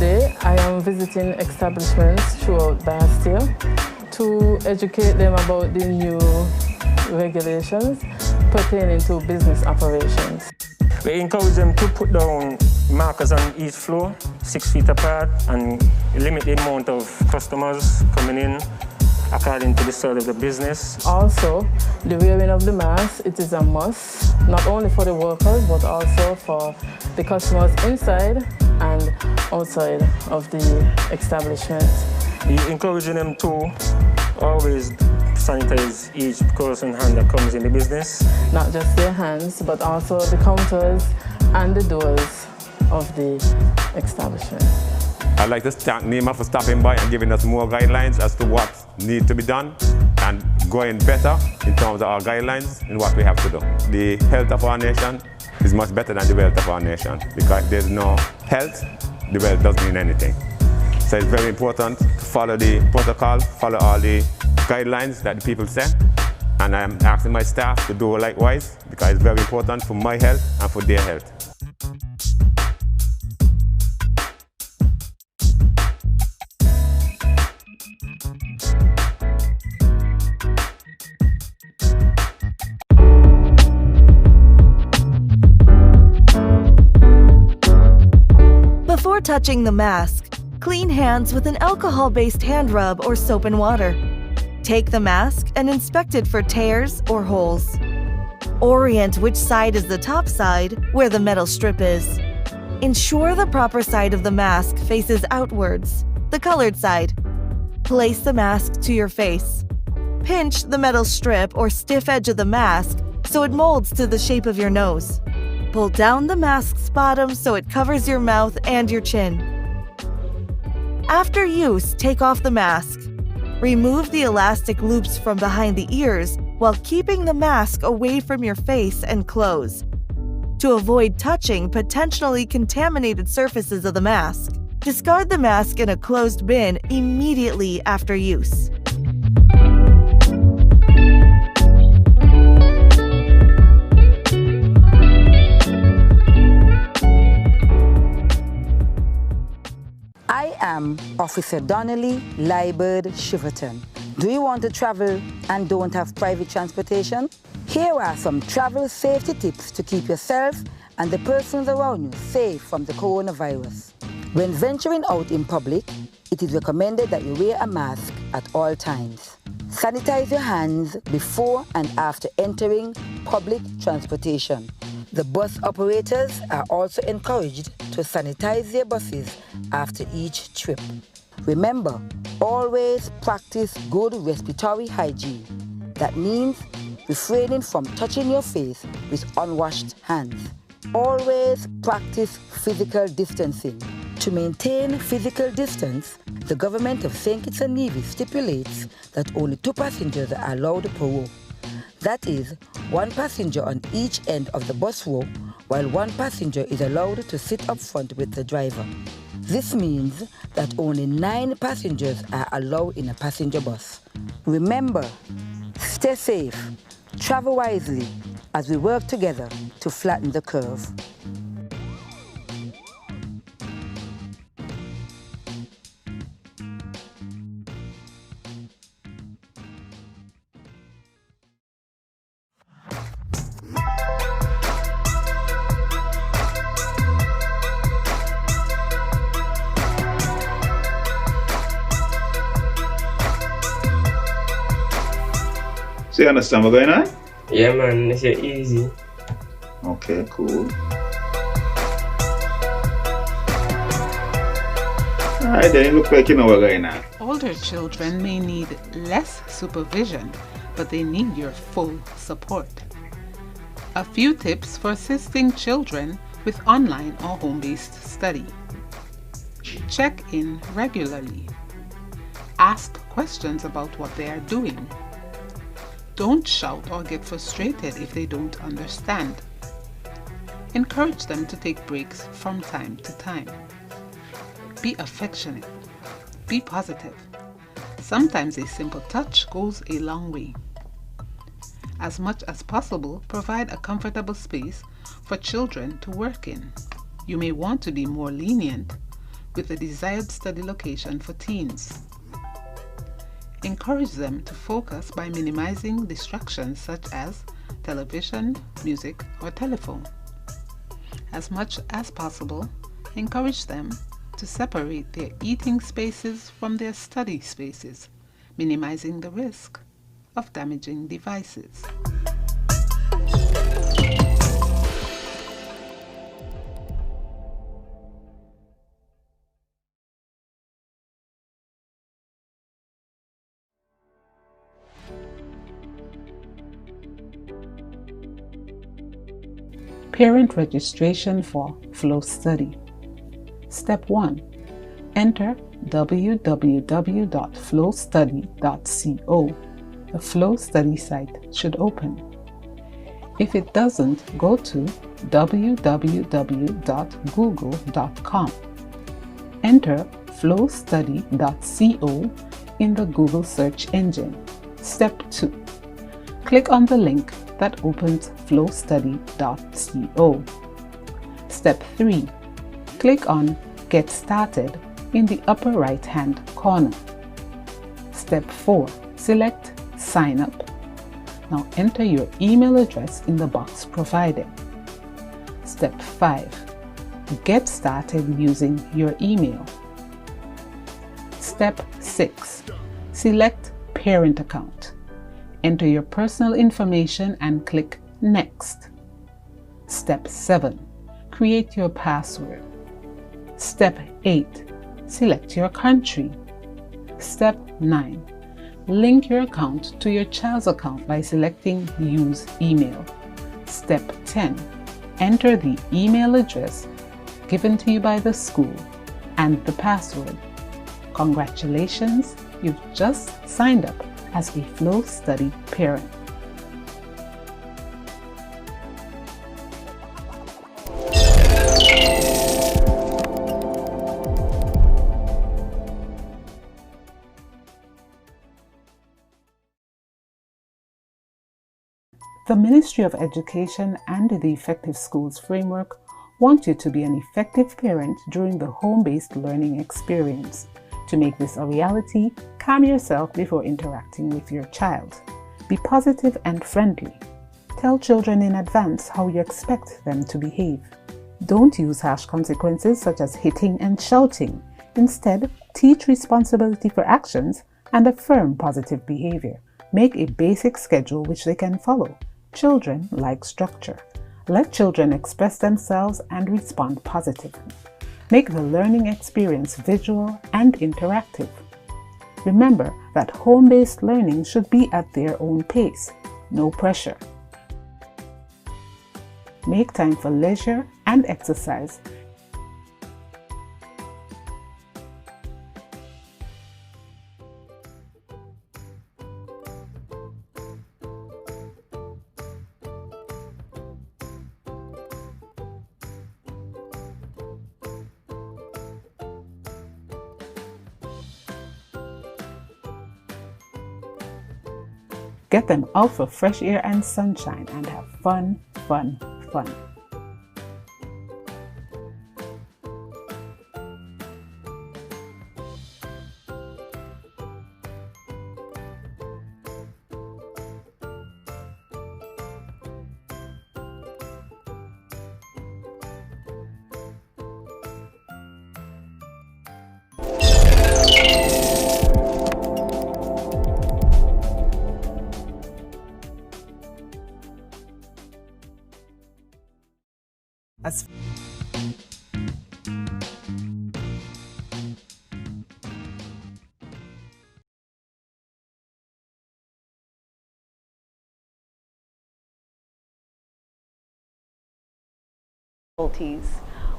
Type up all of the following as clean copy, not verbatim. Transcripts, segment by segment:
Today, I am visiting establishments throughout Bastia to educate them about the new regulations pertaining to business operations. We encourage them to put down markers on each floor, 6 feet apart, and limit the amount of customers coming in according to the side of the business. Also, the wearing of the mask, it is a must, not only for the workers, but also for the customers inside and outside of the establishment. We encouraging them to always sanitize each person hand that comes in the business. Not just their hands, but also the counters and the doors of the establishment. I'd like to thank NEMA for stopping by and giving us more guidelines as to what needs to be done and going better in terms of our guidelines and what we have to do. The health of our nation is much better than the wealth of our nation, because if there's no health, the wealth doesn't mean anything. So it's very important to follow the protocol, follow all the guidelines that the people set, and I'm asking my staff to do likewise, because it's very important for my health and for their health. Before touching the mask, clean hands with an alcohol-based hand rub or soap and water. Take the mask and inspect it for tears or holes. Orient which side is the top side, where the metal strip is. Ensure the proper side of the mask faces outwards, the colored side. Place the mask to your face. Pinch the metal strip or stiff edge of the mask so it molds to the shape of your nose. Pull down the mask's bottom so it covers your mouth and your chin. After use, take off the mask. Remove the elastic loops from behind the ears while keeping the mask away from your face and clothes. To avoid touching potentially contaminated surfaces of the mask, discard the mask in a closed bin immediately after use. I am Officer Donnelly Liebert Shiverton. Do you want to travel and don't have private transportation? Here are some travel safety tips to keep yourself and the persons around you safe from the coronavirus. When venturing out in public, it is recommended that you wear a mask at all times. Sanitize your hands before and after entering public transportation. The bus operators are also encouraged to sanitize their buses after each trip. Remember, always practice good respiratory hygiene. That means refraining from touching your face with unwashed hands. Always practice physical distancing. To maintain physical distance, the government of St. Kitts and Nevis stipulates that only 2 passengers are allowed per row. That is, 1 passenger on each end of the bus row, while 1 passenger is allowed to sit up front with the driver. This means that only 9 passengers are allowed in a passenger bus. Remember, stay safe, travel wisely as we work together to flatten the curve. So you understand what's going on? Yeah, man, it's easy. Okay, cool. Alright, then it looks like you know what's going on. Older children may need less supervision, but they need your full support. A few tips for assisting children with online or home-based study. Check in regularly. Ask questions about what they are doing. Don't shout or get frustrated if they don't understand. Encourage them to take breaks from time to time. Be affectionate. Be positive. Sometimes a simple touch goes a long way. As much as possible, provide a comfortable space for children to work in. You may want to be more lenient, with the desired study location for teens. Encourage them to focus by minimizing distractions such as television, music, or telephone. As much as possible, encourage them to separate their eating spaces from their study spaces, minimizing the risk of damaging devices. Parent registration for Flow Study. Step 1. Enter www.flowstudy.co. The Flow Study site should open. If it doesn't, go to www.google.com. Enter flowstudy.co in the Google search engine. Step 2. Click on the link that opens flowstudy.co. Step 3. Click on Get Started in the upper right-hand corner. Step 4. Select Sign Up. Now enter your email address in the box provided. Step 5. Get started using your email. Step 6. Select Parent Account. Enter your personal information and click Next. Step 7. Create your password. Step 8. Select your country. Step 9. Link your account to your child's account by selecting Use Email. Step 10. Enter the email address given to you by the school and the password. Congratulations, you've just signed up as a Flow Study parent. The Ministry of Education and the Effective Schools Framework want you to be an effective parent during the home-based learning experience. To make this a reality, calm yourself before interacting with your child. Be positive and friendly. Tell children in advance how you expect them to behave. Don't use harsh consequences such as hitting and shouting. Instead, teach responsibility for actions and affirm positive behavior. Make a basic schedule which they can follow. Children like structure. Let children express themselves and respond positively. Make the learning experience visual and interactive. Remember that home-based learning should be at their own pace, no pressure. Make time for leisure and exercise. Get them out for fresh air and sunshine and have fun, fun, fun.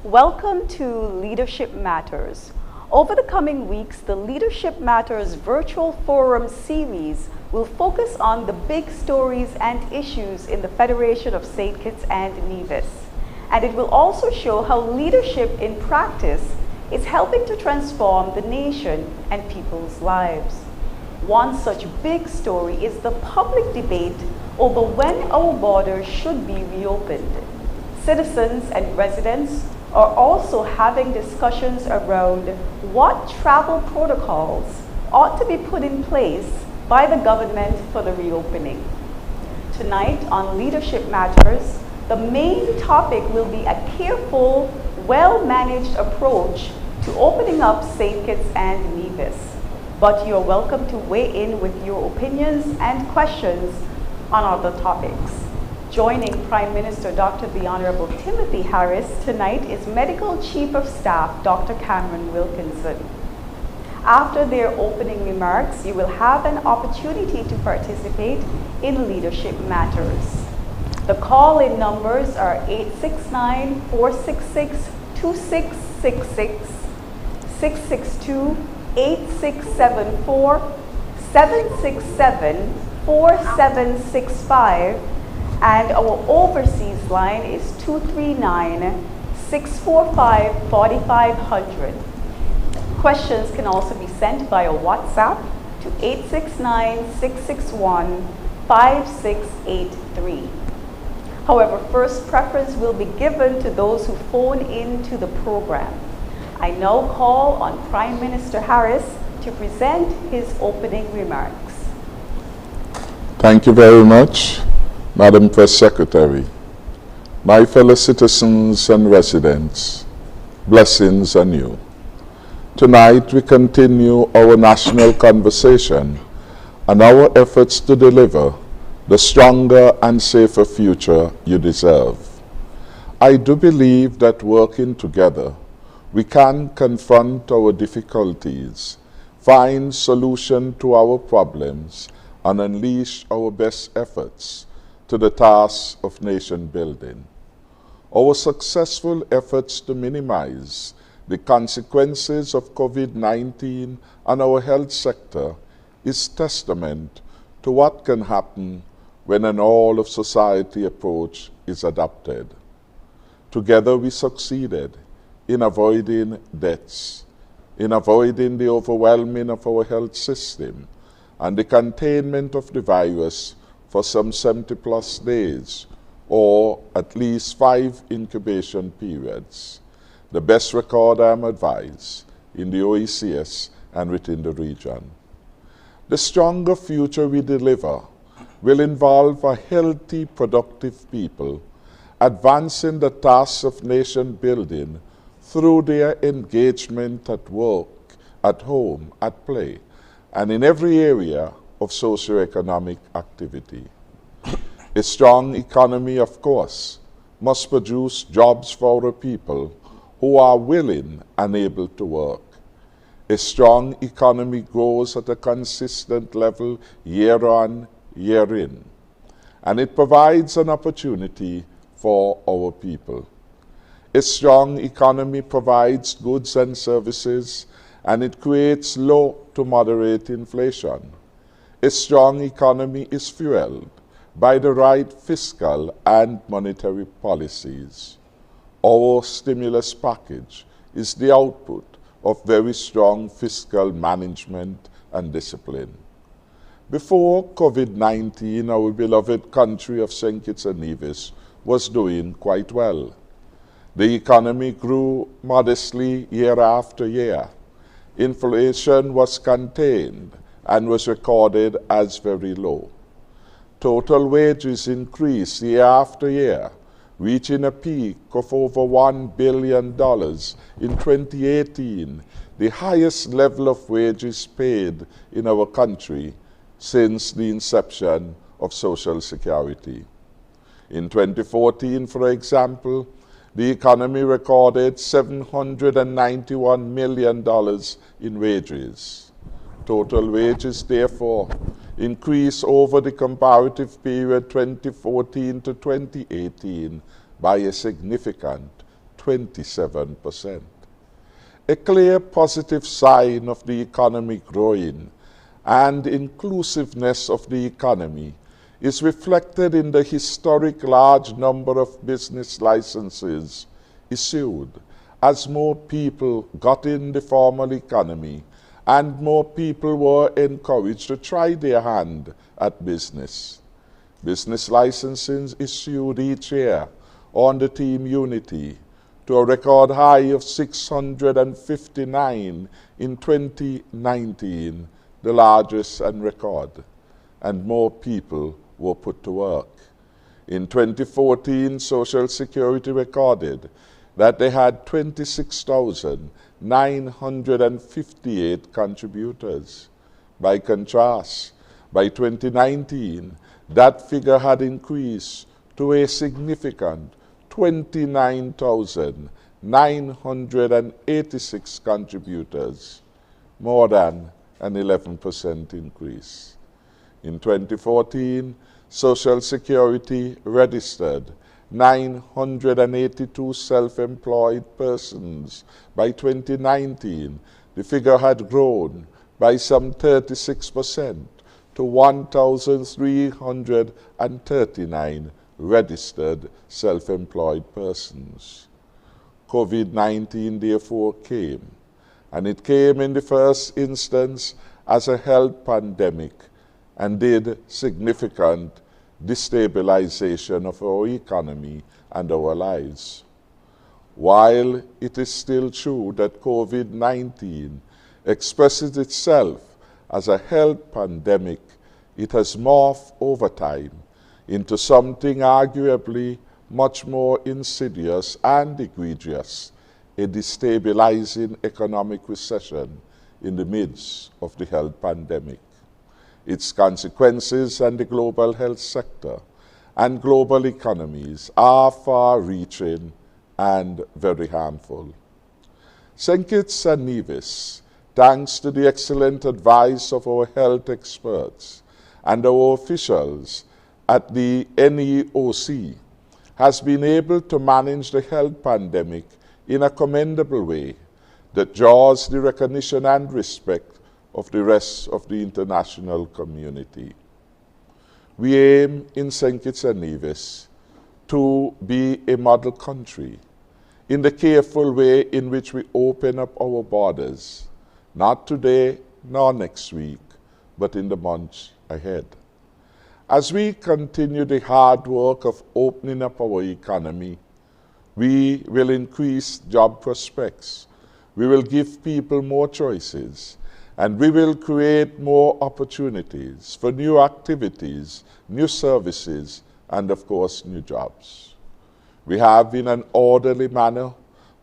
Welcome to Leadership Matters. Over the coming weeks, the Leadership Matters Virtual Forum series will focus on the big stories and issues in the Federation of St. Kitts and Nevis. And it will also show how leadership in practice is helping to transform the nation and people's lives. One such big story is the public debate over when our borders should be reopened. Citizens and residents are also having discussions around what travel protocols ought to be put in place by the government for the reopening. Tonight on Leadership Matters, the main topic will be a careful, well-managed approach to opening up St. Kitts and Nevis. But you're welcome to weigh in with your opinions and questions on other topics. Joining Prime Minister Dr. the Honorable Timothy Harris tonight is Medical Chief of Staff Dr. Cameron Wilkinson. After their opening remarks, you will have an opportunity to participate in Leadership Matters. The call-in numbers are 869-466-2666, 662-8674, 767-4765, and our overseas line is 239-645-4500. Questions can also be sent via WhatsApp to 869-661-5683. However, first preference will be given to those who phone into the program. I now call on Prime Minister Harris to present his opening remarks. Thank you very much, Madam Press Secretary. My fellow citizens and residents, blessings on you. Tonight we continue our national conversation on our efforts to deliver the stronger and safer future you deserve. I do believe that working together, we can confront our difficulties, find solutions to our problems, and unleash our best efforts to the task of nation building. Our successful efforts to minimize the consequences of COVID-19 on our health sector is testament to what can happen when an all-of-society approach is adopted. Together we succeeded in avoiding deaths, in avoiding the overwhelming of our health system, and the containment of the virus for some 70+ days, or at least 5 incubation periods. The best record, I am advised, in the OECS and within the region. The stronger future we deliver will involve a healthy, productive people, advancing the tasks of nation building through their engagement at work, at home, at play, and in every area of socioeconomic activity. A strong economy, of course, must produce jobs for our people who are willing and able to work. A strong economy grows at a consistent level year on, year in, and it provides an opportunity for our people. A strong economy provides goods and services, and it creates low to moderate inflation. A strong economy is fueled by the right fiscal and monetary policies. Our stimulus package is the output of very strong fiscal management and discipline. Before COVID-19, our beloved country of St. Kitts and Nevis was doing quite well. The economy grew modestly year after year. Inflation was contained and was recorded as very low. Total wages increased year after year, reaching a peak of over $1 billion in 2018, the highest level of wages paid in our country since the inception of Social Security. In 2014, for example, the economy recorded $791 million in wages. Total wages, therefore, increased over the comparative period 2014 to 2018 by a significant 27%. A clear positive sign of the economy growing and inclusiveness of the economy is reflected in the historic large number of business licenses issued as more people got in the formal economy and more people were encouraged to try their hand at business. Business licenses issued each year under Team Unity to a record high of 659 in 2019, the largest on record, and more people were put to work. In 2014, Social Security recorded that they had 26,958 contributors. By contrast, by 2019, that figure had increased to a significant 29,986 contributors, more than an 11% increase. In 2014, Social Security registered 982 self-employed persons. By 2019, the figure had grown by some 36% to 1,339 registered self-employed persons. COVID-19 therefore came, and it came in the first instance as a health pandemic and did significant destabilization of our economy and our lives. While it is still true that COVID-19 expresses itself as a health pandemic, it has morphed over time into something arguably much more insidious and egregious, a destabilizing economic recession in the midst of the health pandemic. Its consequences on the global health sector and global economies are far-reaching and very harmful. St. Kitts and Nevis, thanks to the excellent advice of our health experts and our officials at the NEOC, has been able to manage the health pandemic in a commendable way that draws the recognition and respect of the rest of the international community. We aim in St. Kitts and Nevis to be a model country in the careful way in which we open up our borders, not today nor next week, but in the months ahead. As we continue the hard work of opening up our economy, we will increase job prospects, we will give people more choices, and we will create more opportunities for new activities, new services, and of course, new jobs. We have, in an orderly manner,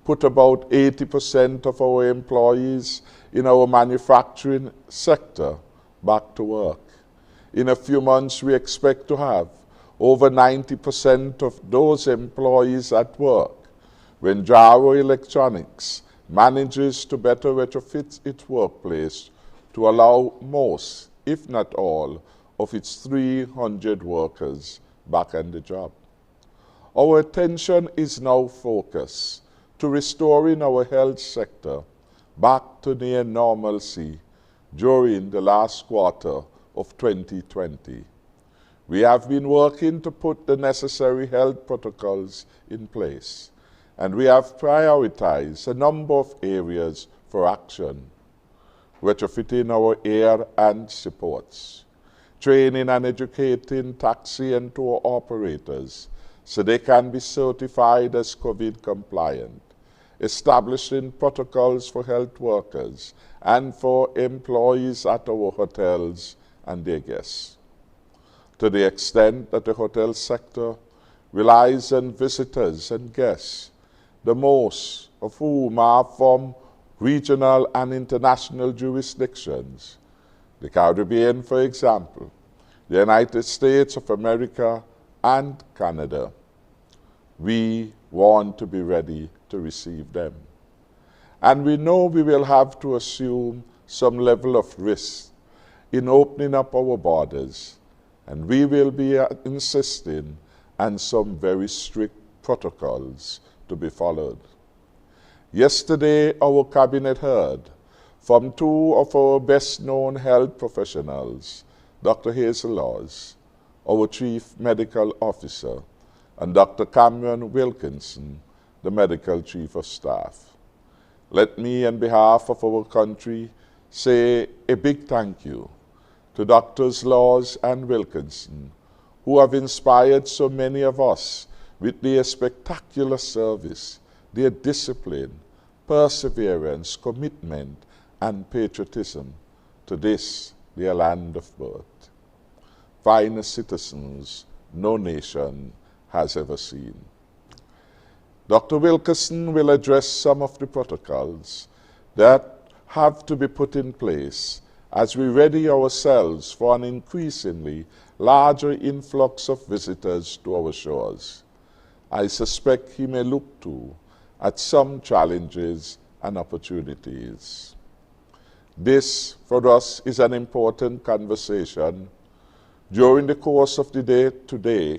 put about 80% of our employees in our manufacturing sector back to work. In a few months, we expect to have over 90% of those employees at work when Jaro Electronics manages to better retrofit its workplace to allow most, if not all, of its 300 workers back on the job. Our attention is now focused to restoring our health sector back to near normalcy during the last quarter of 2020. We have been working to put the necessary health protocols in place, and we have prioritized a number of areas for action: retrofitting our air and supports, training and educating taxi and tour operators so they can be certified as COVID compliant, establishing protocols for health workers and for employees at our hotels and their guests. To the extent that the hotel sector relies on visitors and guests, the most of whom are from regional and international jurisdictions, the Caribbean, for example, the United States of America, and Canada. We want to be ready to receive them. And we know we will have to assume some level of risk in opening up our borders, and we will be insisting on some very strict protocols to be followed. Yesterday, our cabinet heard from two of our best-known health professionals, Dr. Hazel Laws, our Chief Medical Officer, and Dr. Cameron Wilkinson, the Medical Chief of Staff. Let me, on behalf of our country, say a big thank you to Drs. Laws and Wilkinson, who have inspired so many of us with their spectacular service their discipline, perseverance, commitment, and patriotism to this, their land of birth. Finest citizens no nation has ever seen. Dr. Wilkerson will address some of the protocols that have to be put in place as we ready ourselves for an increasingly larger influx of visitors to our shores. I suspect he may look to at some challenges and opportunities. This, for us, is an important conversation. During the course of the day today,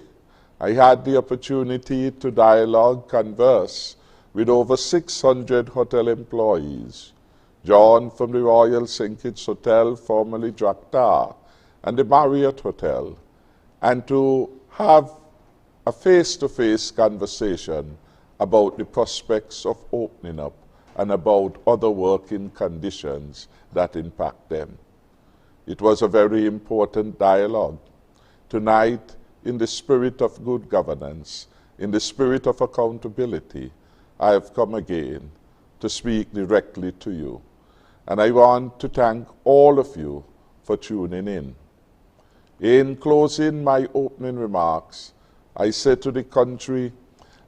I had the opportunity to converse with over 600 hotel employees, John from the Royal St. Kitts Hotel, formerly Draktar, and the Marriott Hotel, and to have a face-to-face conversation about the prospects of opening up and about other working conditions that impact them. It was a very important dialogue. Tonight, in the spirit of good governance, in the spirit of accountability, I have come again to speak directly to you. And I want to thank all of you for tuning in. In closing my opening remarks, I said to the country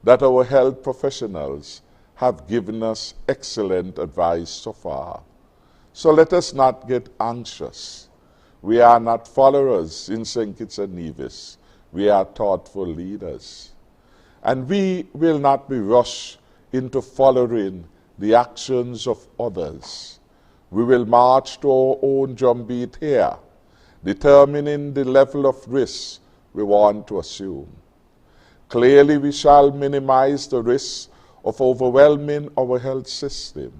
that our health professionals have given us excellent advice so far. So let us not get anxious. We are not followers in St. Kitts and Nevis. We are thoughtful leaders. And we will not be rushed into following the actions of others. We will march to our own drumbeat here, determining the level of risk we want to assume. Clearly, we shall minimize the risk of overwhelming our health system,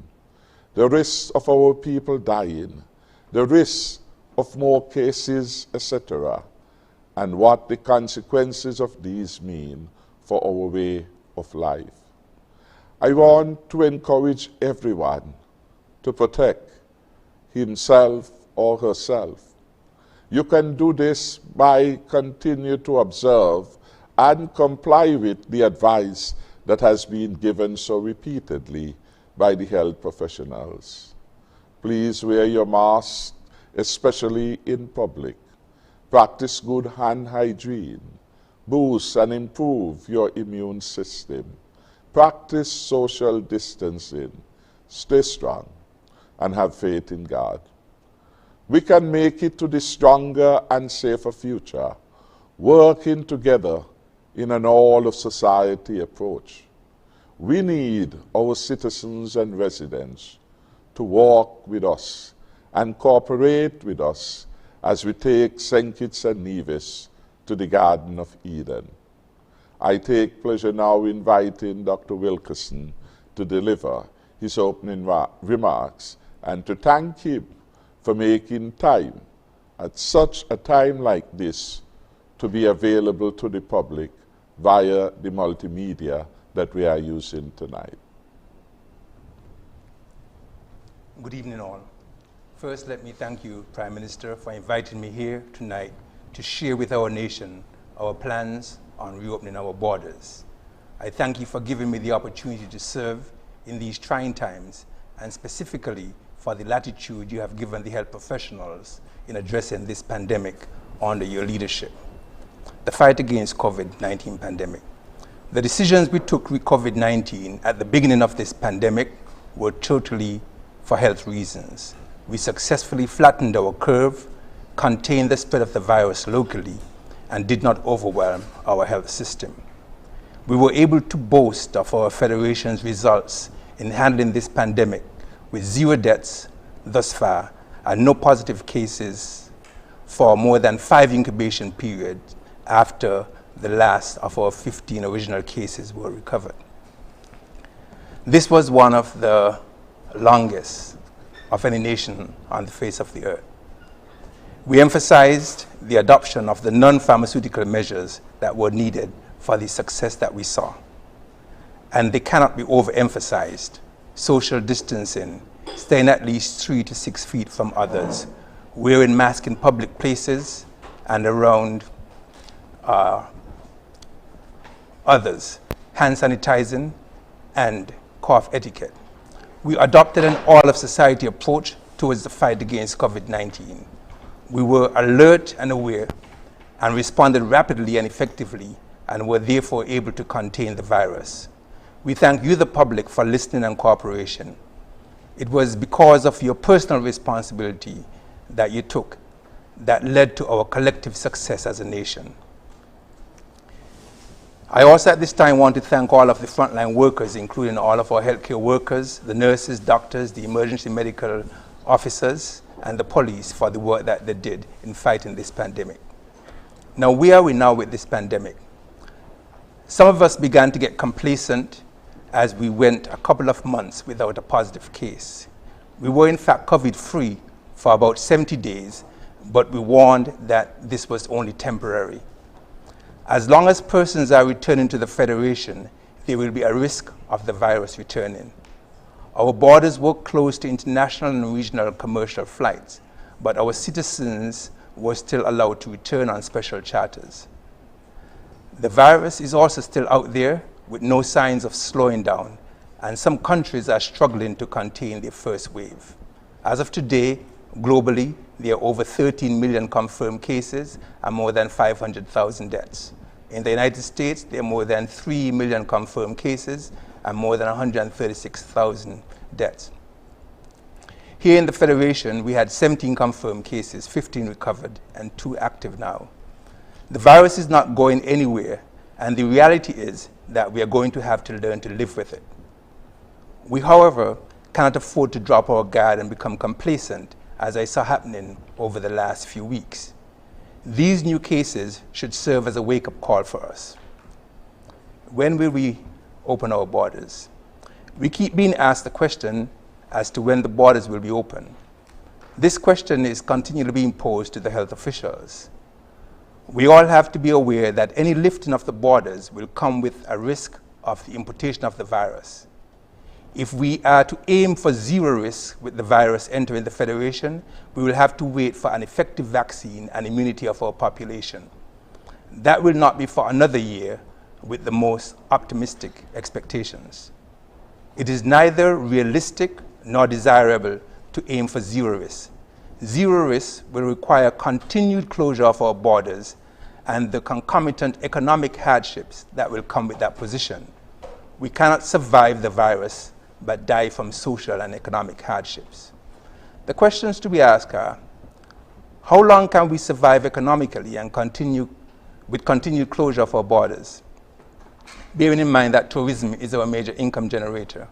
the risk of our people dying, the risk of more cases, etc., and what the consequences of these mean for our way of life. I want to encourage everyone to protect himself or herself. You can do this by continuing to observe and comply with the advice that has been given so repeatedly by the health professionals. Please wear your mask, especially in public. Practice good hand hygiene. Boost and improve your immune system. Practice social distancing. Stay strong and have faith in God. We can make it to the stronger and safer future, working together in an all-of-society approach. We need our citizens and residents to walk with us and cooperate with us as we take St. Kitts and Nevis to the Garden of Eden. I take pleasure now inviting Dr. Wilkerson to deliver his opening remarks and to thank him for making time at such a time like this to be available to the public via the multimedia that we are using tonight. Good evening all. First, let me thank you, Prime Minister, for inviting me here tonight to share with our nation our plans on reopening our borders. I thank you for giving me the opportunity to serve in these trying times, and specifically for the latitude you have given the health professionals in addressing this pandemic under your leadership. The fight against COVID-19 pandemic. The decisions we took with COVID-19 at the beginning of this pandemic were totally for health reasons. We successfully flattened our curve, contained the spread of the virus locally, and did not overwhelm our health system. We were able to boast of our Federation's results in handling this pandemic with 0 deaths thus far and no positive cases for more than 5 incubation periods after the last of our 15 original cases were recovered. This was one of the longest of any nation on the face of the earth. We emphasized the adoption of the non-pharmaceutical measures that were needed for the success that we saw. And they cannot be overemphasized. Social distancing, staying at least 3 to 6 feet from others, wearing masks in public places and around others, hand sanitizing, and cough etiquette. We adopted an all-of-society approach towards the fight against COVID-19. We were alert and aware and responded rapidly and effectively and were therefore able to contain the virus. We thank you, the public, for listening and cooperation. It was because of your personal responsibility that you took that led to our collective success as a nation. I also at this time want to thank all of the frontline workers, including all of our healthcare workers, the nurses, doctors, the emergency medical officers, and the police for the work that they did in fighting this pandemic. Now, where are we now with this pandemic? Some of us began to get complacent as we went a couple of months without a positive case. We were in fact COVID-free for about 70 days, but we warned that this was only temporary. As long as persons are returning to the Federation, there will be a risk of the virus returning. Our borders were closed to international and regional commercial flights, but our citizens were still allowed to return on special charters. The virus is also still out there with no signs of slowing down, and some countries are struggling to contain their first wave. As of today, globally, there are over 13 million confirmed cases and more than 500,000 deaths. In the United States, there are more than 3 million confirmed cases and more than 136,000 deaths. Here in the Federation, we had 17 confirmed cases, 15 recovered, and 2 active now. The virus is not going anywhere, and the reality is that we are going to have to learn to live with it. We, however, cannot afford to drop our guard and become complacent, as I saw happening over the last few weeks. These new cases should serve as a wake-up call for us. When will we open our borders? We keep being asked the question as to when the borders will be open. This question is continually being posed to the health officials. We all have to be aware that any lifting of the borders will come with a risk of the importation of the virus. If we are to aim for zero risk with the virus entering the Federation, we will have to wait for an effective vaccine and immunity of our population. That will not be for another year with the most optimistic expectations. It is neither realistic nor desirable to aim for zero risk. Zero risk will require continued closure of our borders and the concomitant economic hardships that will come with that position. We cannot survive the virus but die from social and economic hardships. The questions to be asked are, how long can we survive economically and continue with continued closure of our borders, bearing in mind that tourism is our major income generator?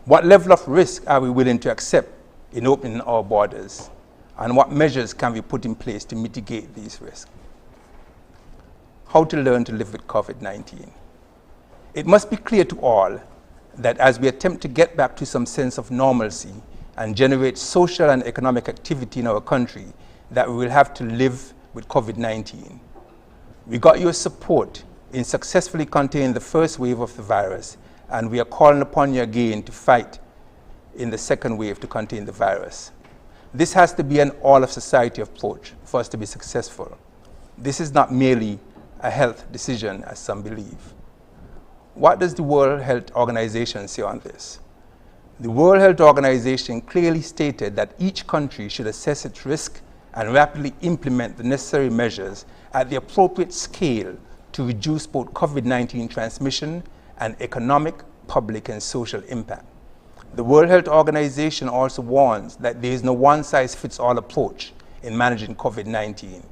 What level of risk are we willing to accept in opening our borders? And what measures can we put in place to mitigate these risks? How to learn to live with COVID-19. It must be clear to all that as we attempt to get back to some sense of normalcy and generate social and economic activity in our country, that we will have to live with COVID-19. We got your support in successfully containing the first wave of the virus, and we are calling upon you again to fight in the second wave to contain the virus. This has to be an all-of-society approach for us to be successful. This is not merely a health decision, as some believe. What does the World Health Organization say on this? The World Health Organization clearly stated that each country should assess its risk and rapidly implement the necessary measures at the appropriate scale to reduce both COVID-19 transmission and economic, public, and social impact. The World Health Organization also warns that there is no one-size-fits-all approach in managing COVID-19.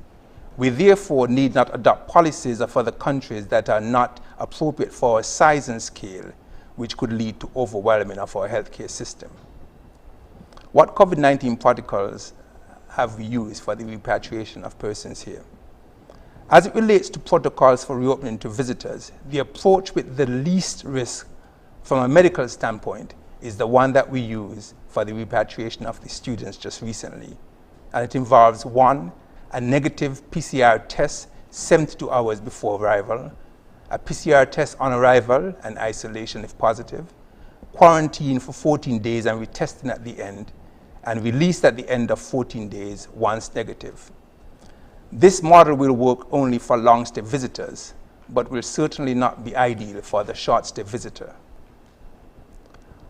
We therefore need not adopt policies of other countries that are not appropriate for our size and scale, which could lead to overwhelming of our healthcare system. What COVID-19 protocols have we used for the repatriation of persons here? As it relates to protocols for reopening to visitors, the approach with the least risk from a medical standpoint is the one that we use for the repatriation of the students just recently. And it involves 1, a negative PCR test 72 hours before arrival, a PCR test on arrival and isolation if positive, quarantine for 14 days and retesting at the end, and released at the end of 14 days once negative. This model will work only for long-stay visitors, but will certainly not be ideal for the short-stay visitor.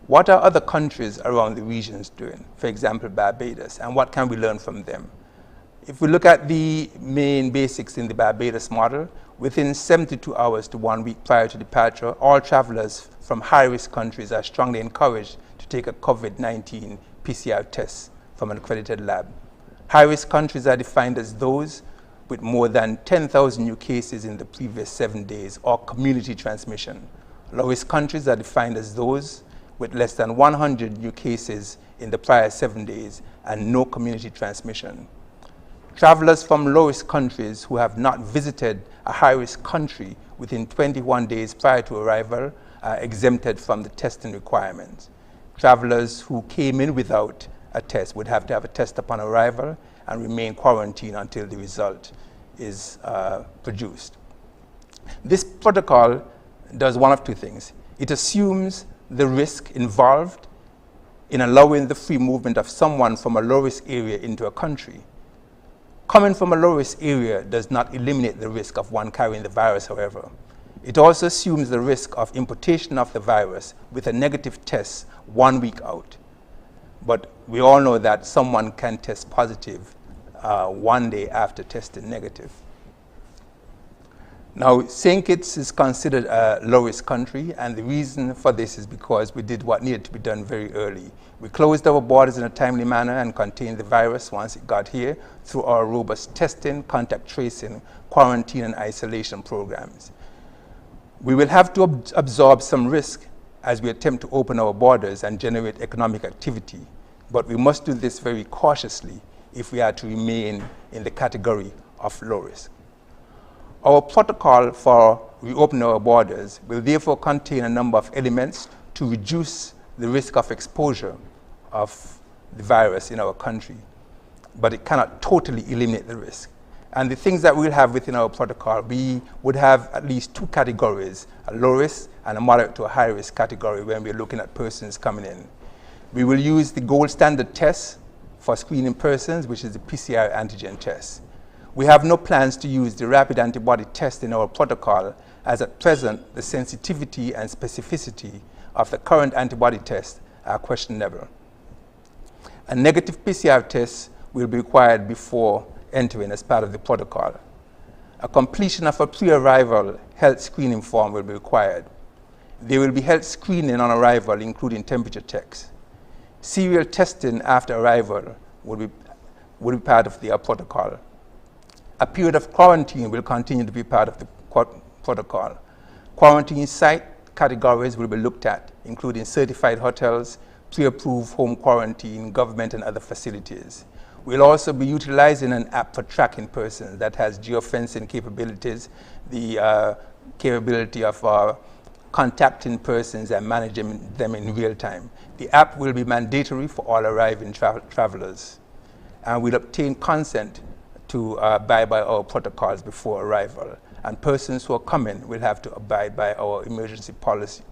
What are other countries around the regions doing? For example, Barbados, and what can we learn from them? If we look at the main basics in the Barbados model, within 72 hours to 1 week prior to departure, all travelers from high-risk countries are strongly encouraged to take a COVID-19 PCR test from an accredited lab. High-risk countries are defined as those with more than 10,000 new cases in the previous 7 days or community transmission. Low-risk countries are defined as those with less than 100 new cases in the prior 7 days and no community transmission. Travelers from low-risk countries who have not visited a high-risk country within 21 days prior to arrival are exempted from the testing requirements. Travelers who came in without a test would have to have a test upon arrival and remain quarantined until the result is produced. This protocol does one of two things. It assumes the risk involved in allowing the free movement of someone from a low-risk area into a country. Coming from a low-risk area does not eliminate the risk of one carrying the virus, however. It also assumes the risk of importation of the virus with a negative test 1 week out. But we all know that someone can test positive 1 day after testing negative. Now, St. Kitts is considered a low-risk country, and the reason for this is because we did what needed to be done very early. We closed our borders in a timely manner and contained the virus once it got here through our robust testing, contact tracing, quarantine, and isolation programs. We will have to absorb some risk as we attempt to open our borders and generate economic activity, but we must do this very cautiously if we are to remain in the category of low risk. Our protocol for reopening our borders will therefore contain a number of elements to reduce the risk of exposure of the virus in our country, but it cannot totally eliminate the risk. And the things that we'll have within our protocol, we would have at least two categories, a low risk and a moderate to a high risk category when we're looking at persons coming in. We will use the gold standard test for screening persons, which is the PCR antigen test. We have no plans to use the rapid antibody test in our protocol, as at present the sensitivity and specificity of the current antibody test are questionable. A negative PCR test will be required before entering as part of the protocol. A completion of a pre-arrival health screening form will be required. There will be health screening on arrival, including temperature checks. Serial testing after arrival will be part of the protocol. A period of quarantine will continue to be part of the protocol. Quarantine site categories will be looked at, including certified hotels, pre-approved home quarantine, government and other facilities. We'll also be utilizing an app for tracking persons that has geofencing capabilities, the capability of contacting persons and managing them in real time. The app will be mandatory for all arriving travelers, and we'll obtain consent to abide by our protocols before arrival. And persons who are coming will have to abide by our emergency powers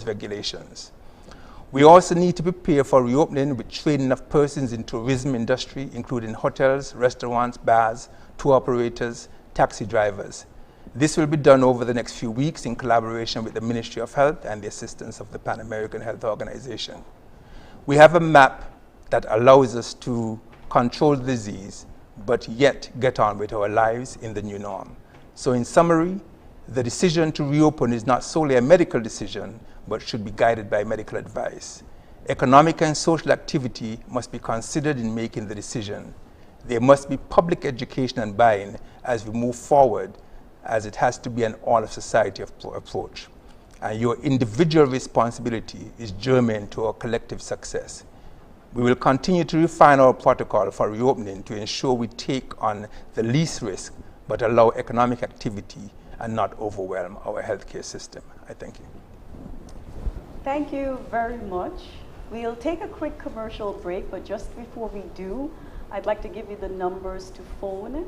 regulations. We also need to prepare for reopening with training of persons in tourism industry, including hotels, restaurants, bars, tour operators, taxi drivers. This will be done over the next few weeks in collaboration with the Ministry of Health and the assistance of the Pan American Health Organization. We have a map that allows us to control the disease, but yet get on with our lives in the new norm. So in summary, the decision to reopen is not solely a medical decision, but should be guided by medical advice. Economic and social activity must be considered in making the decision. There must be public education and buy-in as we move forward, as it has to be an all-of-society approach. And your individual responsibility is germane to our collective success. We will continue to refine our protocol for reopening to ensure we take on the least risk, but allow economic activity and not overwhelm our healthcare system. I thank you. Thank you very much. We'll take a quick commercial break, but just before we do, I'd like to give you the numbers to phone.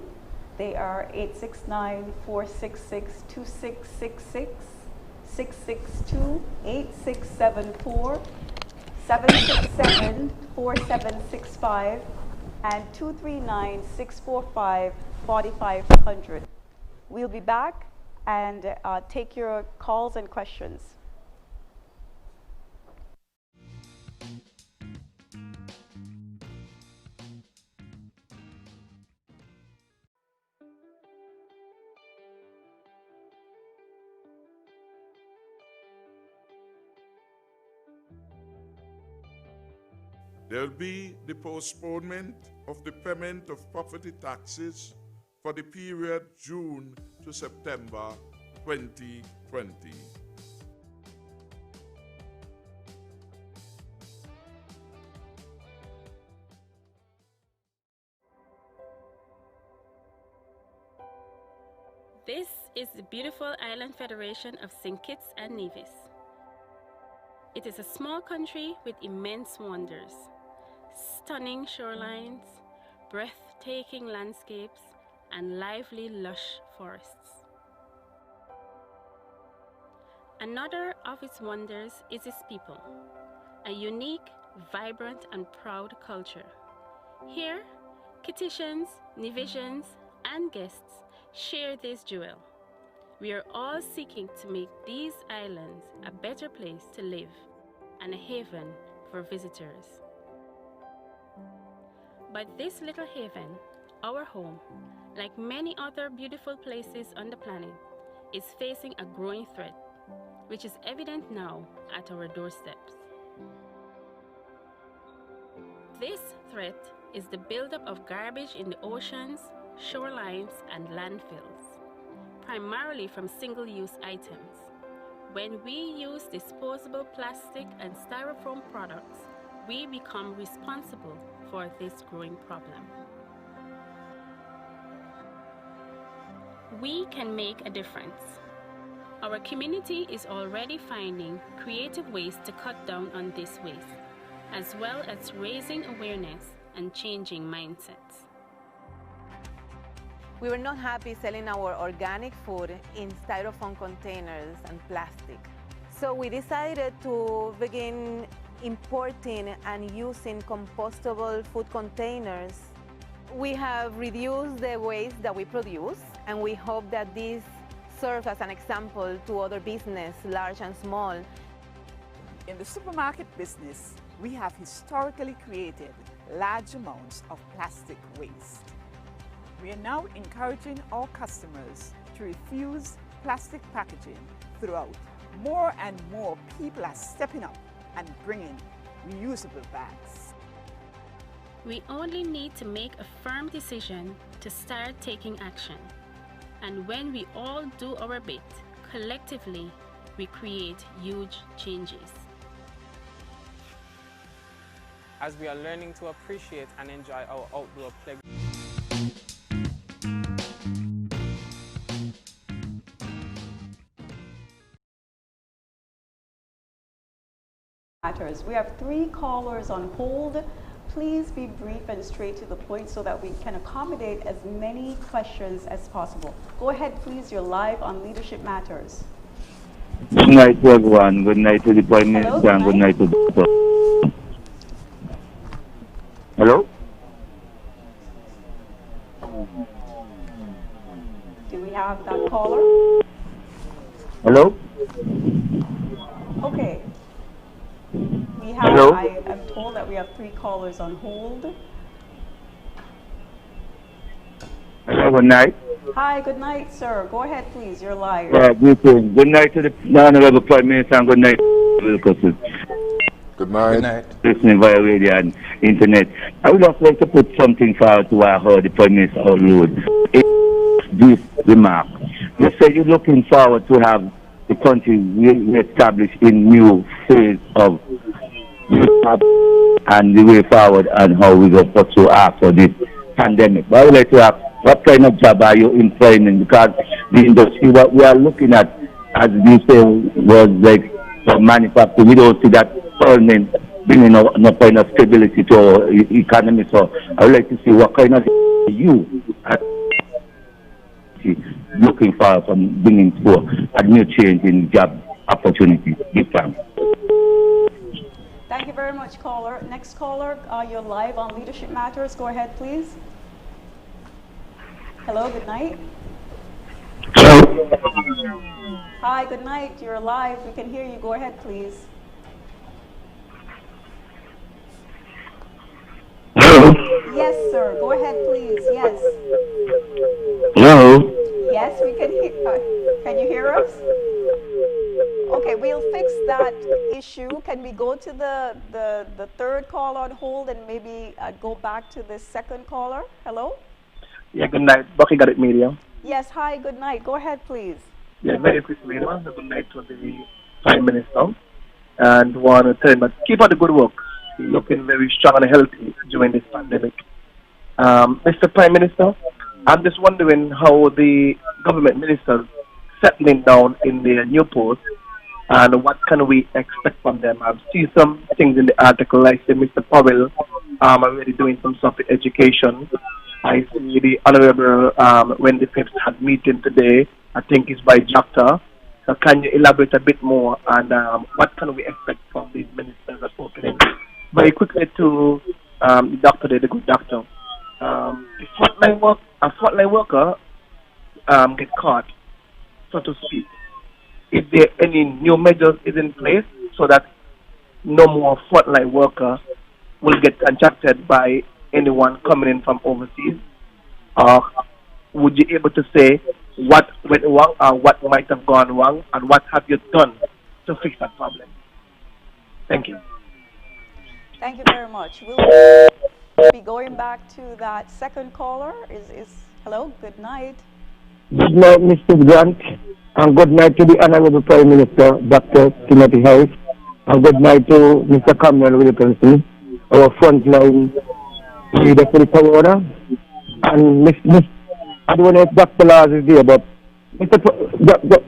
They are 869-466-2666, 662-8674, 767-4765, and 239-645-4500. We'll be back and take your calls and questions. There will be the postponement of the payment of property taxes for the period June to September 2020. This is the beautiful Island Federation of St. Kitts and Nevis. It is a small country with immense wonders, stunning shorelines, breathtaking landscapes, and lively, lush forests. Another of its wonders is its people, a unique, vibrant, and proud culture. Here, Kittitians, Nevisians, and guests share this jewel. We are all seeking to make these islands a better place to live and a haven for visitors. But this little haven, our home, like many other beautiful places on the planet, is facing a growing threat, which is evident now at our doorsteps. This threat is the buildup of garbage in the oceans, shorelines, and landfills, primarily from single-use items. When we use disposable plastic and styrofoam products, we become responsible for this growing problem. We can make a difference. Our community is already finding creative ways to cut down on this waste, as well as raising awareness and changing mindsets. We were not happy selling our organic food in styrofoam containers and plastic. So we decided to begin importing and using compostable food containers. We have reduced the waste that we produce, and we hope that this serves as an example to other businesses, large and small. In the supermarket business, we have historically created large amounts of plastic waste. We are now encouraging our customers to refuse plastic packaging throughout. More and more people are stepping up and bringing reusable bags. We only need to make a firm decision to start taking action. And when we all do our bit, collectively, we create huge changes. As we are learning to appreciate and enjoy our outdoor playground. We have 3 callers on hold. Please be brief and straight to the point so that we can accommodate as many questions as possible. Go ahead, please. You're live on Leadership Matters. Good night to everyone. Good night to the Prime Minister and good night to the... Hello? Do we have that caller? Hello? Okay. We have, hello? I am told that we have 3 callers on hold. Hello, good night. Hi, good night, sir. Go ahead, please. You're live. Good night to the Honorable Prime Minister and good night to Wilkerson. Good night. Good night. Listening via radio and internet. I would also like to put something forward to what I heard the Prime Minister outload. This remark. You said you're looking forward to have the country re-established in new phase of and the way forward and how we go pursue after this pandemic. But I would like to ask, what kind of job are you employing? Because the industry, what we are looking at, as you say, was like for manufacturing. We don't see that government bringing no kind of stability to our economy. So I would like to see what kind of you are looking for from bringing forth a new change in job opportunities. Thank you very much, caller. Next caller, you're live on Leadership Matters. Go ahead, please. Hello, good night. Hi, good night. You're live. We can hear you. Go ahead, please. Yes, sir. Go ahead, please. Yes. Hello? Yes, we can hear. Can you hear us? Okay. Okay, we'll fix that issue. Can we go to the third call on hold and maybe go back to the second caller? Hello? Yeah, good night. Bucky got it, media. Yes, hi, good night. Go ahead, please. Yeah, very quickly, good night to the Prime Minister. And want to tell him that keep up the good work. You're looking very strong and healthy during this pandemic. Mr. Prime Minister, I'm just wondering how the government ministers settling down in their new post and what can we expect from them. I've seen some things in the article. I see Mr. Powell already doing some stuff with education. I see the Honorable Wendy Phipps had meeting today. I think it's by Jacta. So can you elaborate a bit more on what can we expect from these ministers at opening? Very quickly to the doctor there, the good doctor. If a frontline worker get caught, so to speak, if there any new measures is in place so that no more frontline worker will get contracted by anyone coming in from overseas, would you be able to say what went wrong or what might have gone wrong and what have you done to fix that problem? Thank you. Thank you very much. We'll be going back to that second caller. Hello, good night. Good night, Mr. Grant, and good night to the Honorable Prime Minister, Dr. Timothy Harris, and good night to Mr. Cameron Wilkinson, our frontline leader for the corona. And I don't know if Dr. Lars is there, but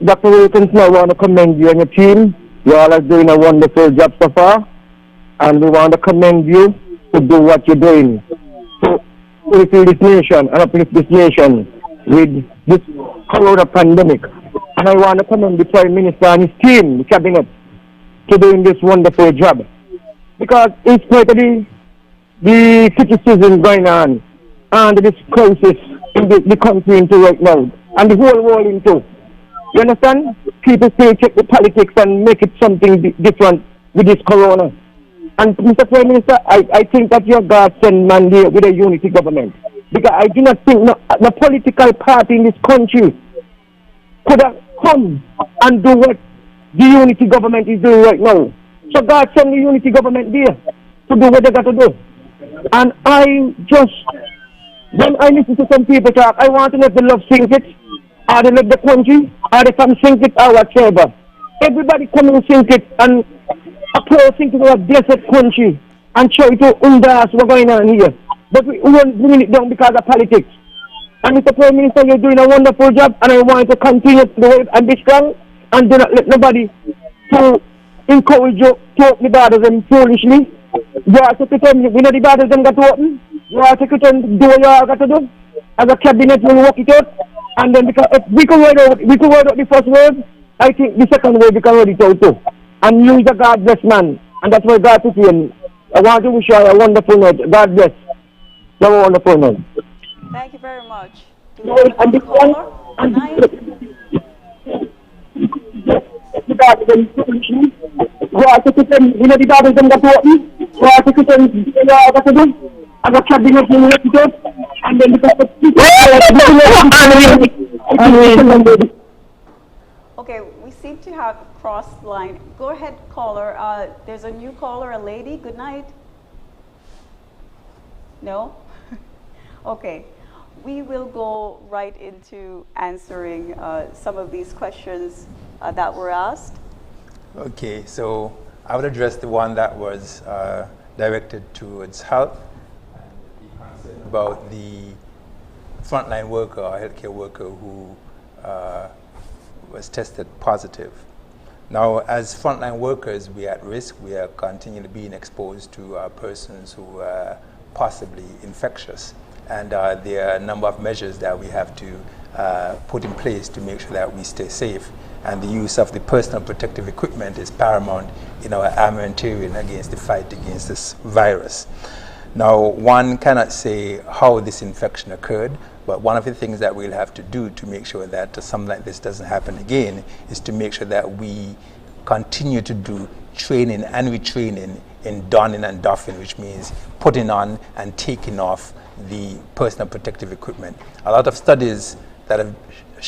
Dr. Wilkinson, I want to commend you and your team. You all are doing a wonderful job so far, and we want to commend you to do what you're doing to fulfill this nation and uplift this nation with this corona pandemic. And I want to commend the Prime Minister and his team, the cabinet, to doing this wonderful job. Because in spite of the criticism going on and this crisis in the country into right now, and the whole world into, you understand? People still check the politics and make it something different with this corona. And Mr. Prime Minister, I think that your God sent man there with a unity government. Because I do not think no political party in this country could have come and do what the unity government is doing right now. So God sent the unity government there to do what they got to do. And when I listen to some people talk, I want to know if they love sink it, or they love the country, or they come sink it, or whatever. Everybody come and sink it and approaching to our blessed country and try to endorse what's going on here. But we won't bring it down because of politics. And Mr. Prime Minister, you're doing a wonderful job, and I want to continue to do it and be strong, and do not let nobody to encourage you to open the borders and foolishly. You are to pretend we know the borders don't got to open. You are to pretend to do what you are got to do. As a cabinet, we'll work it out. And then because if we can write out the first word, I think the second word we can write it out too. And you is a God bless man. And that's why God put you in. I want to wish you a wonderful night. God bless. Have a wonderful night. Thank you very much. And this one, and okay, we seem to have crossed line. Go ahead, caller. There's a new caller, a lady. Good night. No? Okay. We will go right into answering some of these questions that were asked. Okay, so I would address the one that was directed towards health, about the frontline worker or healthcare worker who was tested positive. Now, as frontline workers, we are at risk. We are continually being exposed to persons who are possibly infectious. And there are a number of measures that we have to put in place to make sure that we stay safe. And the use of the personal protective equipment is paramount in our armamentarium against the fight against this virus. Now, one cannot say how this infection occurred, but one of the things that we'll have to do to make sure that something like this doesn't happen again is to make sure that we continue to do training and retraining in donning and doffing, which means putting on and taking off the personal protective equipment. A lot of studies that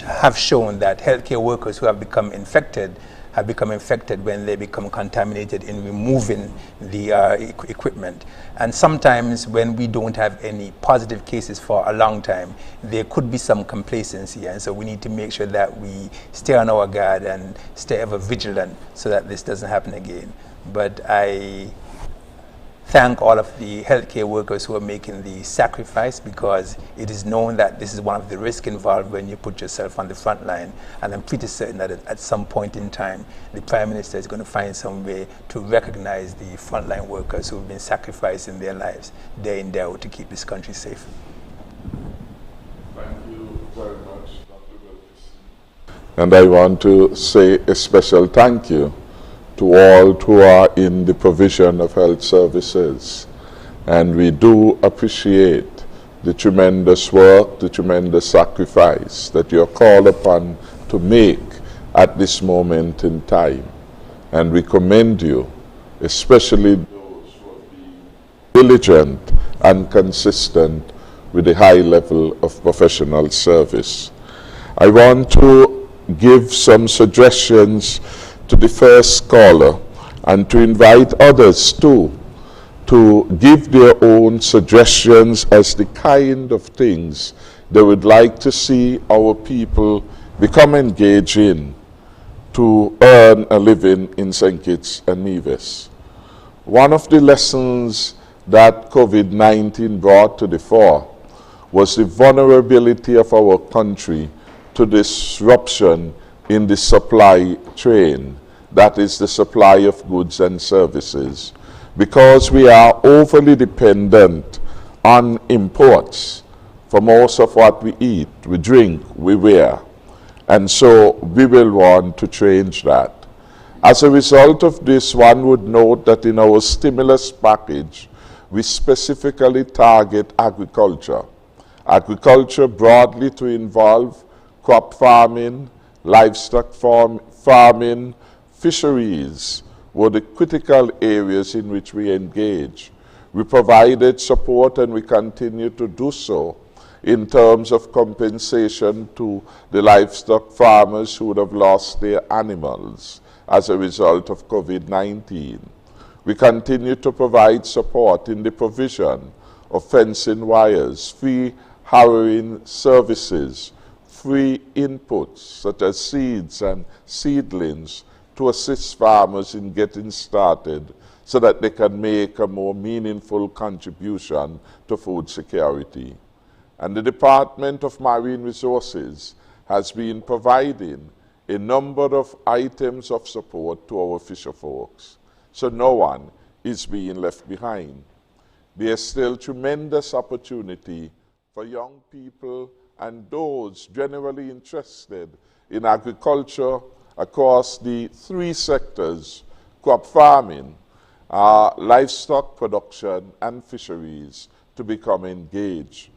have shown that healthcare workers who have become infected have become infected when they become contaminated in removing the equipment. And sometimes when we don't have any positive cases for a long time, there could be some complacency, and so we need to make sure that we stay on our guard and stay ever vigilant so that this doesn't happen again. But I thank all of the healthcare workers who are making the sacrifice, because it is known that this is one of the risks involved when you put yourself on the front line. And I'm pretty certain that at some point in time, the Prime Minister is going to find some way to recognize the frontline workers who have been sacrificing their lives day in, day out to keep this country safe. Thank you very much, Dr. Wilkerson. And I want to say a special thank you to all who are in the provision of health services. And we do appreciate the tremendous work, the tremendous sacrifice that you're called upon to make at this moment in time. And we commend you, especially those who have been diligent and consistent with a high level of professional service. I want to give some suggestions to the first caller and to invite others too to give their own suggestions as the kind of things they would like to see our people become engaged in to earn a living in St. Kitts and Nevis. One of the lessons that COVID-19 brought to the fore was the vulnerability of our country to disruption in the supply chain, that is the supply of goods and services, because we are overly dependent on imports for most of what we eat, we drink, we wear. And so we will want to change that. As a result of this, one would note that in our stimulus package, we specifically target agriculture. Agriculture broadly to involve crop farming, livestock farming, fisheries were the critical areas in which we engage. We provided support, and we continue to do so in terms of compensation to the livestock farmers who would have lost their animals as a result of COVID-19. We continue to provide support in the provision of fencing wires, free harrowing services, free inputs such as seeds and seedlings to assist farmers in getting started so that they can make a more meaningful contribution to food security. And the Department of Marine Resources has been providing a number of items of support to our fisher folks, so no one is being left behind. There's still tremendous opportunity for young people and those generally interested in agriculture across the three sectors: crop farming, livestock production, and fisheries, to become engaged.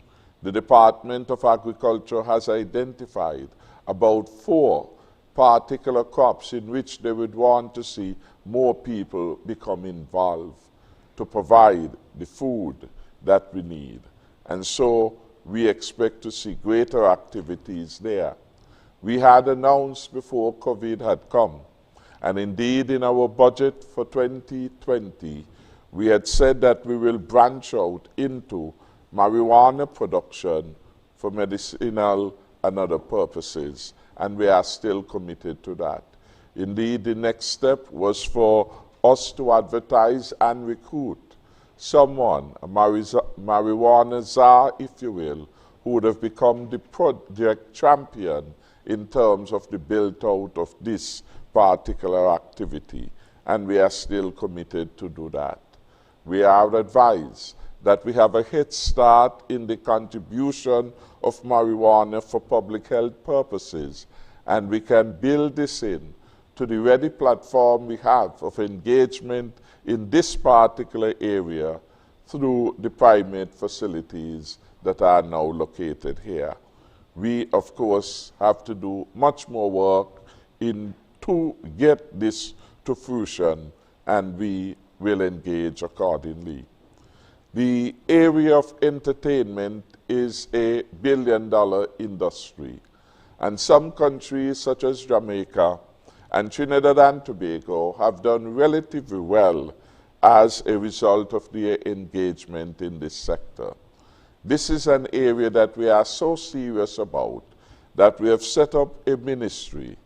The Department of Agriculture has identified about 4 particular crops in which they would want to see more people become involved to provide the food that we need. And so we expect to see greater activities there. We had announced before COVID had come, and indeed in our budget for 2020, we had said that we will branch out into marijuana production for medicinal and other purposes, and we are still committed to that. Indeed, the next step was for us to advertise and recruit someone, a marijuana czar, if you will, who would have become the project champion in terms of the build-out of this particular activity, and we are still committed to do that. We are advised that we have a head start in the contribution of marijuana for public health purposes, and we can build this in to the ready platform we have of engagement in this particular area through the primate facilities that are now located here. We, of course, have to do much more work to get this to fruition, and we will engage accordingly. The area of entertainment is a billion-dollar industry, and some countries such as Jamaica and Trinidad and Tobago have done relatively well as a result of their engagement in this sector. This is an area that we are so serious about that we have set up a ministry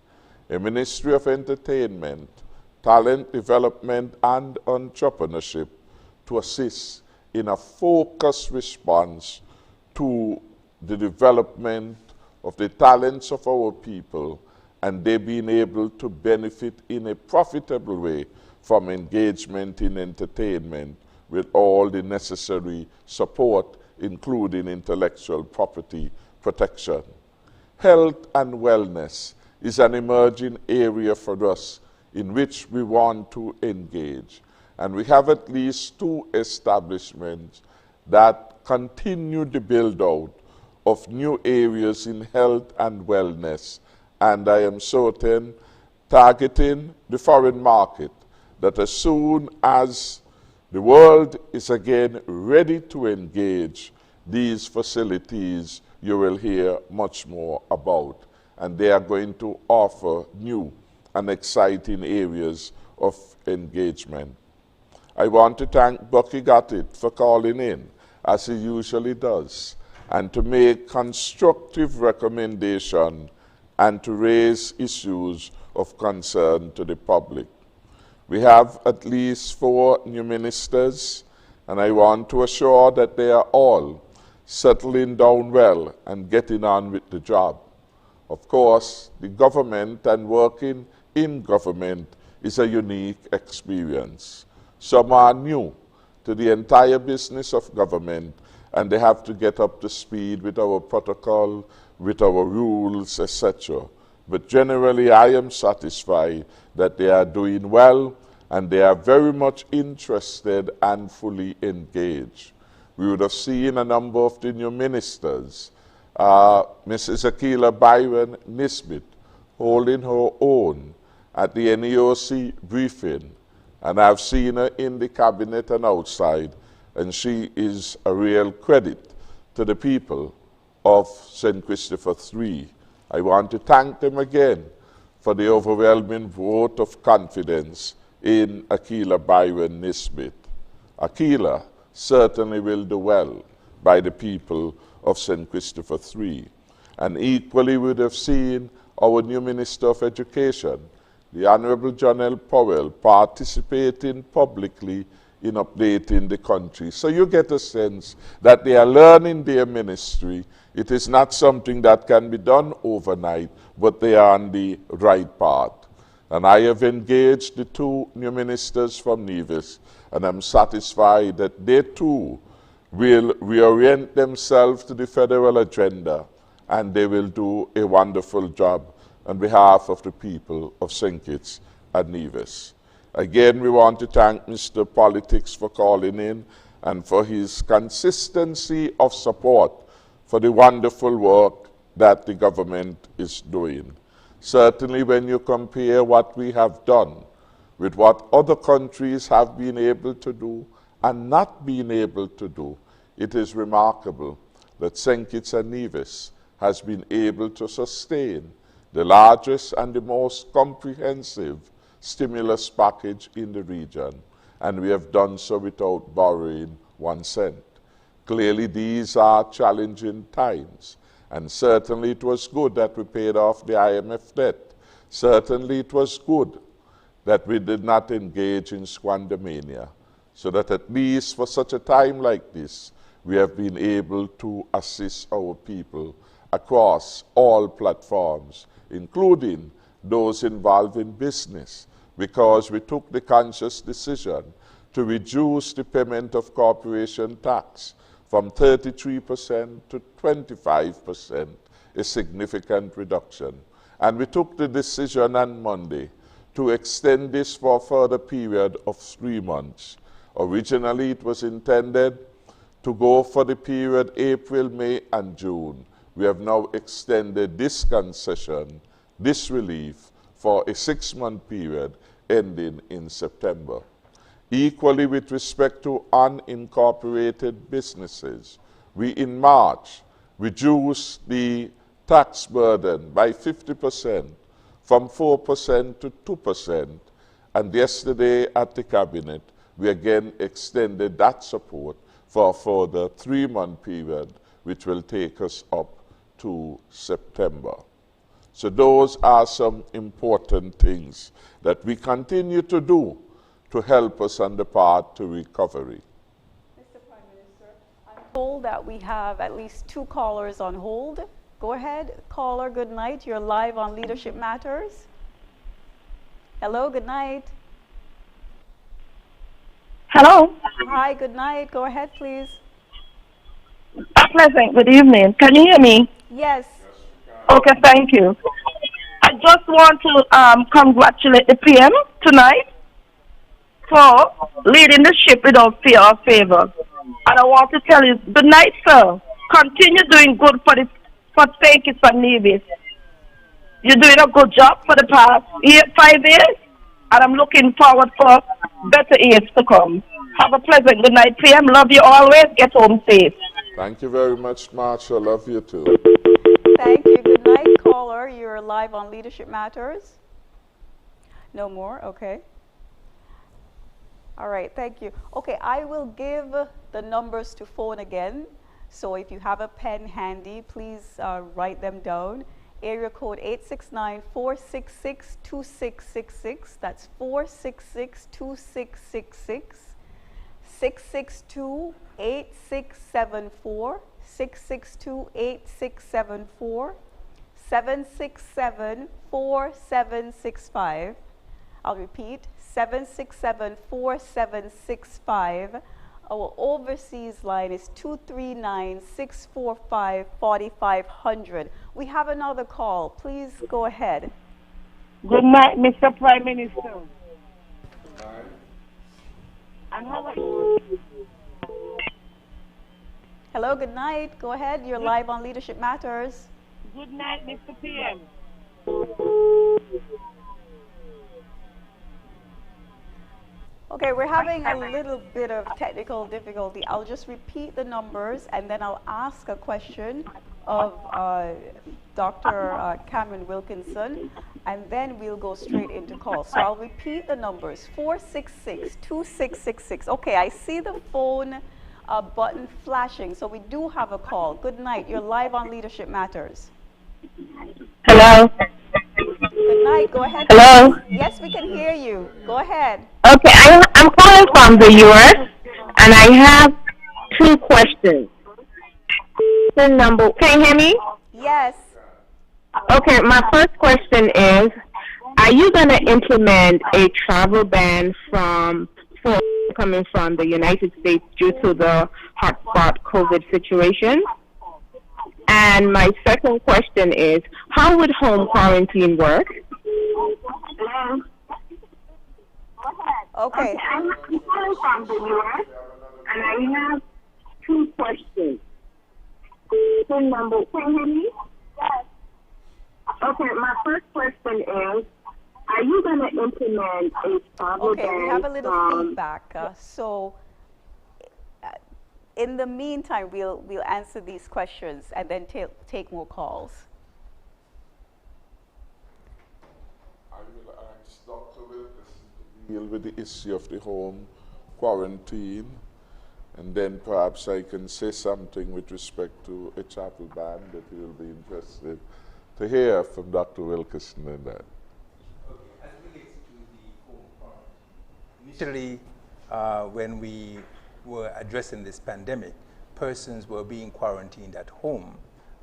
of entertainment, talent development, and entrepreneurship to assist in a focused response to the development of the talents of our people and they being able to benefit in a profitable way from engagement in entertainment with all the necessary support, including intellectual property protection. Health and wellness is an emerging area for us in which we want to engage. And we have at least 2 establishments that continue the build out of new areas in health and wellness. And I am certain, targeting the foreign market, that as soon as the world is again ready to engage, these facilities you will hear much more about. And they are going to offer new and exciting areas of engagement. I want to thank Bucky Gattit for calling in, as he usually does, and to make constructive recommendation and to raise issues of concern to the public. We have at least 4 new ministers, and I want to assure that they are all settling down well and getting on with the job. Of course, the government and working in government is a unique experience. Some are new to the entire business of government, and they have to get up to speed with our protocol, with our rules, etc. But generally, I am satisfied that they are doing well, and they are very much interested and fully engaged. We would have seen a number of the new ministers, Mrs. Akila Byron Nisbet, holding her own at the NEOC briefing, and I've seen her in the cabinet and outside, and she is a real credit to the people of St. Christopher III. I want to thank them again for the overwhelming vote of confidence in Akila Byron Nisbet. Akila certainly will do well by the people of St. Christopher III. And equally we would have seen our new Minister of Education, the Honorable John L. Powell, participating publicly in updating the country. So you get a sense that they are learning their ministry. It is not something that can be done overnight, but they are on the right path. And I have engaged the 2 new ministers from Nevis, and I'm satisfied that they too will reorient themselves to the federal agenda, and they will do a wonderful job on behalf of the people of St. Kitts and Nevis. Again, we want to thank Mr. Politics for calling in and for his consistency of support for the wonderful work that the government is doing. Certainly when you compare what we have done with what other countries have been able to do and not been able to do, it is remarkable that St. Kitts and Nevis has been able to sustain the largest and the most comprehensive stimulus package in the region, and we have done so without borrowing 1 cent. Clearly these are challenging times, and certainly it was good that we paid off the IMF debt. Certainly it was good that we did not engage in squandermania, so that at least for such a time like this, we have been able to assist our people across all platforms, including those involved in business, because we took the conscious decision to reduce the payment of corporation tax from 33% to 25%, a significant reduction. And we took the decision on Monday to extend this for a further period of 3 months. Originally, it was intended to go for the period April, May, and June. We have now extended this concession, this relief, for a 6-month period ending in September. Equally, with respect to unincorporated businesses, we in March reduced the tax burden by 50% from 4% to 2%. And yesterday at the Cabinet, we again extended that support for a further 3-month period, which will take us up to September. So those are some important things that we continue to do to help us on the path to recovery. Mr. Prime Minister, I'm told that we have at least 2 callers on hold. Go ahead, caller, good night. You're live on Leadership Matters. Hello, good night. Hello. Hi, good night. Go ahead, please. Pleasant, good evening. Can you hear me? Yes. Okay, thank you. I just want to congratulate the PM tonight for leading the ship without fear or favor. And I want to tell you, good night, sir. Continue doing good for Fakis and Nevis. You're doing a good job for the past 5 years, and I'm looking forward for better years to come. Have a pleasant good night, PM. Love you always. Get home safe. Thank you very much, Marshall. Love you too. Thank you. Good night, caller. You're live on Leadership Matters. No more? Okay. All right, thank you. Okay, I will give the numbers to phone again. So if you have a pen handy, please write them down. Area code 869-466-2666. That's 466-2666. 662-8674. 662-8674. 767-4765. I'll repeat, 767-4765. Our overseas line is 239-645-4500. We have another call. Please go ahead. Good night, Mr. Prime Minister. And how are you? Hello, good night. Go ahead. You're live on Leadership Matters. Good night, Mr. PM. Okay, we're having a little bit of technical difficulty. I'll just repeat the numbers and then I'll ask a question of Dr. Cameron Wilkinson, and then we'll go straight into calls. So I'll repeat the numbers, 466-2666. Okay, I see the phone button flashing, so we do have a call. Good night. You're live on Leadership Matters. Hello. Good night. Go ahead. Hello. Yes, we can hear you. Go ahead. Okay, I'm calling from the U.S. and I have 2 questions. Can you hear me? Yes. Okay, my first question is, are you going to implement a travel ban for coming from the United States due to the hotspot COVID situation? And my second question is, how would home quarantine work? Okay. I'm calling from the U.S. and I have 2 questions. Can you hear me? Yes. Okay, my first question is, are you going to implement a travel ban? Okay, we have a little feedback. So in the meantime, we'll answer these questions and then take more calls. I will ask Dr. Wilkinson to deal with the issue of the home quarantine, and then perhaps I can say something with respect to a travel ban that you will be interested to hear from Dr. Wilkinson in that. Okay, as it relates to the home quarantine, initially when we were addressing this pandemic, persons were being quarantined at home,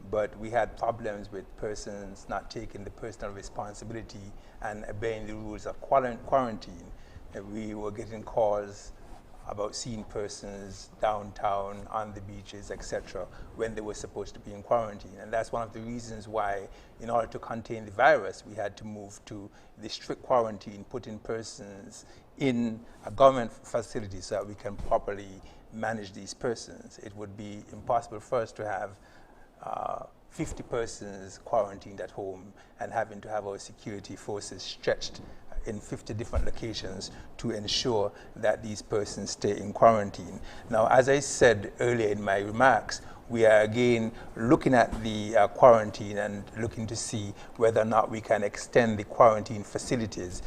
but we had problems with persons not taking the personal responsibility and obeying the rules of quarantine. And we were getting calls about seeing persons downtown, on the beaches, etc., when they were supposed to be in quarantine. And that's one of the reasons why, in order to contain the virus, we had to move to the strict quarantine, putting persons in a government facility so that we can properly manage these persons. It would be impossible for us to have 50 persons quarantined at home and having to have our security forces stretched in 50 different locations to ensure that these persons stay in quarantine. Now, as I said earlier in my remarks, we are again looking at the quarantine and looking to see whether or not we can extend the quarantine facilities.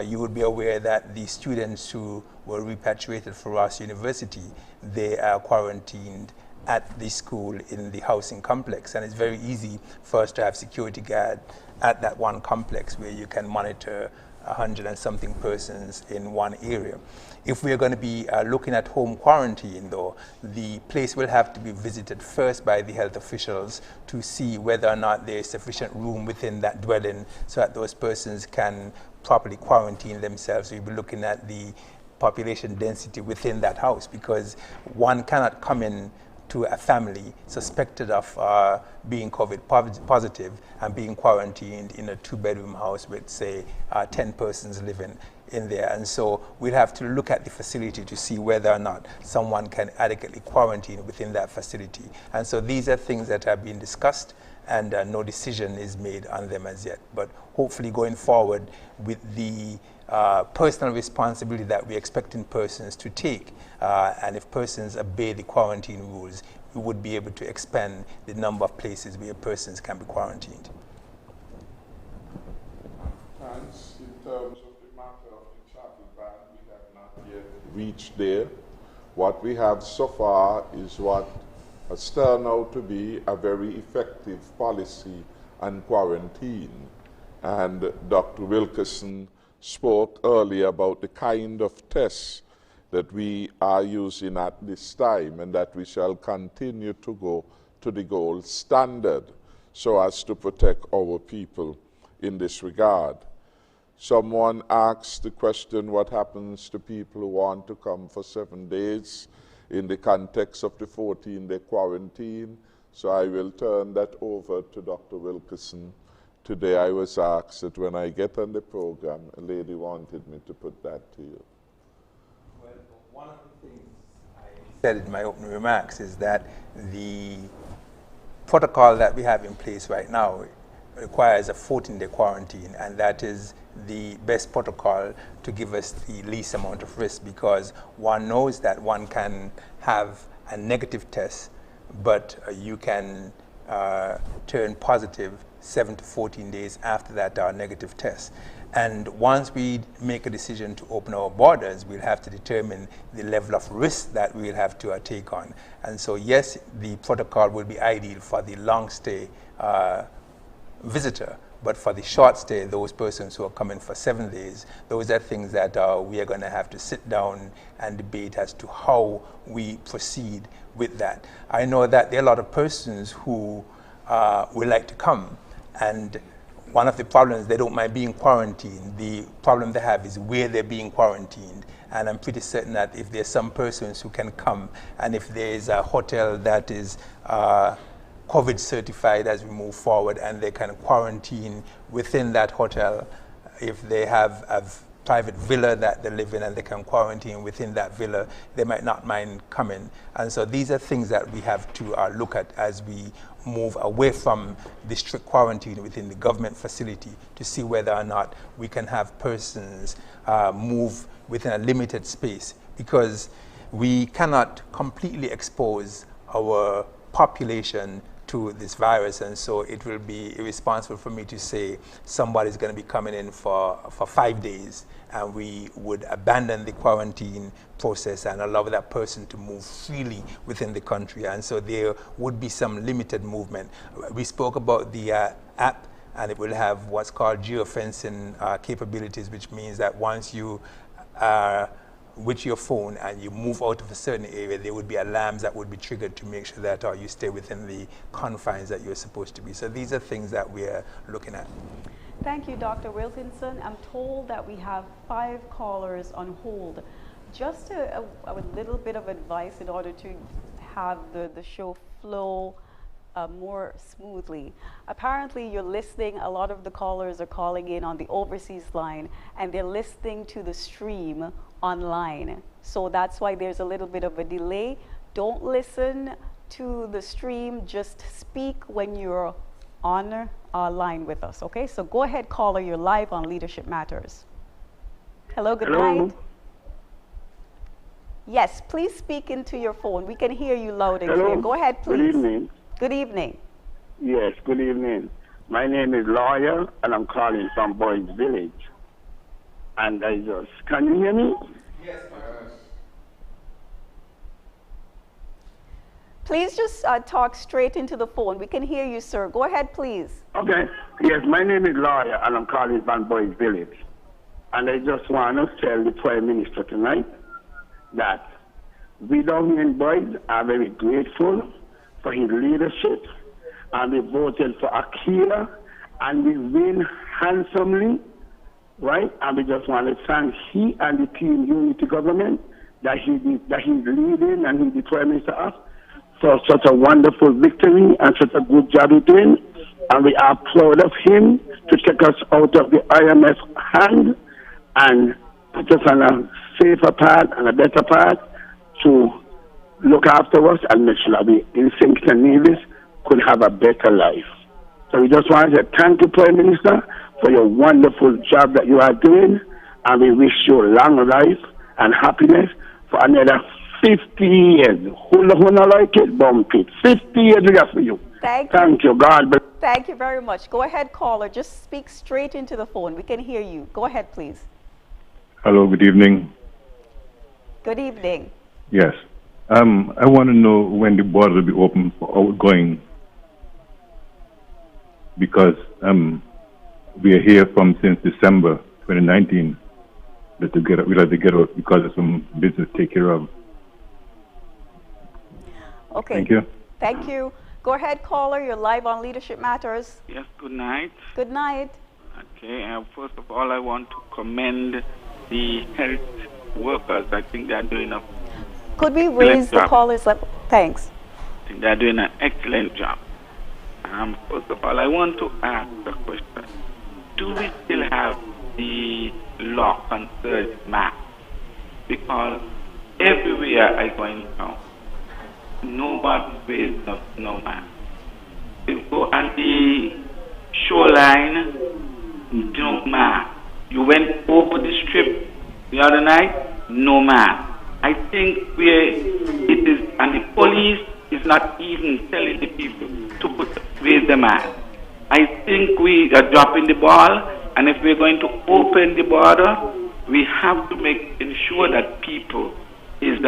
You would be aware that the students who were repatriated from Ross University, they are quarantined at the school in the housing complex, and it's very easy for us to have security guard at that one complex where you can monitor 100 and something persons in one area. If we are going to be looking at home quarantine, though, the place will have to be visited first by the health officials to see whether or not there is sufficient room within that dwelling so that those persons can properly quarantine themselves. We'll be looking at the population density within that house, because one cannot come in to a family suspected of being COVID positive and being quarantined in a 2-bedroom house with, say, 10 persons living in there. And so we'll have to look at the facility to see whether or not someone can adequately quarantine within that facility. And so these are things that are being discussed, and no decision is made on them as yet. But hopefully going forward with the personal responsibility that we're expecting persons to take, and if persons obey the quarantine rules, we would be able to expand the number of places where persons can be quarantined. Thanks. In terms of the matter of the travel ban, we have not yet reached there. What we have so far is what has turned out to be a very effective policy on quarantine. And Dr. Wilkerson spoke earlier about the kind of tests that we are using at this time, and that we shall continue to go to the gold standard so as to protect our people in this regard. Someone asked the question, what happens to people who want to come for 7 days in the context of the 14-day quarantine? So I will turn that over to Dr. Wilkerson. Today I was asked that when I get on the program, a lady wanted me to put that to you. Well, one of the things I said in my opening remarks is that the protocol that we have in place right now requires a 14-day quarantine, and that is the best protocol to give us the least amount of risk, because one knows that one can have a negative test, but you can turn positive 7 to 14 days after that negative test. And once we make a decision to open our borders, we'll have to determine the level of risk that we'll have to take on. And so yes, the protocol will be ideal for the long stay visitor, but for the short stay, those persons who are coming for 7 days, those are things that we are going to have to sit down and debate as to how we proceed with that. I know that there are a lot of persons who would like to come, and one of the problems, they don't mind being quarantined. The problem they have is where they're being quarantined. And I'm pretty certain that if there's some persons who can come, and if there's a hotel that is COVID certified as we move forward, and they can quarantine within that hotel, if they have a private villa that they live in and they can quarantine within that villa, they might not mind coming. And so these are things that we have to look at as we move away from the strict quarantine within the government facility, to see whether or not we can have persons move within a limited space, because we cannot completely expose our population to this virus. And so it will be irresponsible for me to say somebody's going to be coming in for 5 days, and we would abandon the quarantine process and allow that person to move freely within the country. And so there would be some limited movement. We spoke about the app, and it will have what's called geofencing capabilities, which means that once you are with your phone and you move out of a certain area, there would be alarms that would be triggered to make sure that you stay within the confines that you're supposed to be. So these are things that we're looking at. Thank you, Dr. Wilkinson. I'm told that we have 5 callers on hold. Just a little bit of advice in order to have the show flow more smoothly. Apparently you're listening, a lot of the callers are calling in on the overseas line, and they're listening to the stream online. So that's why there's a little bit of a delay. Don't listen to the stream, just speak when you're on line with us, okay? So go ahead, caller, you're live on Leadership Matters. Hello, good night. Yes, please speak into your phone. We can hear you loud and clear. Go ahead, please. Good evening. Good evening. Yes, good evening. My name is Lawyer, and I'm calling from Boys Village. And can you hear me? Yes. Please just talk straight into the phone. We can hear you, sir. Go ahead, please. Okay. Yes, my name is Lawyer, and I'm calling from Boys Village. And I just want to tell the Prime Minister tonight that we down here in Boys are very grateful for his leadership, and we voted for Akila, and we win handsomely, right? And we just want to thank he and the Team Unity government that he's leading and he's the Prime Minister of, for such a wonderful victory and such a good job he's doing. And we are proud of him to take us out of the IMF hand and put us on a safer path and a better path to look after us and make sure that we in St. Kitts and Nevis could have a better life. So we just want to say thank you, Prime Minister, for your wonderful job that you are doing, and we wish you long life and happiness for another 50 years. Who like it, bump it. 50 years we got for you. Thank you. God bless. Thank you very much. Go ahead, caller. Just speak straight into the phone. We can hear you. Go ahead, please. Hello, good evening. Good evening. Yes. I want to know when the border will be open for outgoing, because we are here since December 2019. We have to get out because of some business to take care of. Okay. Thank you. Thank you. Go ahead, caller. You're live on Leadership Matters. Yes, good night. Good night. Okay, first of all, I want to commend the health workers. I think they're doing a Could we raise the caller's level? Thanks. I think they're doing an excellent job. First of all, I want to ask a question. Do we still have the law concerning masks? Because everywhere I go in town, nobody wears no mask. You go on the shoreline, no mask. You went over the strip the other night, no mask. I think it is, and the police is not even telling the people to raise the mask. I think we are dropping the ball, and if we're going to open the border, we have to ensure that people is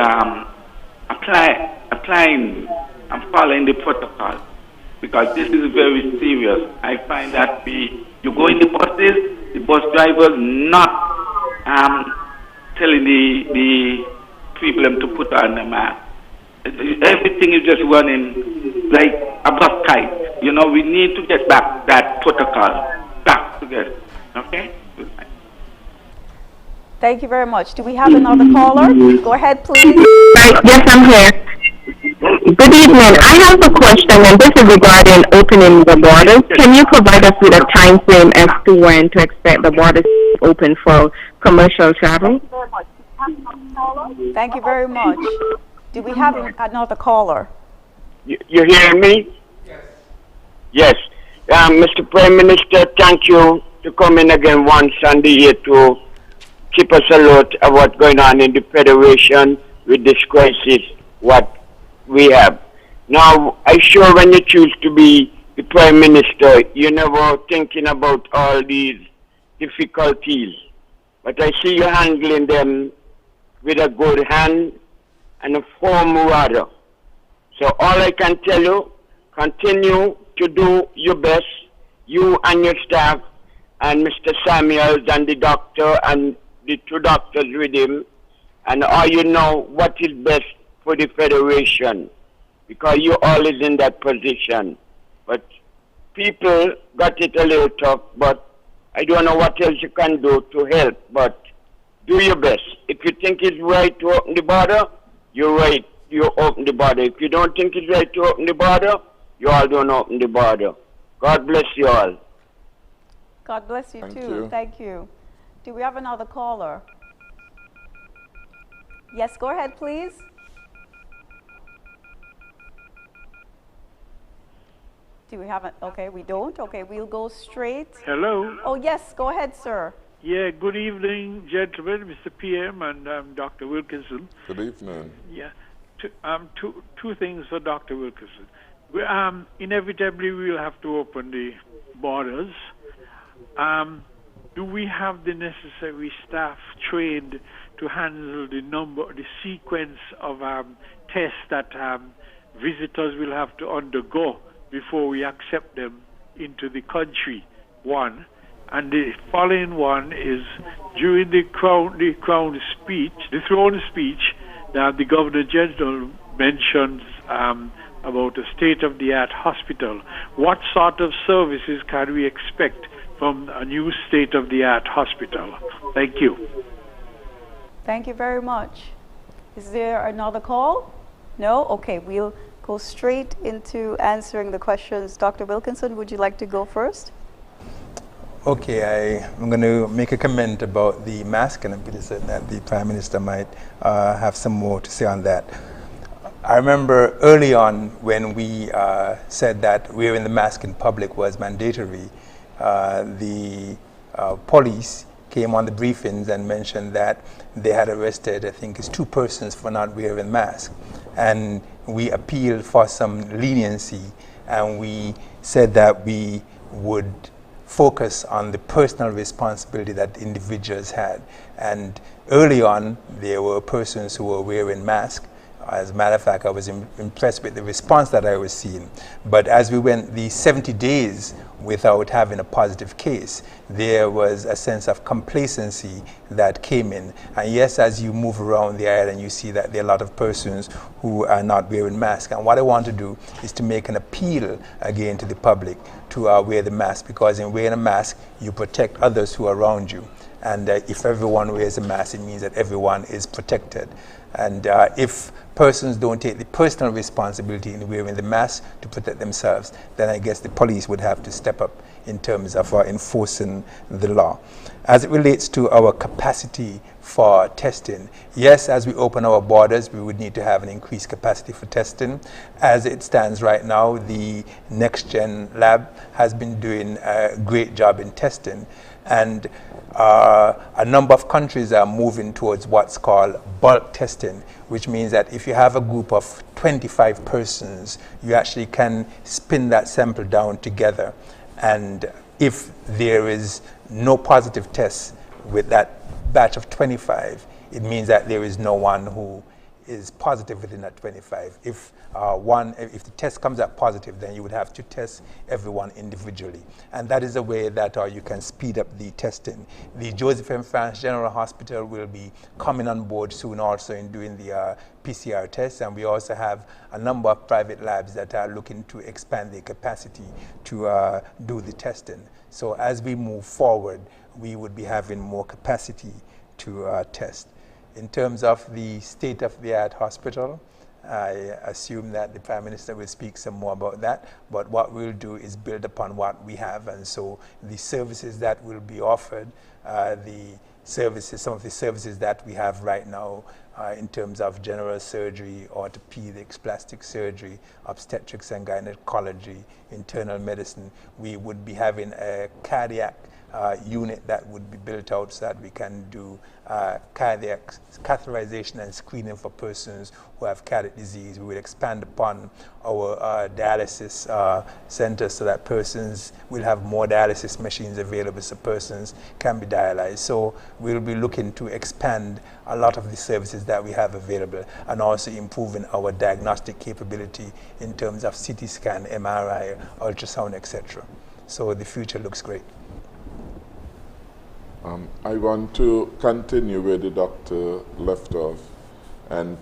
applying and following the protocol, because this is very serious. I find that you go in the buses, the bus drivers not telling the people to put on the mask. Everything is just running like a bus kite. You know, we need to get back that protocol back together. Okay? Thank you very much. Do we have another caller? Go ahead, please. Yes, I'm here. Good evening. I have a question, and this is regarding opening the borders. Can you provide us with a time frame as to when to expect the borders to open for commercial travel? Thank you very much. Do we have another caller? You hear me? Yes. Mr. Prime Minister, thank you to come in again one Sunday here to keep us alert of what's going on in the Federation with this crisis, what we have. Now, I'm sure when you choose to be the Prime Minister, you're never thinking about all these difficulties. But I see you handling them with a good hand and a firm rudder. So all I can tell you, continue to do your best, you and your staff, and Mr. Samuels and the doctor and the two doctors with him, and all you know what is best for the Federation, because you're always in that position. But people got it a little tough, but I don't know what else you can do to help, but do your best. If you think it's right to open the border, you're right, you open the border. If you don't think it's right to open the border, you all don't open the border. God bless you all. God bless you too. Thank you. Do we have another caller? Yes, go ahead, please. Do we have it? Okay, we don't. Okay, we'll go straight. Hello. Oh, yes, go ahead, sir. Yeah, good evening, gentlemen, Mr. PM and Dr. Wilkinson. Good evening. Yeah, two things for Dr. Wilkinson. Inevitably, we'll have to open the borders. Do we have the necessary staff trained to handle the sequence of tests that visitors will have to undergo before we accept them into the country? One. And the following one is, during the throne speech, that the Governor General mentions about a state-of-the-art hospital. What sort of services can we expect from a new state-of-the-art hospital? Thank you. Thank you very much. Is there another call? No? Okay, we'll go straight into answering the questions. Dr. Wilkinson, would you like to go first? Okay, I'm going to make a comment about the mask, and I'm pretty certain that the Prime Minister might have some more to say on that. I remember early on when we said that wearing the mask in public was mandatory, the police came on the briefings and mentioned that they had arrested, I think it's 2 persons for not wearing masks. And we appealed for some leniency, and we said that we would focus on the personal responsibility that individuals had. And early on, there were persons who were wearing masks. As a matter of fact, I was impressed with the response that I was seeing. But as we went the 70 days without having a positive case, there was a sense of complacency that came in. And yes, as you move around the island, you see that there are a lot of persons who are not wearing masks. And what I want to do is to make an appeal again to the public to wear the mask, because in wearing a mask, you protect others who are around you. And if everyone wears a mask, it means that everyone is protected. And if persons don't take the personal responsibility in wearing the mask to protect themselves, then I guess the police would have to step up in terms of enforcing the law. As it relates to our capacity for testing, yes, as we open our borders, we would need to have an increased capacity for testing. As it stands right now, the NextGen lab has been doing a great job in testing. And a number of countries are moving towards what's called bulk testing, which means that if you have a group of 25 persons, you actually can spin that sample down together. And if there is no positive test with that batch of 25, it means that there is no one who is positive within that 25. If the test comes out positive, then you would have to test everyone individually. And that is a way that you can speed up the testing. The Joseph M. France General Hospital will be coming on board soon also in doing the PCR tests, and we also have a number of private labs that are looking to expand their capacity to do the testing. So as we move forward, we would be having more capacity to test. In terms of the state-of-the-art hospital, I assume that the Prime Minister will speak some more about that, but what we'll do is build upon what we have, and so the services that will be offered, some of the services that we have right now in terms of general surgery, orthopedics, plastic surgery, obstetrics and gynecology, internal medicine, we would be having a cardiac unit that would be built out so that we can do cardiac catheterization and screening for persons who have cardiac disease. We will expand upon our dialysis centers so that persons will have more dialysis machines available so persons can be dialyzed. So we'll be looking to expand a lot of the services that we have available, and also improving our diagnostic capability in terms of CT scan, MRI, ultrasound, etc. So the future looks great. I want to continue where the doctor left off, and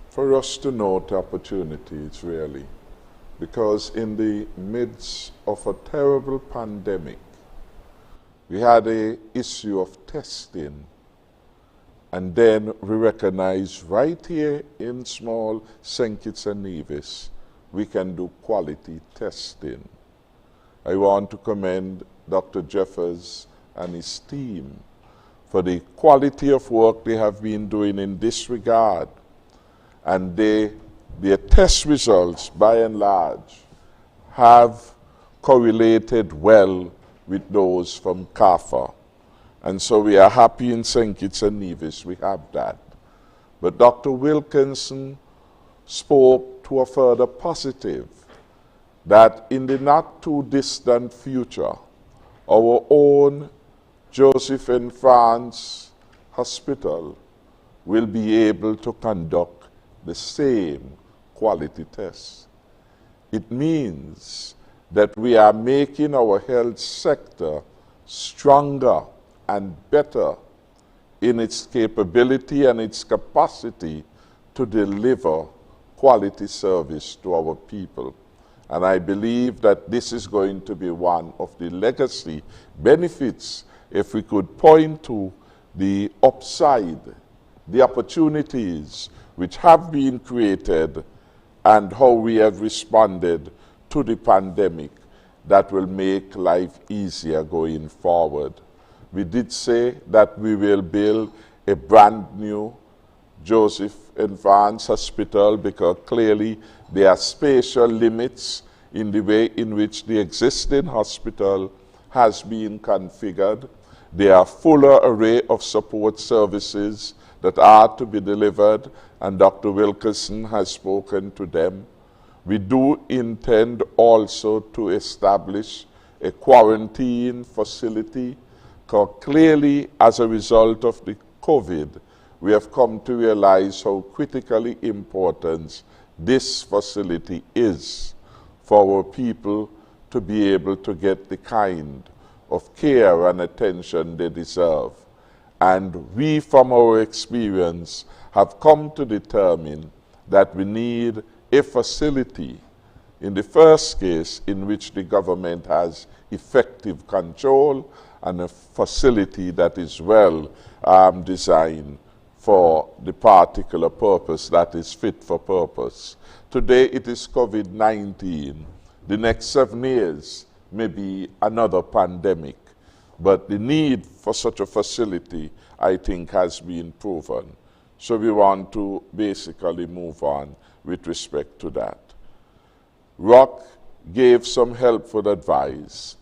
for us to note opportunities, really, because in the midst of a terrible pandemic, we had an issue of testing, and then we recognized right here in small St. Kitts and Nevis, we can do quality testing. I want to commend Dr. Jeffers and his team for the quality of work they have been doing in this regard. And their test results, by and large, have correlated well with those from CARPHA. And so we are happy in St. Kitts and Nevis we have that. But Dr. Wilkinson spoke to a further positive, that in the not too distant future, our own Joseph and France Hospital will be able to conduct the same quality tests. It means that we are making our health sector stronger and better in its capability and its capacity to deliver quality service to our people. And I believe that this is going to be one of the legacy benefits if we could point to the upside, the opportunities which have been created and how we have responded to the pandemic that will make life easier going forward. We did say that we will build a brand new Joseph and France Hospital because clearly there are spatial limits in the way in which the existing hospital has been configured. There are fuller array of support services that are to be delivered, and Dr. Wilkinson has spoken to them. We do intend also to establish a quarantine facility, because clearly as a result of the COVID, we have come to realize how critically important this facility is for our people to be able to get the kind of care and attention they deserve. And we, from our experience, have come to determine that we need a facility, in the first case, in which the government has effective control, and a facility that is well designed for the particular purpose that is fit for purpose. Today it is COVID-19. The next 7 years may be another pandemic. But the need for such a facility, I think, has been proven. So we want to basically move on with respect to that. Rock gave some helpful advice,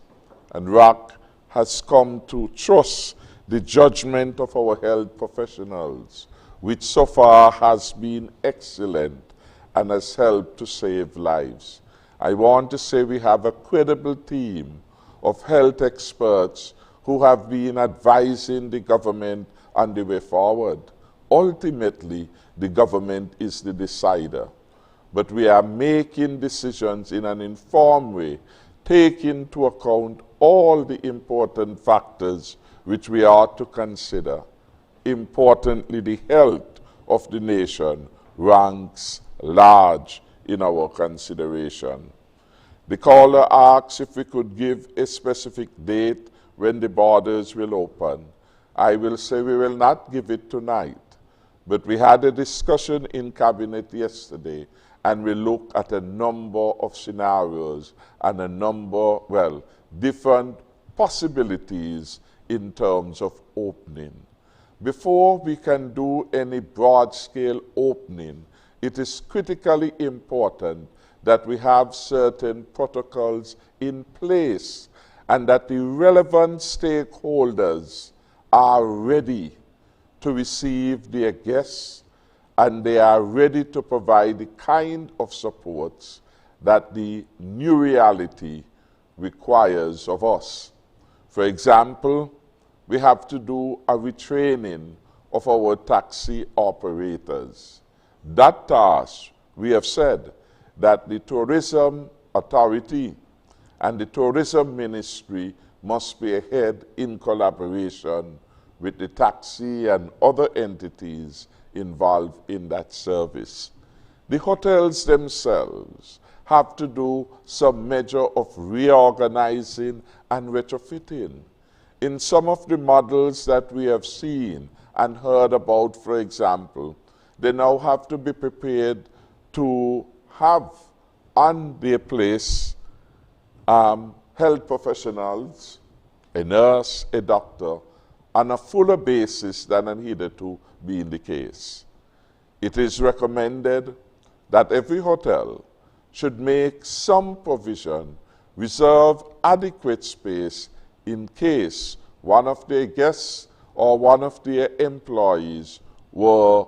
and Rock has come to trust the judgment of our health professionals, which so far has been excellent and has helped to save lives. I want to say we have a credible team of health experts who have been advising the government on the way forward. Ultimately, the government is the decider, but we are making decisions in an informed way, taking into account all the important factors which we ought to consider. Importantly, the health of the nation ranks large in our consideration. The caller asks if we could give a specific date when the borders will open. I will say we will not give it tonight, but we had a discussion in cabinet yesterday, and we looked at a number of scenarios and a number, different possibilities in terms of opening. Before we can do any broad-scale opening, it is critically important that we have certain protocols in place and that the relevant stakeholders are ready to receive their guests, and they are ready to provide the kind of supports that the new reality requires of us. For example, we have to do a retraining of our taxi operators. That task, we have said that the Tourism Authority and the Tourism Ministry must be ahead in collaboration with the taxi and other entities involved in that service. The hotels themselves have to do some measure of reorganizing and retrofitting. In some of the models that we have seen and heard about, for example, they now have to be prepared to have on their place health professionals, a nurse, a doctor, on a fuller basis than had hitherto been the case. It is recommended that every hotel should make some provision, reserve adequate space in case one of their guests or one of their employees were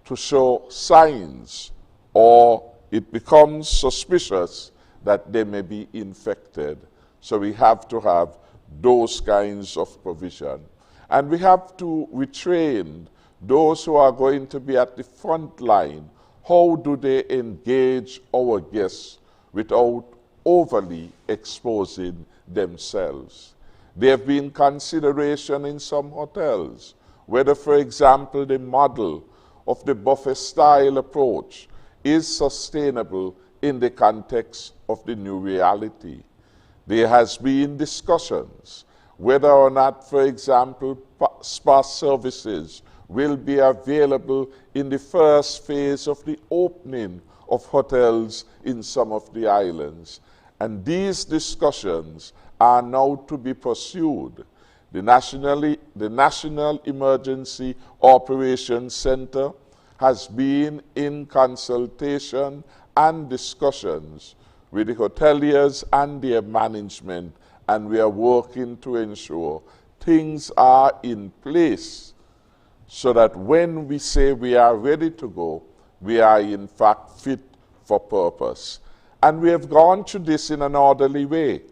to show signs or it becomes suspicious that they may be infected. So we have to have those kinds of provision. And we have to retrain those who are going to be at the front line. How do they engage our guests without overly exposing themselves? There have been consideration in some hotels, whether, for example, the model of the buffet style approach is sustainable in the context of the new reality. There has been discussions whether or not, for example, spa services will be available in the first phase of the opening of hotels in some of the islands. And these discussions are now to be pursued. The National Emergency Operations Center has been in consultation and discussions with the hoteliers and their management, and we are working to ensure things are in place so that when we say we are ready to go, we are in fact fit for purpose. And we have gone through this in an orderly way,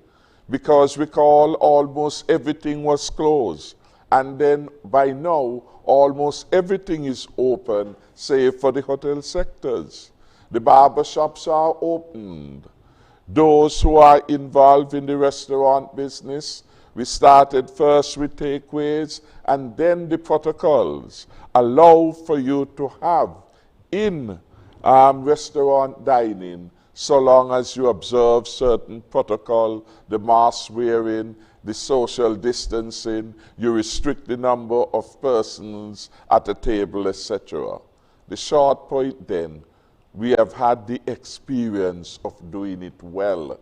because recall almost everything was closed. And then by now, almost everything is open, save for the hotel sectors. The barber shops are opened. Those who are involved in the restaurant business, we started first with takeaways, and then the protocols allow for you to have in restaurant dining, so long as you observe certain protocol, the mask wearing, the social distancing, you restrict the number of persons at a table, etc. The short point then, we have had the experience of doing it well.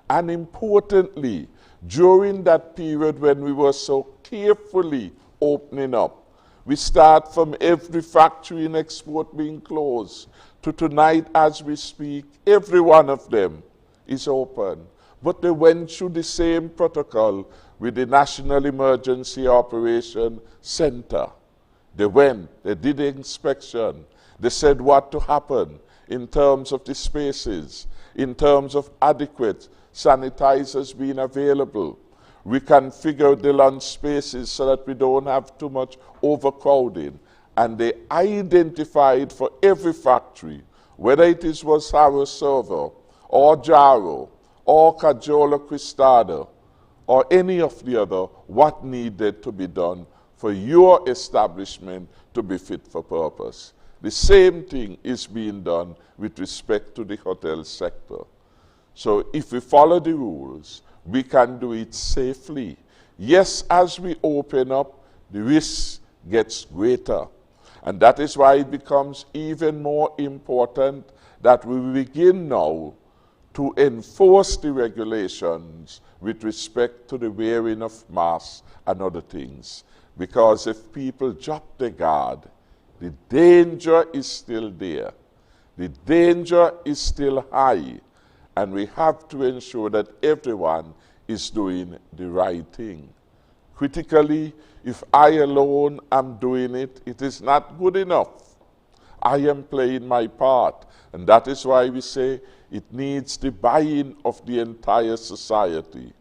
And importantly, during that period when we were so carefully opening up, we start from every factory and export being closed to tonight as we speak, every one of them is open. But they went through the same protocol with the National Emergency Operation Center. They went, they did the inspection, they said what to happen in terms of the spaces, in terms of adequate sanitizers being available. We configure the lunch spaces so that we don't have too much overcrowding. And they identified for every factory, whether it was Harrow Server, or Jaro, or Cajola Cristada, or any of the other, what needed to be done for your establishment to be fit for purpose. The same thing is being done with respect to the hotel sector. So if we follow the rules, we can do it safely. Yes, as we open up, the risk gets greater. And that is why it becomes even more important that we begin now to enforce the regulations with respect to the wearing of masks and other things. Because if people drop their guard, the danger is still there. The danger is still high. And we have to ensure that everyone is doing the right thing. Critically, if I alone am doing it, it is not good enough. I am playing my part. And that is why we say it needs the buy-in of the entire society.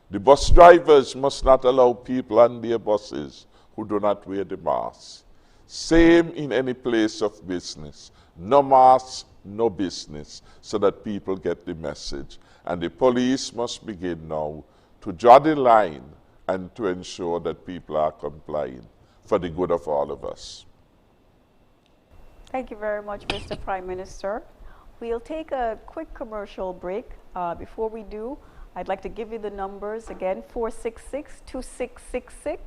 The bus drivers must not allow people on their buses who do not wear the mask. Same in any place of business. No masks, no business, so that people get the message. And the police must begin now to draw the line and to ensure that people are complying for the good of all of us. Thank you very much, Mr. Prime Minister. We'll take a quick commercial break. Before we do, I'd like to give you the numbers again: 466-2666,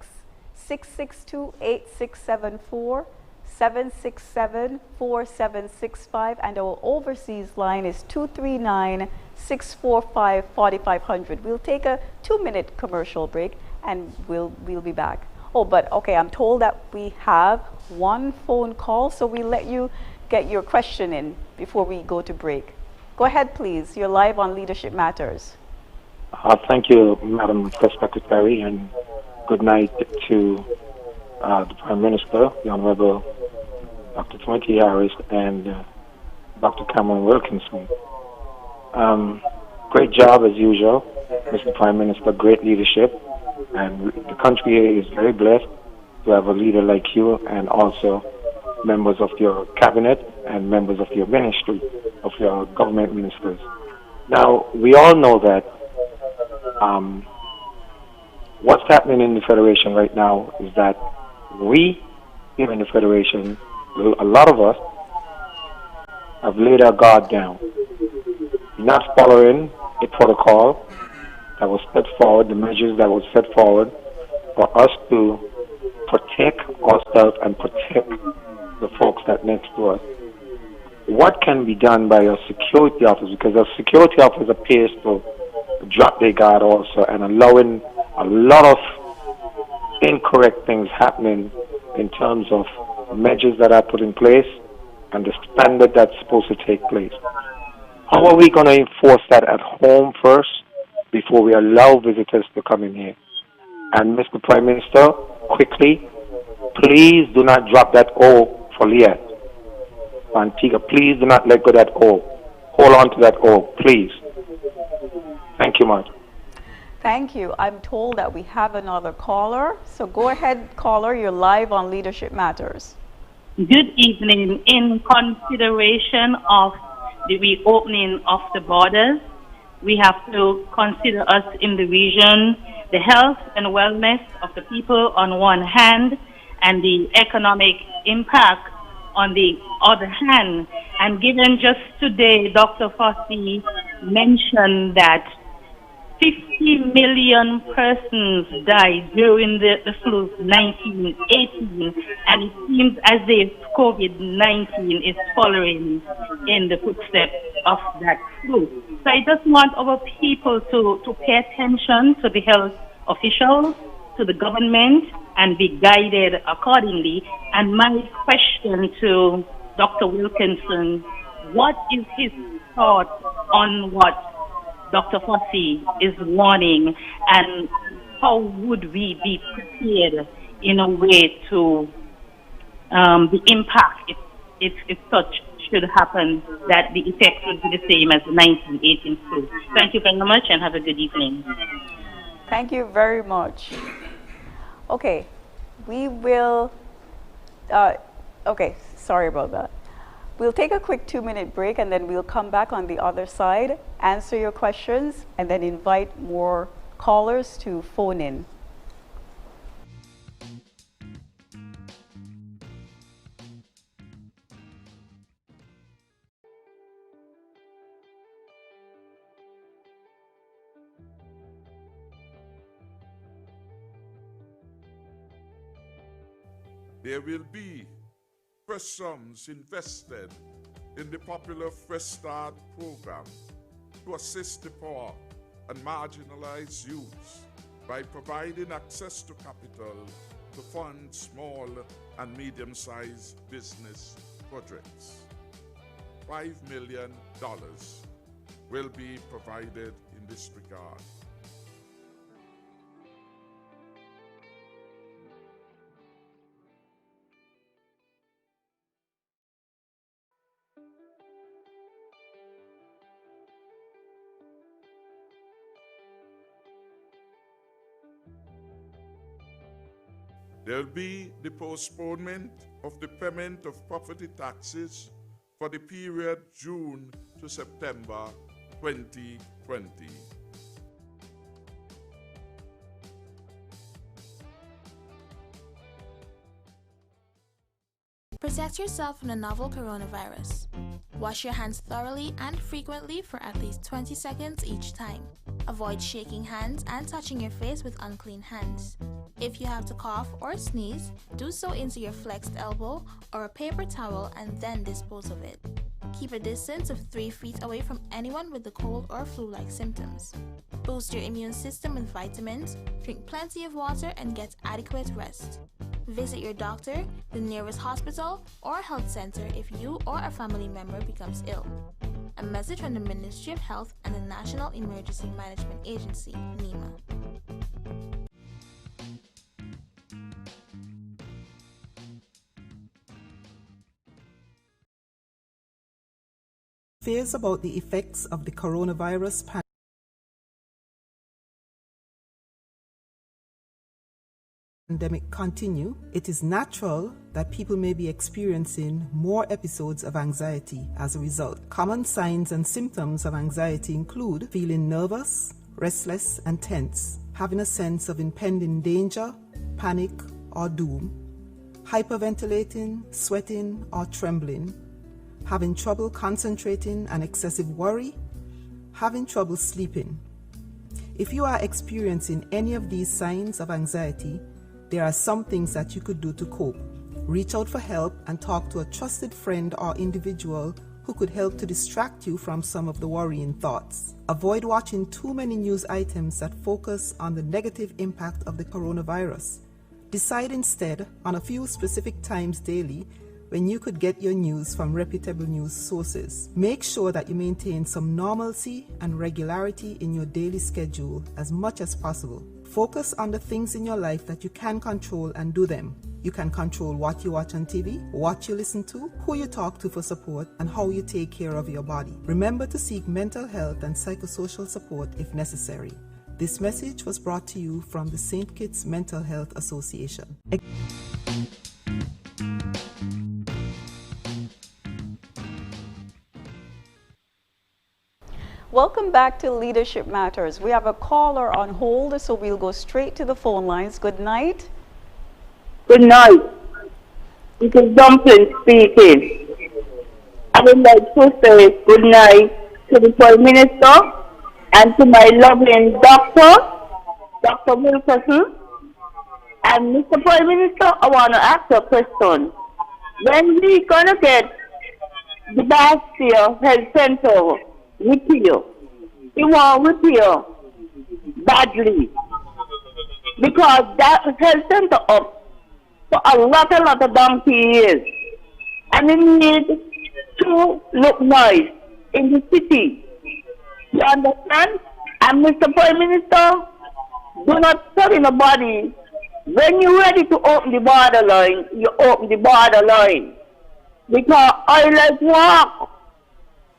662-8674, 767-4765, and our overseas line is 239-645-4500. We'll take a 2-minute commercial break and we'll be back. Oh, but okay, I'm told that we have one phone call, so we'll let you get your question in before we go to break. Go ahead, please. You're live on Leadership Matters. Thank you, Madam Press Secretary, and good night to the Prime Minister, the Honorable Dr. Timothy Harris, and Dr. Cameron Wilkinson. Great job as usual, Mr. Prime Minister, great leadership, and the country is very blessed to have a leader like you, and also members of your cabinet and members of your ministry, of your government ministers. Now, we all know that what's happening in the Federation right now is that we here in the Federation, a lot of us, have laid our guard down. We're not following a protocol that was set forward, the measures that was set forward for us to protect ourselves and protect the folks that next to us. What can be done by our security officers? Because our security officer appears to drop their guard also and allowing a lot of incorrect things happening in terms of measures that are put in place and the standard that's supposed to take place. How are we going to enforce that at home first before we allow visitors to come in here? And Mr. Prime Minister, quickly, please do not drop that O for Liat. Antigua, please do not let go of that O. Hold on to that O, please. Thank you much. Thank you. I'm told that we have another caller. So go ahead, caller. You're live on Leadership Matters. Good evening. In consideration of the reopening of the borders, we have to consider us in the region, the health and wellness of the people on one hand, and the economic impact on the other hand. And given just today, Dr. Fossey mentioned that 50 million persons died during the flu 1918, and it seems as if COVID-19 is following in the footsteps of that flu. So I just want our people to pay attention to the health officials, to the government, and be guided accordingly. And my question to Dr. Wilkinson, what is his thought on what Dr. Fossey is warning, and how would we be prepared in a way to the impact if such should happen, that the effects would be the same as the 1918 flu? Thank you very much and have a good evening. Thank you very much. Okay, we will, okay, sorry about that. We'll take a quick 2-minute break and then we'll come back on the other side, answer your questions, and then invite more callers to phone in. There will be fresh sums invested in the popular Fresh Start program to assist the poor and marginalized youths by providing access to capital to fund small and medium-sized business projects. $5 million will be provided in this regard. There will be the postponement of the payment of property taxes for the period June to September 2020. Protect yourself from the novel coronavirus. Wash your hands thoroughly and frequently for at least 20 seconds each time. Avoid shaking hands and touching your face with unclean hands. If you have to cough or sneeze, do so into your flexed elbow or a paper towel and then dispose of it. Keep a distance of 3 feet away from anyone with the cold or flu-like symptoms. Boost your immune system with vitamins, drink plenty of water, and get adequate rest. Visit your doctor, the nearest hospital, or health center if you or a family member becomes ill. A message from the Ministry of Health and the National Emergency Management Agency, NEMA. Fears about the effects of the coronavirus pandemic continue, it is natural that people may be experiencing more episodes of anxiety as a result. Common signs and symptoms of anxiety include feeling nervous, restless, and tense, having a sense of impending danger, panic, or doom, hyperventilating, sweating, or trembling, having trouble concentrating and excessive worry, having trouble sleeping. If you are experiencing any of these signs of anxiety, there are some things that you could do to cope. Reach out for help and talk to a trusted friend or individual who could help to distract you from some of the worrying thoughts. Avoid watching too many news items that focus on the negative impact of the coronavirus. Decide instead on a few specific times daily when you could get your news from reputable news sources. Make sure that you maintain some normalcy and regularity in your daily schedule as much as possible. Focus on the things in your life that you can control and do them. You can control what you watch on TV, what you listen to, who you talk to for support, and how you take care of your body. Remember to seek mental health and psychosocial support if necessary. This message was brought to you from the St. Kitts Mental Health Association. Welcome back to Leadership Matters. We have a caller on hold, so we'll go straight to the phone lines. Good night. Good night. This is Dumpling speaking. I would like to say good night to the Prime Minister and to my lovely doctor, Dr. Wilkerson. And Mr. Prime Minister, I want to ask you a question. When we going to get the Bastia Health Center repair? It won't repair badly because that health center up for a lot of donkey years, and it needs to look nice in the city. You understand? And Mr. Prime Minister, do not tell nobody when you're ready to open the borderline, you open the borderline. Because I like walk.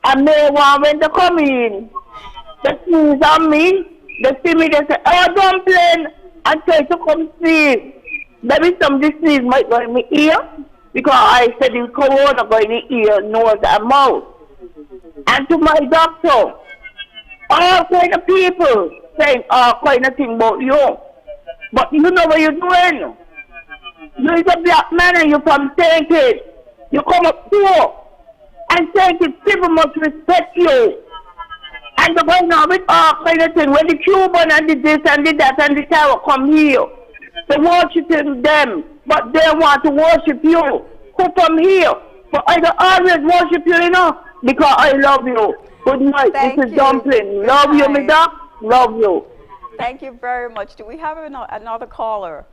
And they want when they come in, they sneeze on me, they see me, they say, oh, Dumpling, and try to come sneeze. Maybe some sneeze might go in my ear, because I said in corona go in the ear, nose, and mouth. And to my doctor, all kind of people saying all kind of thing about you. But you know what you're doing. You're a black man and you're from St. Kitts. You come up here. And St. Kitts people must respect you. And they're going on with all kind of things. When the Cuban and the this and the that and the tower come here, they worshiping them, but they want to worship you. Who come here? But I don't always worship you, you know, because I love you. Good night. This is Dumpling. Love you, my doc. Love you. Thank you very much. Do we have another caller?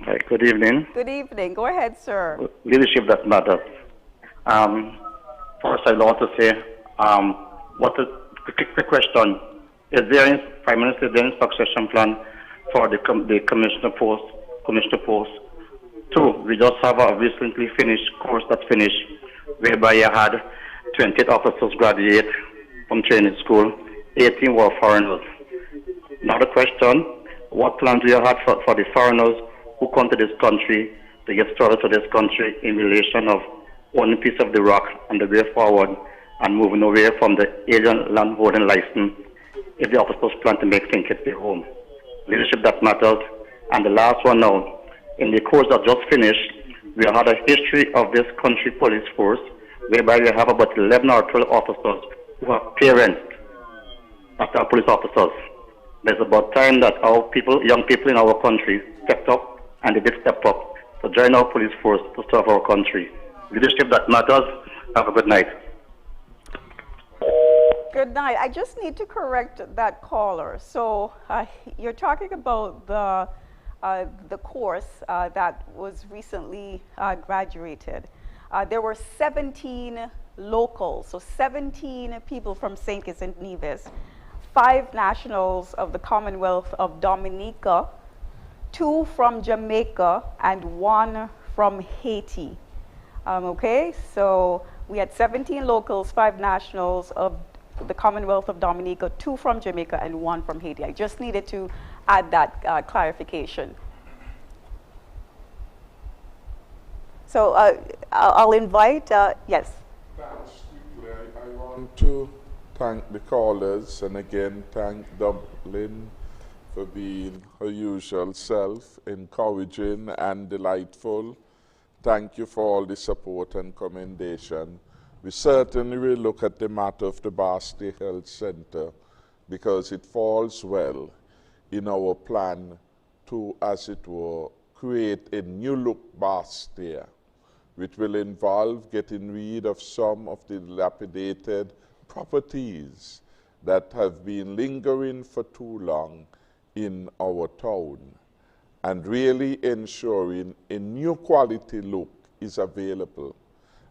Hi, good evening. Good evening. Go ahead, sir. Leadership that matters. First, I want to say, what a quick question. Is there any Prime Minister there any succession plan for the commissioner post? Two, we just have a recently finished course that finished, whereby you had 28 officers graduate from training school, 18 were foreigners. Now the question, what plans do you have for the foreigners who come to this country to get started to this country in relation of owning a piece of the rock and the way forward and moving away from the alien land holding license if the officers plan to make St. Kitts their home? Leadership that matters. And the last one now, in the course that just finished, we had a history of this country police force whereby we have about 11 or 12 officers who are parents of our police officers. There's about time that our people, young people in our country, stepped up, and they did step up to join our police force to serve our country. Leadership that matters. Have a good night. Good night. I just need to correct that caller. So you're talking about the course that was recently graduated. There were 17 locals, so 17 people from St. Kitts and Nevis, 5 nationals of the Commonwealth of Dominica, 2 from Jamaica, and 1 from Haiti. Okay, so We had 17 locals, 5 nationals of the Commonwealth of Dominica, 2 from Jamaica, and 1 from Haiti. I just needed to add that clarification. So I'll invite, yes. Thanks, I want to thank the callers and again thank Dublin for being her usual self, encouraging and delightful. Thank you for all the support and commendation. We certainly will look at the matter of the Barstow Health Center because it falls well in our plan to, as it were, create a new look Barstow, which will involve getting rid of some of the dilapidated properties that have been lingering for too long in our town, and really ensuring a new quality look is available.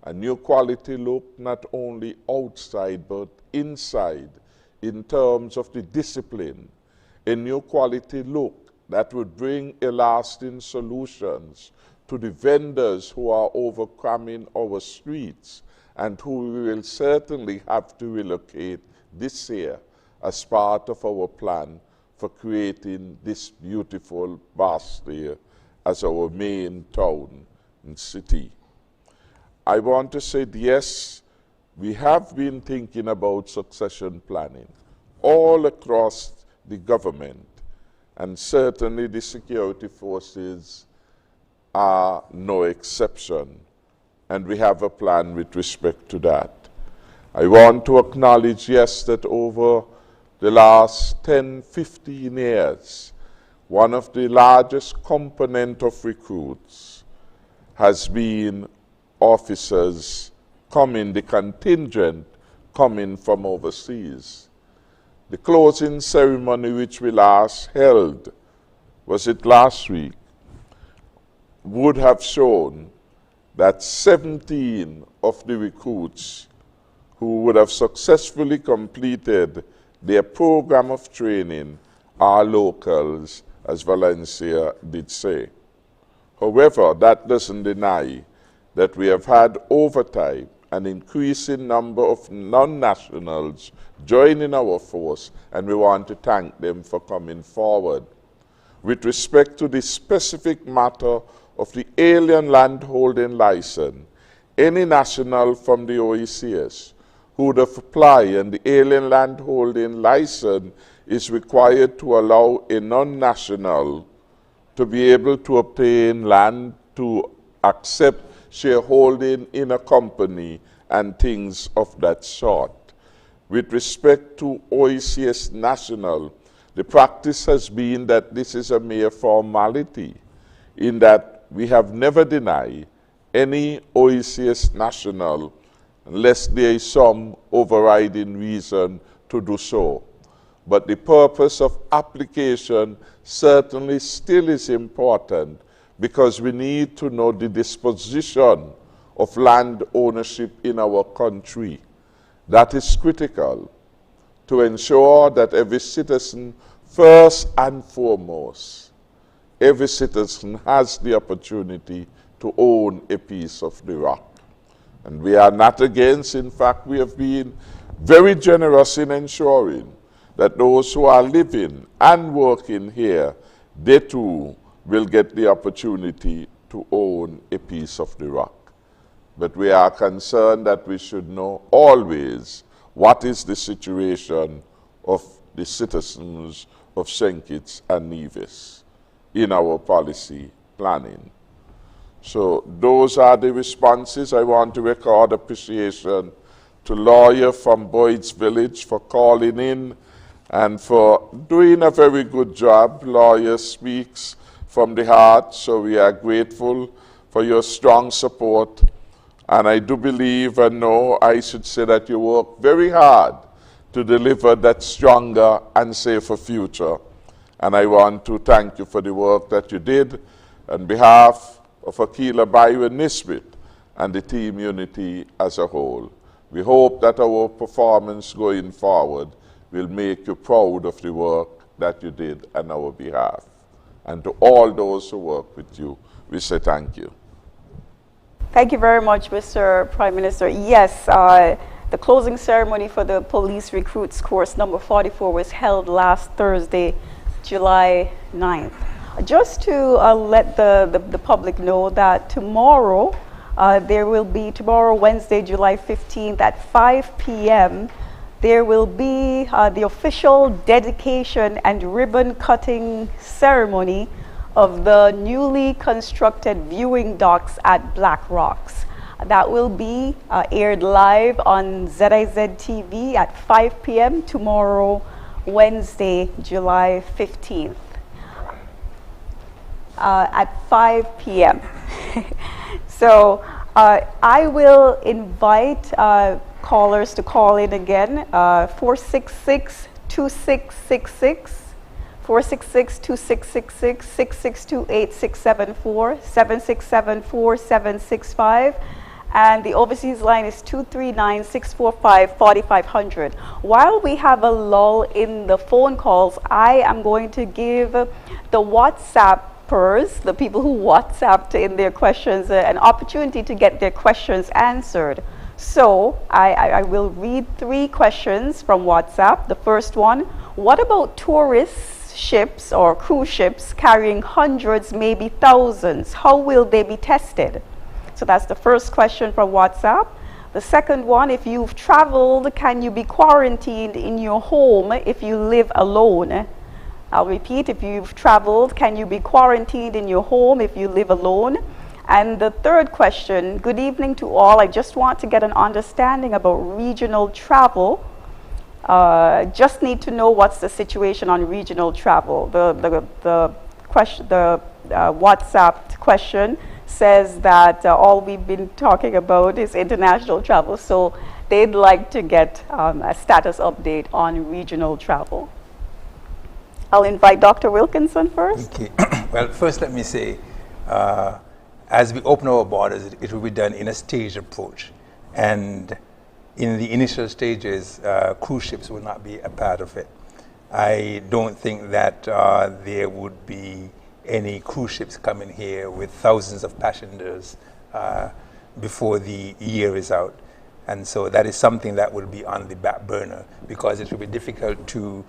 A new quality look not only outside but inside in terms of the discipline. A new quality look that would bring a lasting solutions to the vendors who are overcrowding our streets and who we will certainly have to relocate this year as part of our plan for creating this beautiful Barstow as our main town and city. I want to say, yes, we have been thinking about succession planning all across the government, and certainly the security forces are no exception, and we have a plan with respect to that. I want to acknowledge, yes, that over the last 10, 15 years, one of the largest component of recruits has been officers coming, the contingent coming from overseas. The closing ceremony which we last held, was it last week, would have shown that 17 of the recruits who would have successfully completed their program of training are locals, as Valencia did say. However, that doesn't deny that we have had over time an increasing number of non-nationals joining our force, and we want to thank them for coming forward. With respect to the specific matter of the alien land holding license, any national from the OECS who would have applied, and the alien land holding license is required to allow a non-national to be able to obtain land, to accept shareholding in a company and things of that sort. With respect to OECS national, the practice has been that this is a mere formality, in that we have never denied any OECS national unless there is some overriding reason to do so. But the purpose of application certainly still is important, because we need to know the disposition of land ownership in our country. That is critical to ensure that every citizen, first and foremost, every citizen has the opportunity to own a piece of the rock. And we are not against, in fact, we have been very generous in ensuring that those who are living and working here, they too will get the opportunity to own a piece of the rock. But we are concerned that we should know always what is the situation of the citizens of St. Kitts and Nevis in our policy planning. So those are the responses. I want to record appreciation to lawyer from Boyd's Village for calling in and for doing a very good job. Lawyer speaks from the heart, so we are grateful for your strong support. And I do believe and know, I should say, that you work very hard to deliver that stronger and safer future. And I want to thank you for the work that you did on behalf of Aquila Byron Nisbet and the Team Unity as a whole. We hope that our performance going forward will make you proud of the work that you did on our behalf. And to all those who work with you, we say thank you. Thank you very much, Mr. Prime Minister. Yes, the closing ceremony for the Police Recruits course number 44 was held last Thursday, July 9th. Just to let the public know that tomorrow, tomorrow, Wednesday, July 15th at 5 p.m., there will be the official dedication and ribbon cutting ceremony of the newly constructed viewing docks at Black Rocks. That will be aired live on ZIZ TV at 5 p.m. tomorrow, Wednesday, July 15th. At 5 p.m. So I will invite callers to call in again, 466-2666, 466-2666, 662-8674, 7674-765, and the overseas line is 239-645-4500. While we have a lull in the phone calls, I am going to give the WhatsAppers, the people who WhatsApped in their questions, an opportunity to get their questions answered. So I will read 3 questions from WhatsApp. The first one, what about tourist ships or cruise ships carrying hundreds, maybe thousands? How will they be tested? So that's the first question from WhatsApp. The second one, if you've traveled, can you be quarantined in your home if you live alone? I'll repeat, if you've traveled, can you be quarantined in your home if you live alone? And the third question, good evening to all. I just want to get an understanding about regional travel. Just need to know what's the situation on regional travel. The WhatsApp question says that all we've been talking about is international travel, so they'd like to get a status update on regional travel. I'll invite Dr. Wilkinson first. Okay. Well, first let me say, as we open our borders, it will be done in a staged approach. And in the initial stages, cruise ships will not be a part of it. I don't think that there would be any cruise ships coming here with thousands of passengers before the year is out. And so that is something that will be on the back burner, because it will be difficult to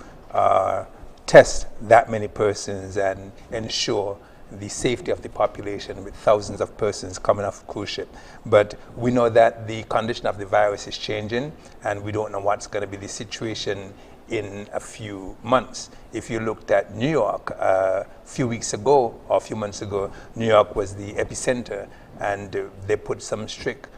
test that many persons and ensure the safety of the population with thousands of persons coming off a cruise ship. But we know that the condition of the virus is changing, and we don't know what's going to be the situation in a few months. If you looked at New York a few weeks ago or a few months ago, New York was the epicenter, and they put some strict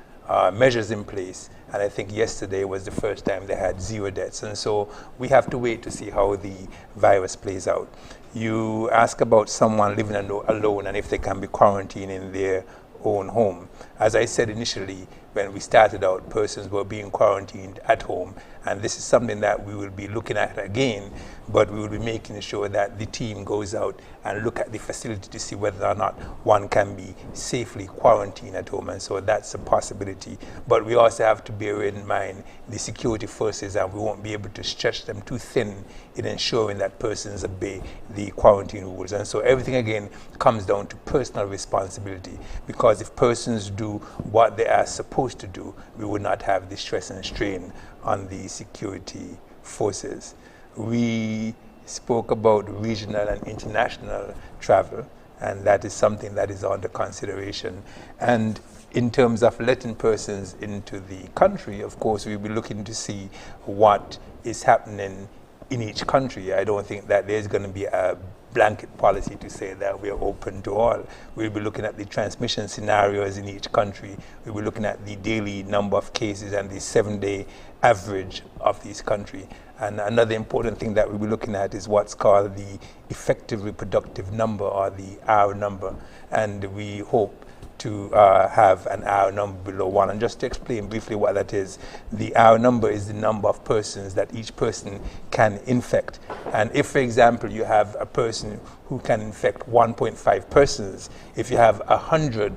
measures in place. And I think yesterday was the first time they had 0 deaths. And so we have to wait to see how the virus plays out. You ask about someone living alone and if they can be quarantined in their own home. As I said initially, when we started out, persons were being quarantined at home, and this is something that we will be looking at again, but we will be making sure that the team goes out and look at the facility to see whether or not one can be safely quarantined at home, and so that's a possibility. But we also have to bear in mind the security forces, and we won't be able to stretch them too thin in ensuring that persons obey the quarantine rules. And so everything again comes down to personal responsibility, because if persons do what they are supposed to do, we would not have the stress and strain on the security forces. We spoke about regional and international travel, and that is something that is under consideration. And in terms of letting persons into the country, of course, we'll be looking to see what is happening in each country. I don't think that there's going to be a blanket policy to say that we are open to all. We'll be looking at the transmission scenarios in each country. We'll be looking at the daily number of cases and the 7-day average of these countries. And another important thing that we'll be looking at is what's called the effective reproductive number, or the R number. And we hope to have an R number below 1. And just to explain briefly what that is, the R number is the number of persons that each person can infect. And if, for example, you have a person who can infect 1.5 persons, if you have 100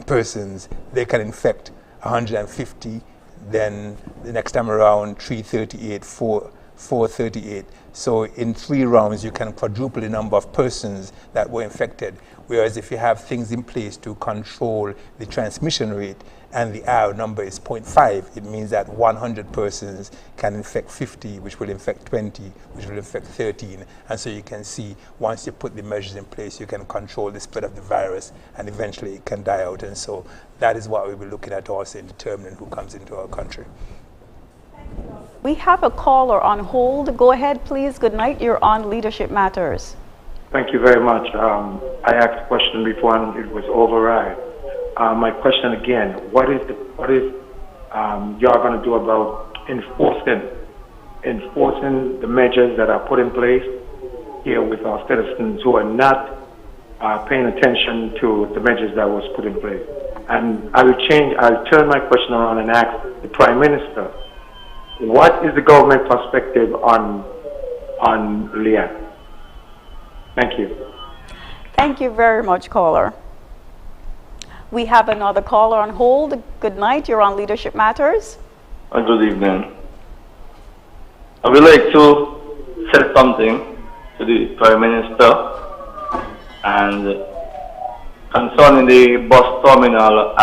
persons, they can infect 150, then the next time around 338, 438. So in 3 rounds, you can quadruple the number of persons that were infected. Whereas if you have things in place to control the transmission rate and the R number is 0.5, it means that 100 persons can infect 50, which will infect 20, which will infect 13. And so you can see, once you put the measures in place, you can control the spread of the virus, and eventually it can die out. And so that is what we'll be looking at also in determining who comes into our country. We have a caller on hold. Go ahead, please. Good night. You're on Leadership Matters. Thank you very much. I asked a question before and it was override. My question again: what is y'all going to do about enforcing the measures that are put in place here with our citizens who are not paying attention to the measures that was put in place? And I'll turn my question around and ask the Prime Minister, what is the government perspective on Leanne? Thank you. Thank you very much, caller. We have another caller on hold. Good night. You're on Leadership Matters. Good evening. I would like to say something to the Prime Minister and concerning the bus terminal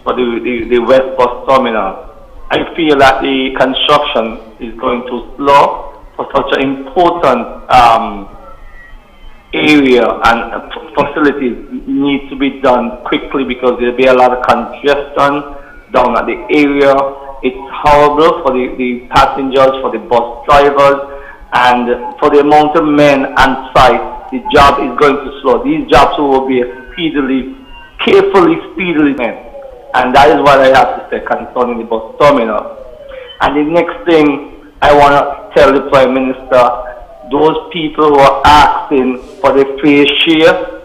for the West Bus Terminal. I feel that the construction is going too slow for such an important area, and facilities need to be done quickly because there'll be a lot of congestion down at the area. It's horrible for the passengers, for the bus drivers, and for the amount of men on site. The job is going to slow. These jobs will be carefully done. And that is what I have to say concerning the bus terminal. And the next thing I want to tell the Prime Minister, those people who are asking for the fair share,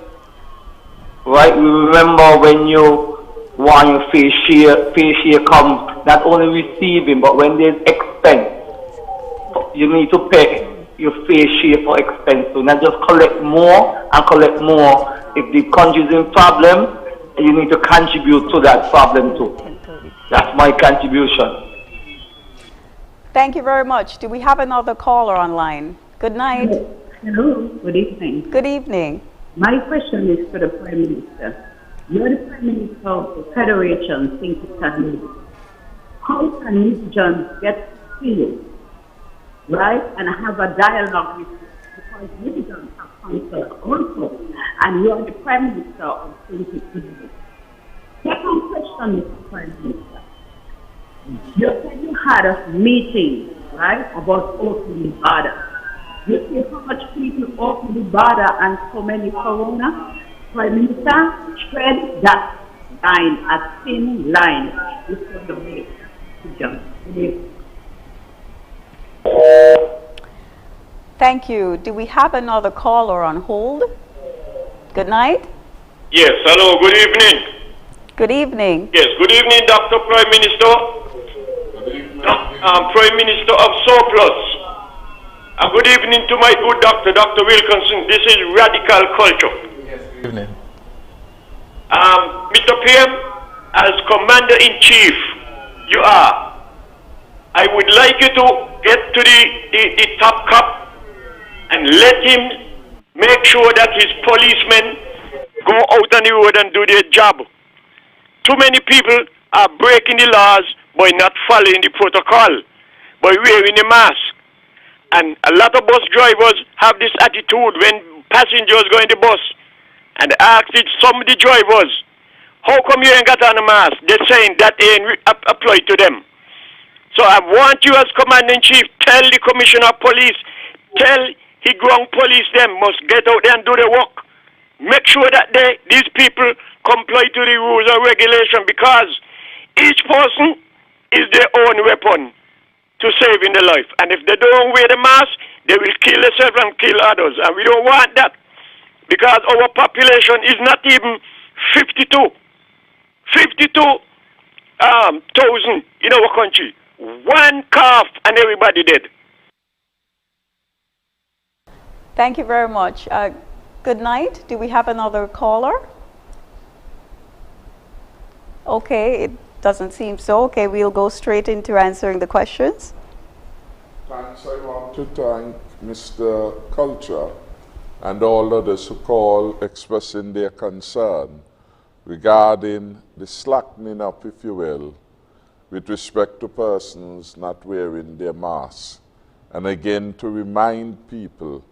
right? We remember when you want your fair share comes, not only receiving, but when there's expense, you need to pay your fair share for expense. So not just collect more and collect more. If the country is in problem, you need to contribute to that problem too. That's my contribution. Thank you very much. Do we have another caller online? Good night. Hello. Good evening. Good evening. My question is for the Prime Minister. You're the Prime Minister of the Federation, think it can be. How can regions get together, right, and have a dialogue with you? Because regions have council also, and you're the Prime Minister of Think It Can Be. Second question, Mr. Prime Minister. You said you had a meeting, right, about opening the border. You see how much people open the border and so many corona? Prime Minister, tread that line, a thin line, before the way to jump. Thank you. Do we have another caller on hold? Good night. Yes, hello, good evening. Good evening. Yes, good evening, Dr. Prime Minister. Prime Minister of Surplus. Good evening to my good doctor, Dr. Wilkinson. This is Radical Culture. Yes, good evening. Mr. PM, as Commander-in-Chief, you are. I would like you to get to the top cop and let him make sure that his policemen go out on the road and do their job. Too many people are breaking the laws by not following the protocol, by wearing a mask. And a lot of bus drivers have this attitude when passengers go in the bus and ask some of the drivers, how come you ain't got on a mask? They're saying that ain't applied to them. So I want you as Commander-in-Chief, tell the Commissioner of Police, tell the ground police them must get out there and do their work. Make sure that these people comply to the rules and regulation, because each person is their own weapon to saving their life. And if they don't wear the mask, they will kill themselves and kill others. And we don't want that, because our population is not even 52,000 in our country. One cough and everybody dead. Thank you very much. Good night. Do we have another caller? Okay, it doesn't seem so. Okay, we'll go straight into answering the questions. Thanks. I want to thank Mr. Culture and all others who call expressing their concern regarding the slackening up, if you will, with respect to persons not wearing their masks. And again, to remind people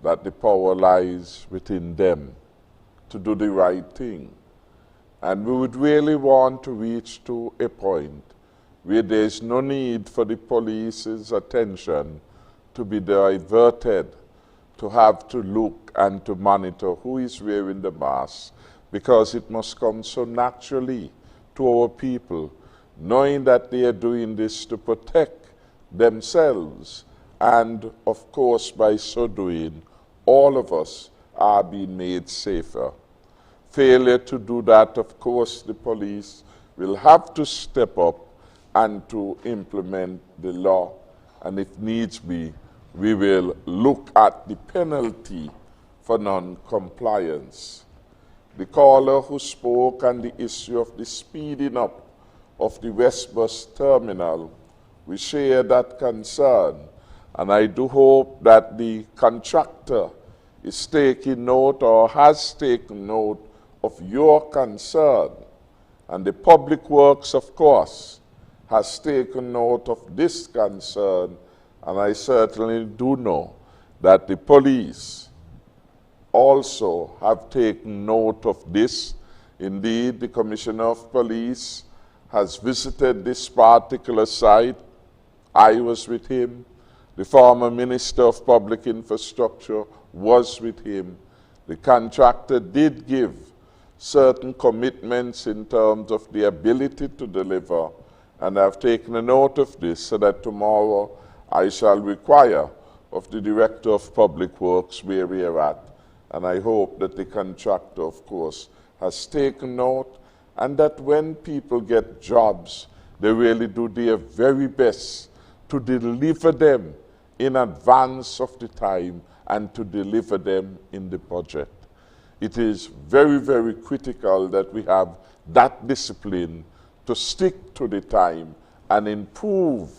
that the power lies within them to do the right thing. And we would really want to reach to a point where there is no need for the police's attention to be diverted, to have to look and to monitor who is wearing the mask, because it must come so naturally to our people, knowing that they are doing this to protect themselves. And of course, by so doing, all of us are being made safer. Failure to do that, of course, the police will have to step up and to implement the law. And if needs be, we will look at the penalty for non-compliance. The caller who spoke on the issue of the speeding up of the West Bus Terminal, we share that concern. And I do hope that the contractor is taking note or has taken note of your concern. And the Public Works, of course, has taken note of this concern, and I certainly do know that the police also have taken note of this. Indeed, the Commissioner of Police has visited this particular site. I was with him. The former Minister of Public Infrastructure was with him. The contractor did give certain commitments in terms of the ability to deliver, and I've taken a note of this so that tomorrow I shall require of the Director of Public Works where we are at. And I hope that the contractor, of course, has taken note, and that when people get jobs, they really do their very best to deliver them in advance of the time and to deliver them in the budget. It is very, very critical that we have that discipline to stick to the time and improve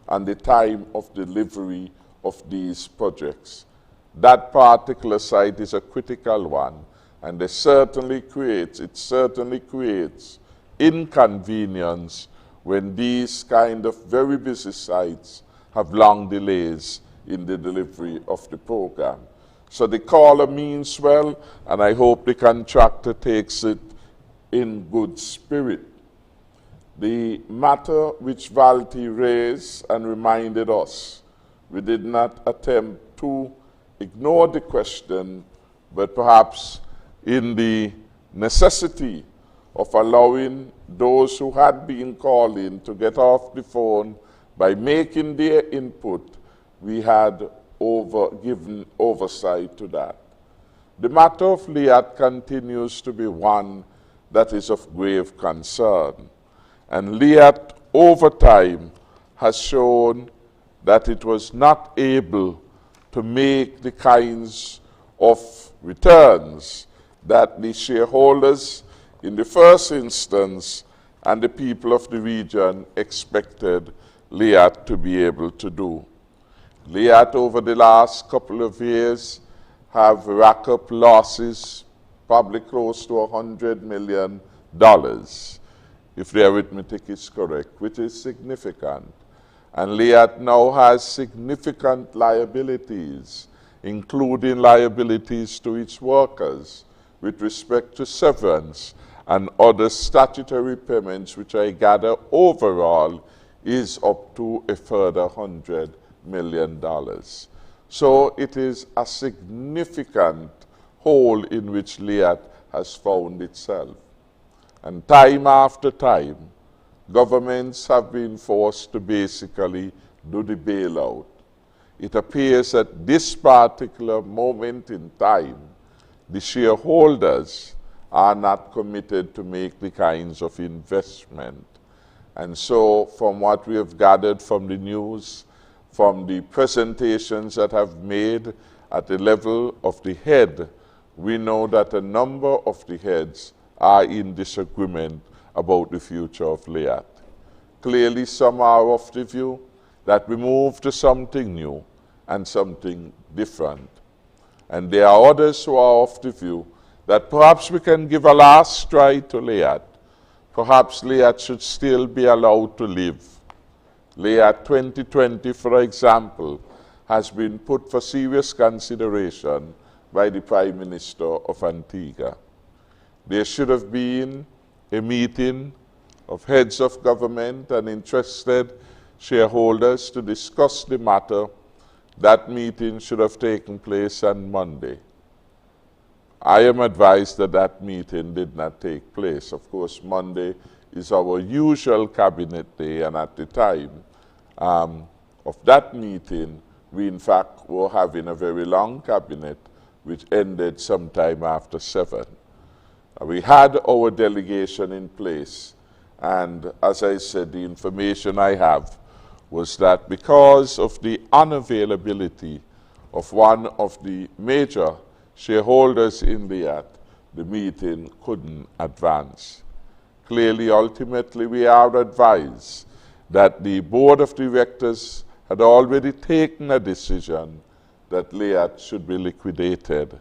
on the time of delivery of these projects. That particular site is a critical one, and it certainly creates inconvenience when these kind of very busy sites have long delays in the delivery of the program. So the caller means well, and I hope the contractor takes it in good spirit. The matter which Valti raised and reminded us, we did not attempt to ignore the question, but perhaps in the necessity of allowing those who had been calling to get off the phone by making their input, we had given oversight to that. The matter of Liat continues to be one that is of grave concern. And Liat, over time, has shown that it was not able to make the kinds of returns that the shareholders in the first instance and the people of the region expected Liat to be able to do. Liat, over the last couple of years, have racked up losses probably close to $100 million, if the arithmetic is correct, which is significant. And Liat now has significant liabilities, including liabilities to its workers with respect to severance and other statutory payments, which I gather overall is up to a further $100 million. So it is a significant hole in which Liat has found itself. And time after time, governments have been forced to basically do the bailout. It appears at this particular moment in time, the shareholders are not committed to make the kinds of investment. And so from what we have gathered from the news, from the presentations that have made at the level of the head, we know that a number of the heads are in disagreement about the future of Liat. Clearly, some are of the view that we move to something new and something different. And there are others who are of the view that perhaps we can give a last try to Liat. Perhaps Liat should still be allowed to live. Liat 2020, for example, has been put for serious consideration by the Prime Minister of Antigua. There should have been a meeting of heads of government and interested shareholders to discuss the matter. That meeting should have taken place on Monday. I am advised that that meeting did not take place. Of course, Monday is our usual cabinet day, and at the time of that meeting, we in fact were having a very long cabinet, which ended sometime after 7. We had our delegation in place, and as I said, the information I have was that because of the unavailability of one of the major shareholders in Liat, the meeting couldn't advance. Clearly, ultimately, we are advised that the board of directors had already taken a decision that Liat should be liquidated,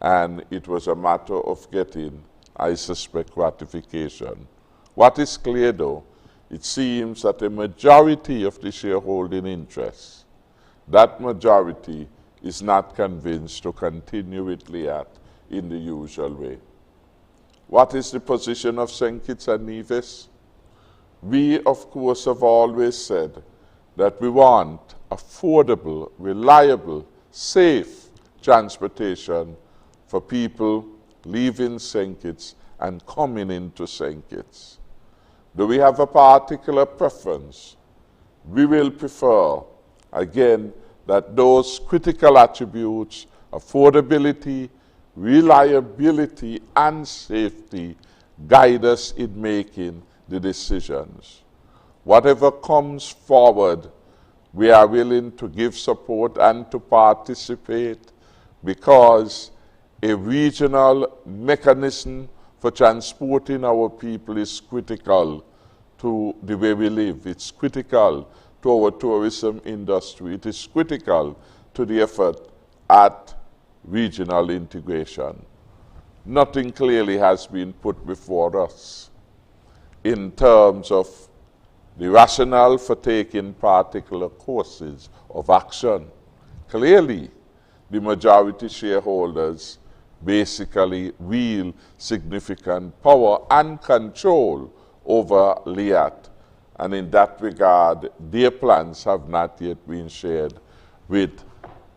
and it was a matter of getting, I suspect, ratification. What is clear, though, it seems that a majority of the shareholding interests, that majority is not convinced to continue with Liat in the usual way. What is the position of St. Kitts and Nevis? We, of course, have always said that we want affordable, reliable, safe transportation for people leaving St. Kitts and coming into St. Kitts. Do we have a particular preference? We will prefer, again, that those critical attributes, affordability, reliability, and safety, guide us in making the decisions. Whatever comes forward, we are willing to give support and to participate, because a regional mechanism for transporting our people is critical to the way we live. It's critical to our tourism industry. It is critical to the effort at regional integration. Nothing clearly has been put before us in terms of the rationale for taking particular courses of action. Clearly, the majority shareholders basically wield significant power and control over Liat, and in that regard, their plans have not yet been shared with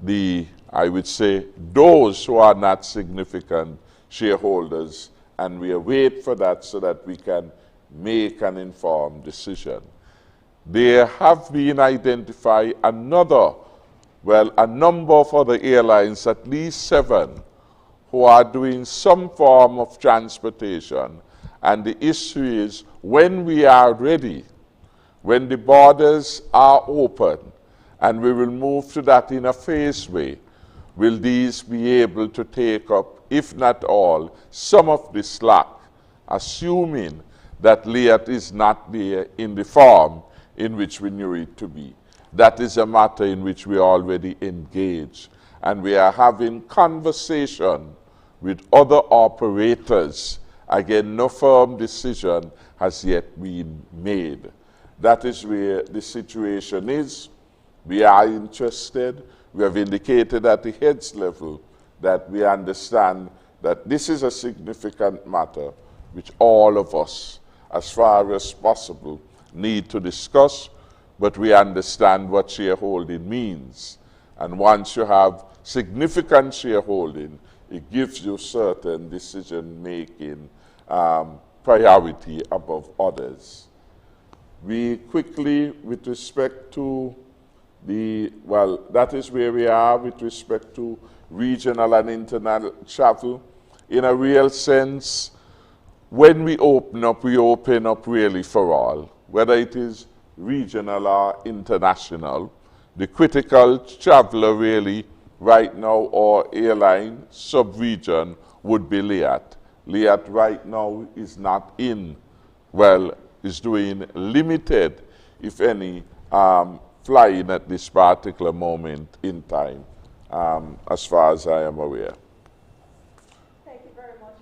the, I would say, those who are not significant shareholders, and we await for that so that we can make an informed decision. There have been identified a number of other airlines, at least 7, who are doing some form of transportation. And the issue is, when we are ready, when the borders are open, and we will move to that in a phased way, will these be able to take up, if not all, some of the slack, assuming that Liat is not there in the form in which we knew it to be. That is a matter in which we are already engaged, and we are having conversation with other operators. Again, no firm decision has yet been made. That is where the situation is. We are interested. We have indicated at the heads level that we understand that this is a significant matter which all of us, as far as possible, need to discuss, but we understand what shareholding means. And once you have significant shareholding, it gives you certain decision-making priority above others. We quickly, with respect to that is where we are with respect to regional and international travel. In a real sense, when we open up really for all, whether it is regional or international. The critical traveler really right now, or airline sub-region, would be Liat. Liat right now is not in, is doing limited, if any, flying at this particular moment in time, as far as I am aware.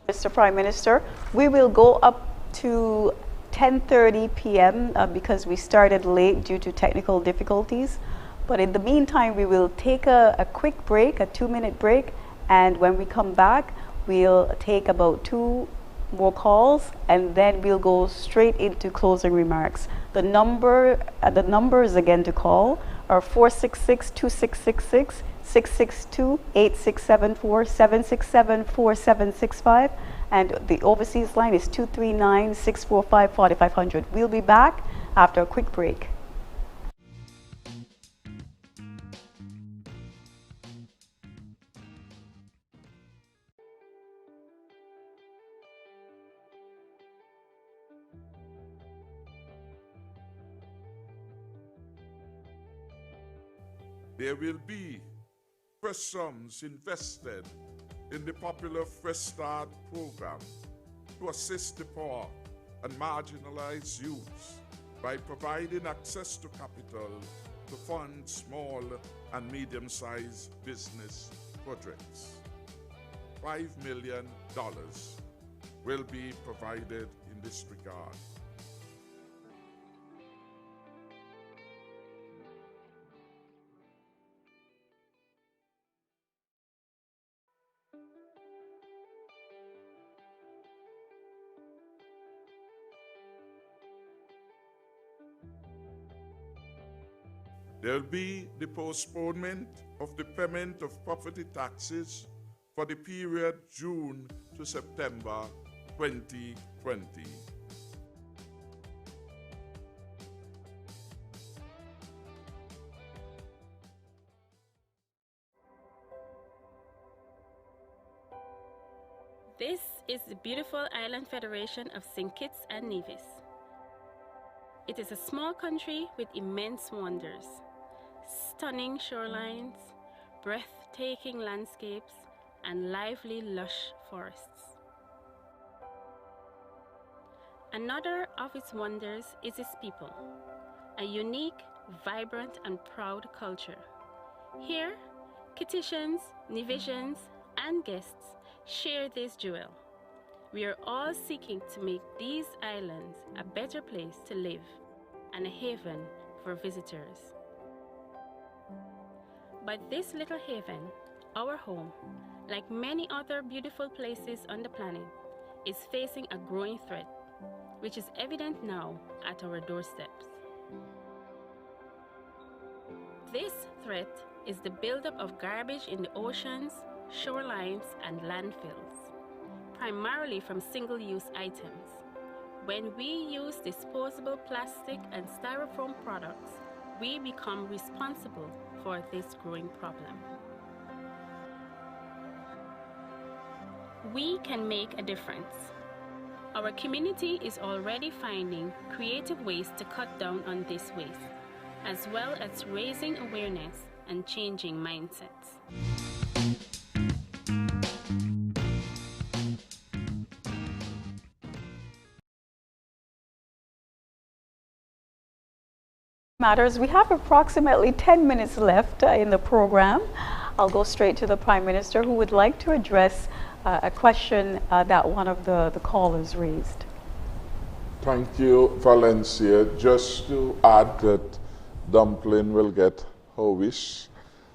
Mr. Prime Minister, we will go up to 10:30 p.m. Because we started late due to technical difficulties. But in the meantime, we will take a quick break, a 2-minute break, and when we come back, we'll take about 2 more calls, and then we'll go straight into closing remarks. The numbers again to call are 466-2666, 662-8674, 767-4765, and the overseas line is 239-645-4500. We'll be back after a quick break. There will be fresh sums invested in the popular Fresh Start program to assist the poor and marginalized youths by providing access to capital to fund small and medium-sized business projects. $5 million will be provided in this regard. There will be the postponement of the payment of property taxes for the period June to September 2020. This is the beautiful Island Federation of St. Kitts and Nevis. It is a small country with immense wonders, stunning shorelines, breathtaking landscapes, and lively, lush forests. Another of its wonders is its people, a unique, vibrant, and proud culture. Here, Kittitians, Nevisians, and guests share this jewel. We are all seeking to make these islands a better place to live and a haven for visitors. But this little haven, our home, like many other beautiful places on the planet, is facing a growing threat, which is evident now at our doorsteps. This threat is the buildup of garbage in the oceans, shorelines, and landfills, primarily from single-use items. When we use disposable plastic and styrofoam products, we become responsible for this growing problem. We can make a difference. Our community is already finding creative ways to cut down on this waste, as well as raising awareness and changing mindsets. Matters. We have approximately 10 minutes left in the program. I'll go straight to the Prime Minister, who would like to address a question that one of the callers raised. Thank you, Valencia. Just to add that Dumpling will get her wish,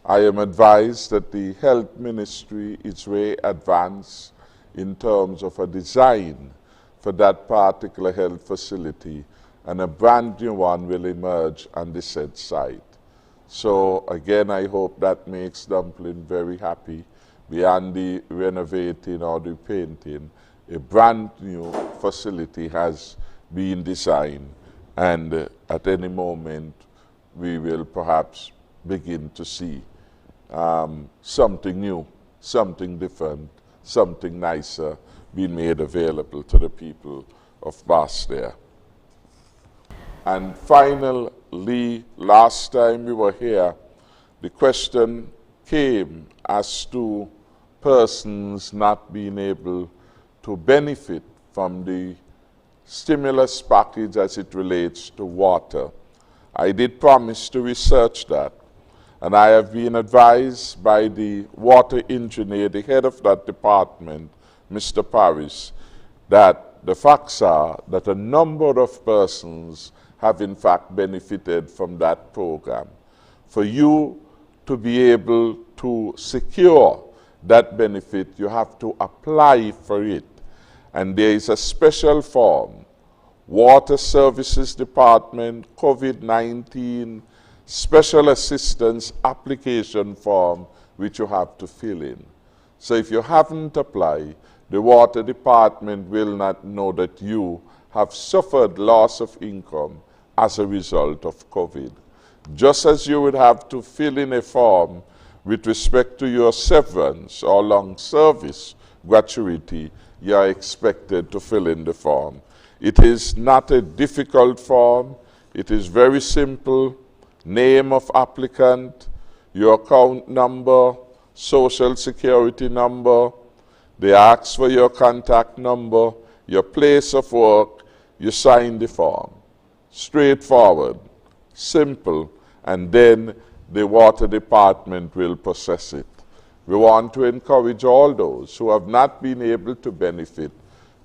I am advised that the Health Ministry is way advanced in terms of a design for that particular health facility, and a brand new one will emerge on the said site. So again, I hope that makes Dumpling very happy. Beyond the renovating or the painting, a brand new facility has been designed, and at any moment we will perhaps begin to see something new, something different, something nicer being made available to the people of Basseterre. And finally, last time we were here, the question came as to persons not being able to benefit from the stimulus package as it relates to water. I did promise to research that, and I have been advised by the water engineer, the head of that department, Mr. Paris, that the facts are that a number of persons have in fact benefited from that program. For you to be able to secure that benefit, you have to apply for it. And there is a special form, Water Services Department COVID-19 Special Assistance Application Form, which you have to fill in. So if you haven't applied, the Water Department will not know that you have suffered loss of income as a result of COVID. Just as you would have to fill in a form with respect to your severance or long service gratuity, you are expected to fill in the form. It is not a difficult form. It is very simple. Name of applicant, your account number, social security number. They ask for your contact number, your place of work. You sign the form. Straightforward, simple, and then the water department will process it. We want to encourage all those who have not been able to benefit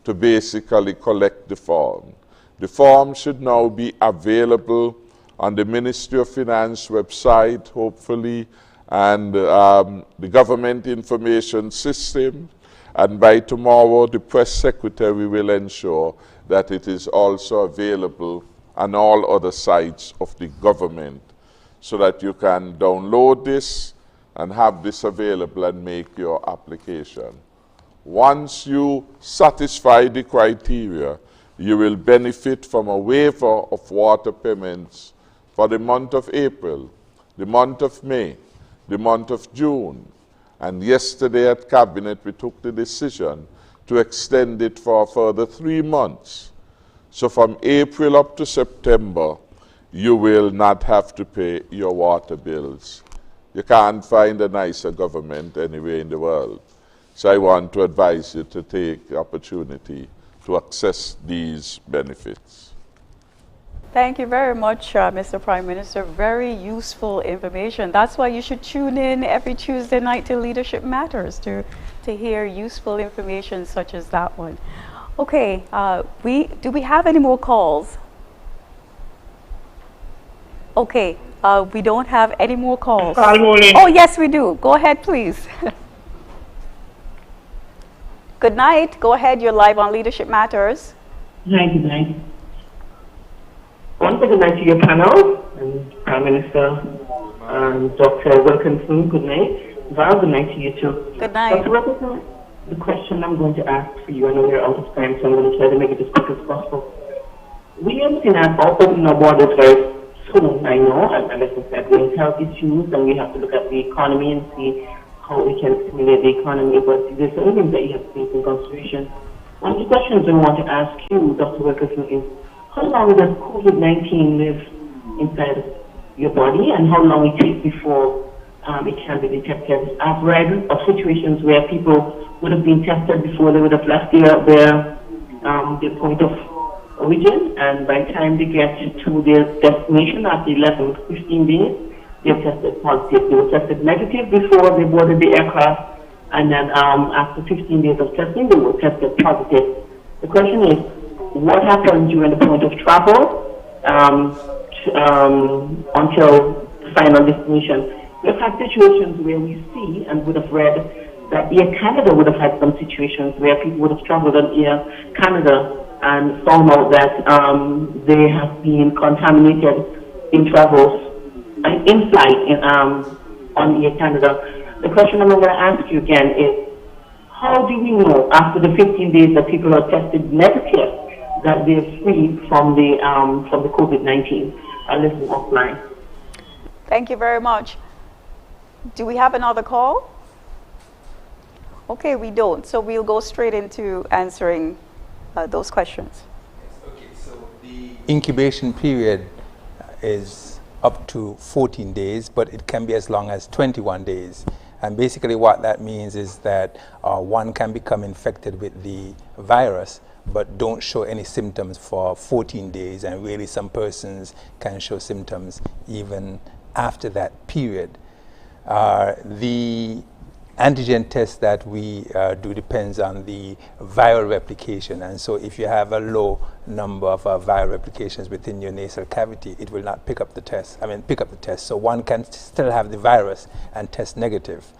to basically collect the form. The form should now be available on the Ministry of Finance website, hopefully, and the government information system. And by tomorrow, the press secretary will ensure that it is also available on all other sites of the government, so that you can download this and have this available and make your application. Once you satisfy the criteria, you will benefit from a waiver of water payments for the month of April, the month of May, the month of June. And yesterday at Cabinet, we took the decision to extend it for a further 3 months. So from April up to September, you will not have to pay your water bills. You can't find a nicer government anywhere in the world. So I want to advise you to take the opportunity to access these benefits. Thank you very much, Mr. Prime Minister. Very useful information. That's why you should tune in every Tuesday night to Leadership Matters to hear useful information such as that one. Okay, do we have any more calls? Okay, we don't have any more calls. Oh, yes, we do. Go ahead, please. Good night. Go ahead. You're live on Leadership Matters. Hi, good night. Good night to your panel, and Prime Minister, Dr. Wilkinson, good night. Val, good night to you too. Good night. Dr. Wilkinson, the question I'm going to ask for you, I know we're out of time, so I'm going to try to make it as quick as possible. We are looking at opening our borders very soon, I know, and as I said, we have health issues, and we have to look at the economy and see how we can stimulate the economy, but there's certain things that you have to take into consideration. One of the questions I want to ask you, Dr. Wilkinson, is how long does COVID-19 live inside your body, and how long it takes before it can be detected? I've read of situations where people would have been tested before they would have left their point of origin, and by the time they get to their destination after 11, 15 days, they're tested positive. They were tested negative before they boarded the aircraft, and then after 15 days of testing, they were tested positive. The question is, what happened during the point of travel until final destination? We've had situations where we see and would have read that Air Canada would have had some situations where people would have traveled on Air Canada and found out that they have been contaminated in travels and in flight on Air Canada. The question I'm going to ask you again is, how do we know after the 15 days that people are tested negative that they're free from the COVID-19? I'll listen offline. Thank you very much. Do we have another call? Okay, we don't. So we'll go straight into answering those questions. Okay, so the incubation period is up to 14 days, but it can be as long as 21 days. And basically what that means is that one can become infected with the virus but don't show any symptoms for 14 days, and really some persons can show symptoms even after that period. The antigen test that we do depends on the viral replication, and so if you have a low number of viral replications within your nasal cavity, it will not pick up the test. So one can still have the virus and test negative,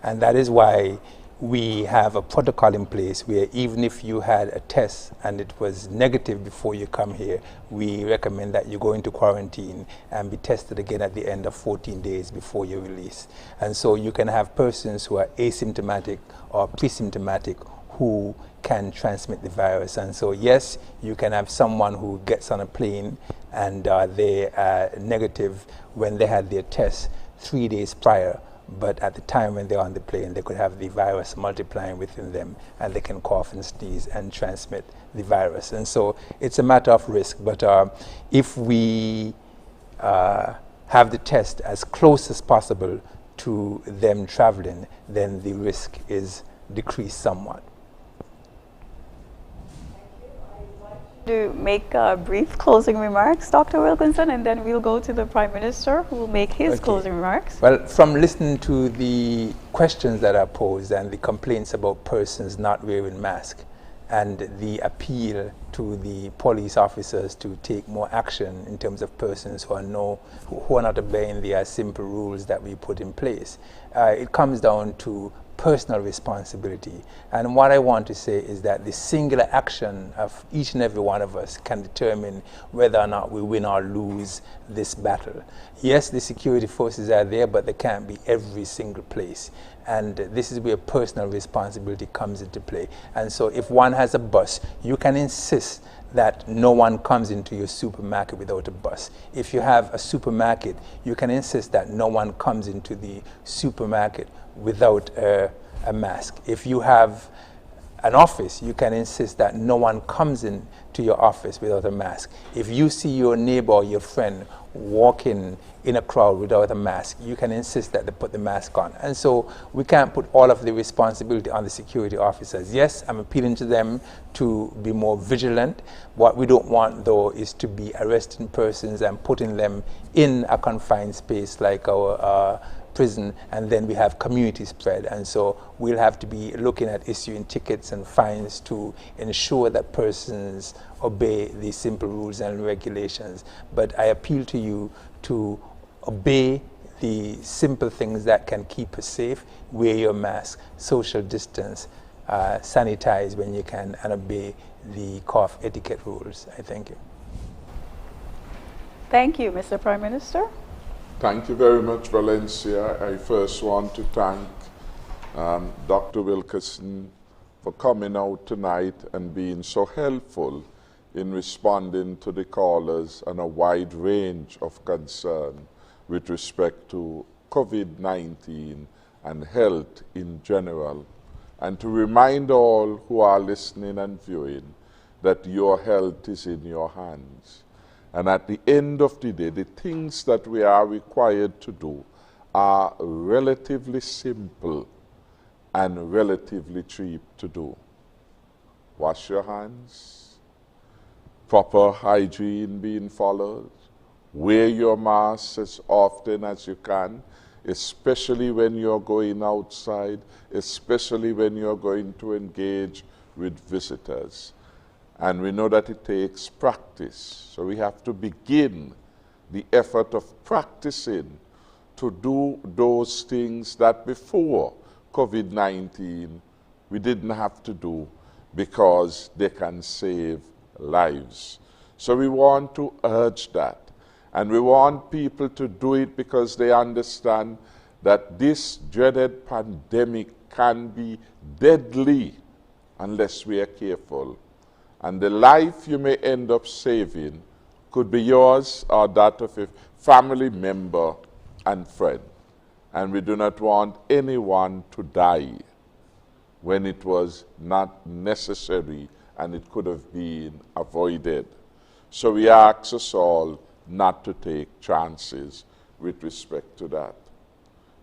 and that is why we have a protocol in place where even if you had a test and it was negative before you come here, we recommend that you go into quarantine and be tested again at the end of 14 days before you're released. And so you can have persons who are asymptomatic or pre-symptomatic who can transmit the virus. And so yes, you can have someone who gets on a plane and they are negative when they had their test 3 days prior, but at the time when they're on the plane, they could have the virus multiplying within them, and they can cough and sneeze and transmit the virus. And so it's a matter of risk, but if we have the test as close as possible to them traveling, then the risk is decreased somewhat. To make brief closing remarks, Dr. Wilkinson, and then we'll go to the Prime Minister, who will make his closing remarks. Well, from listening to the questions that are posed and the complaints about persons not wearing masks, and the appeal to the police officers to take more action in terms of persons who are not obeying the simple rules that we put in place, it comes down to personal responsibility. And what I want to say is that the singular action of each and every one of us can determine whether or not we win or lose this battle. Yes, the security forces are there, but they can't be every single place. And this is where personal responsibility comes into play. And so if one has a bus, you can insist that no one comes into your supermarket without a bus. If you have a supermarket, you can insist that no one comes into the supermarket without a mask. If you have an office, you can insist that no one comes in to your office without a mask. If you see your neighbor or your friend walking in a crowd without a mask, you can insist that they put the mask on. And so we can't put all of the responsibility on the security officers. Yes, I'm appealing to them to be more vigilant. What we don't want, though, is to be arresting persons and putting them in a confined space like our prison, and then we have community spread. And so we'll have to be looking at issuing tickets and fines to ensure that persons obey the simple rules and regulations. But I appeal to you to obey the simple things that can keep us safe. Wear your mask, social distance, sanitize when you can, and obey the cough etiquette rules. I thank you. Thank you, Mr. Prime Minister. Thank you very much, Valencia. I first want to thank Dr. Wilkinson for coming out tonight and being so helpful in responding to the callers on a wide range of concern with respect to COVID-19 and health in general, and to remind all who are listening and viewing that your health is in your hands. And at the end of the day, the things that we are required to do are relatively simple and relatively cheap to do. Wash your hands, proper hygiene being followed, wear your mask as often as you can, especially when you're going outside, especially when you're going to engage with visitors. And we know that it takes practice. So we have to begin the effort of practicing to do those things that before COVID-19 we didn't have to do, because they can save lives. So we want to urge that. And we want people to do it because they understand that this dreaded pandemic can be deadly unless we are careful. And the life you may end up saving could be yours or that of a family member and friend. And we do not want anyone to die when it was not necessary and it could have been avoided. So we ask us all not to take chances with respect to that.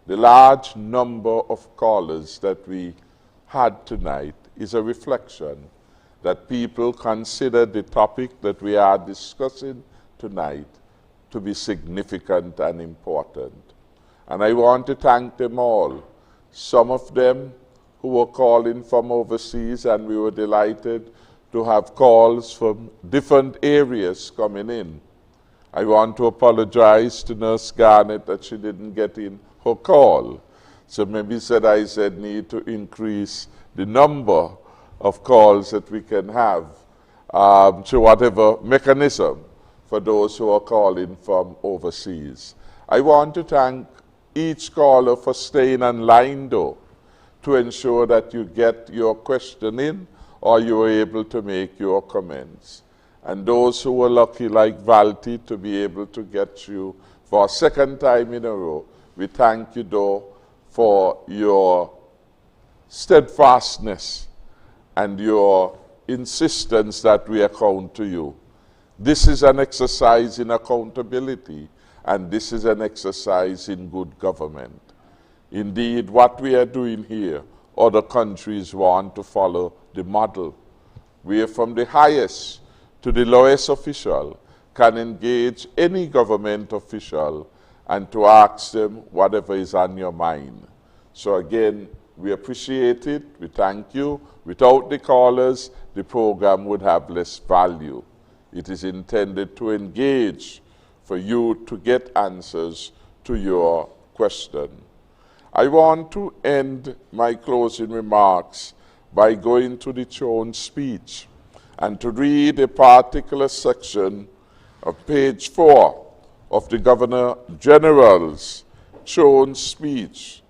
The large number of callers that we had tonight is a reflection that people consider the topic that we are discussing tonight to be significant and important. And I want to thank them all. Some of them who were calling from overseas, and we were delighted to have calls from different areas coming in. I want to apologize to Nurse Garnett that she didn't get in her call. So maybe I said need to increase the number of calls that we can have to whatever mechanism for those who are calling from overseas. I want to thank each caller for staying online though, to ensure that you get your question in or you are able to make your comments. And those who were lucky like Valti to be able to get you for a second time in a row, we thank you though for your steadfastness and your insistence that we account to you. This is an exercise in accountability, and this is an exercise in good government. Indeed, what we are doing here, other countries want to follow the model. We are from the highest to the lowest official can engage any government official and to ask them whatever is on your mind. So again, we appreciate it, we thank you. Without the callers, the program would have less value. It is intended to engage for you to get answers to your question. I want to end my closing remarks by going to the Chone speech and to read a particular section of page 4 of the Governor General's Chone speech,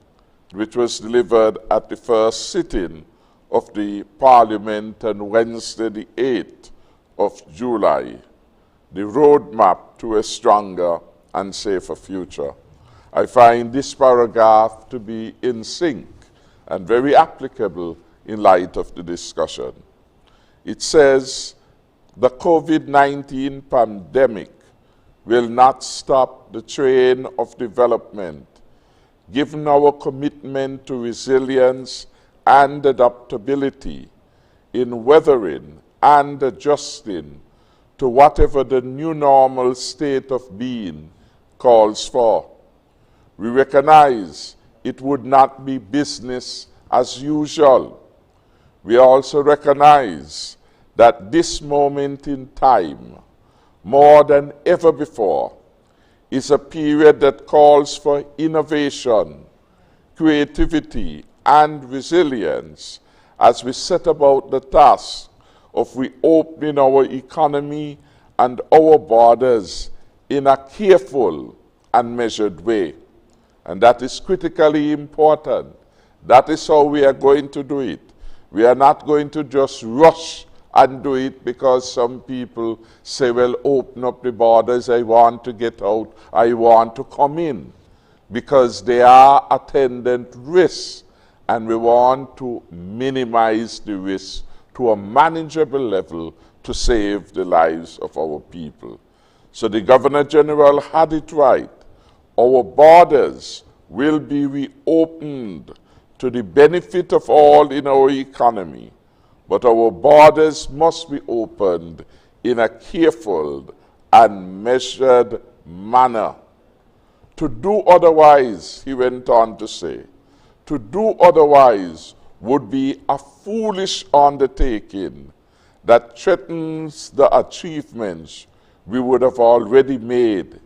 which was delivered at the first sitting of the Parliament on Wednesday, the 8th of July, the roadmap to a stronger and safer future. I find this paragraph to be in sync and very applicable in light of the discussion. It says, the COVID-19 pandemic will not stop the train of development. Given our commitment to resilience and adaptability in weathering and adjusting to whatever the new normal state of being calls for. We recognize it would not be business as usual. We also recognize that this moment in time, more than ever before, is a period that calls for innovation, creativity, and resilience as we set about the task of reopening our economy and our borders in a careful and measured way. And that is critically important. That is how we are going to do it. We are not going to just rush and do it because some people say, well, open up the borders, I want to get out, I want to come in. Because there are attendant risks, and we want to minimize the risk to a manageable level to save the lives of our people. So the Governor General had it right. Our borders will be reopened to the benefit of all in our economy, but our borders must be opened in a careful and measured manner. To do otherwise, he went on to say, to do otherwise would be a foolish undertaking that threatens the achievements we would have already made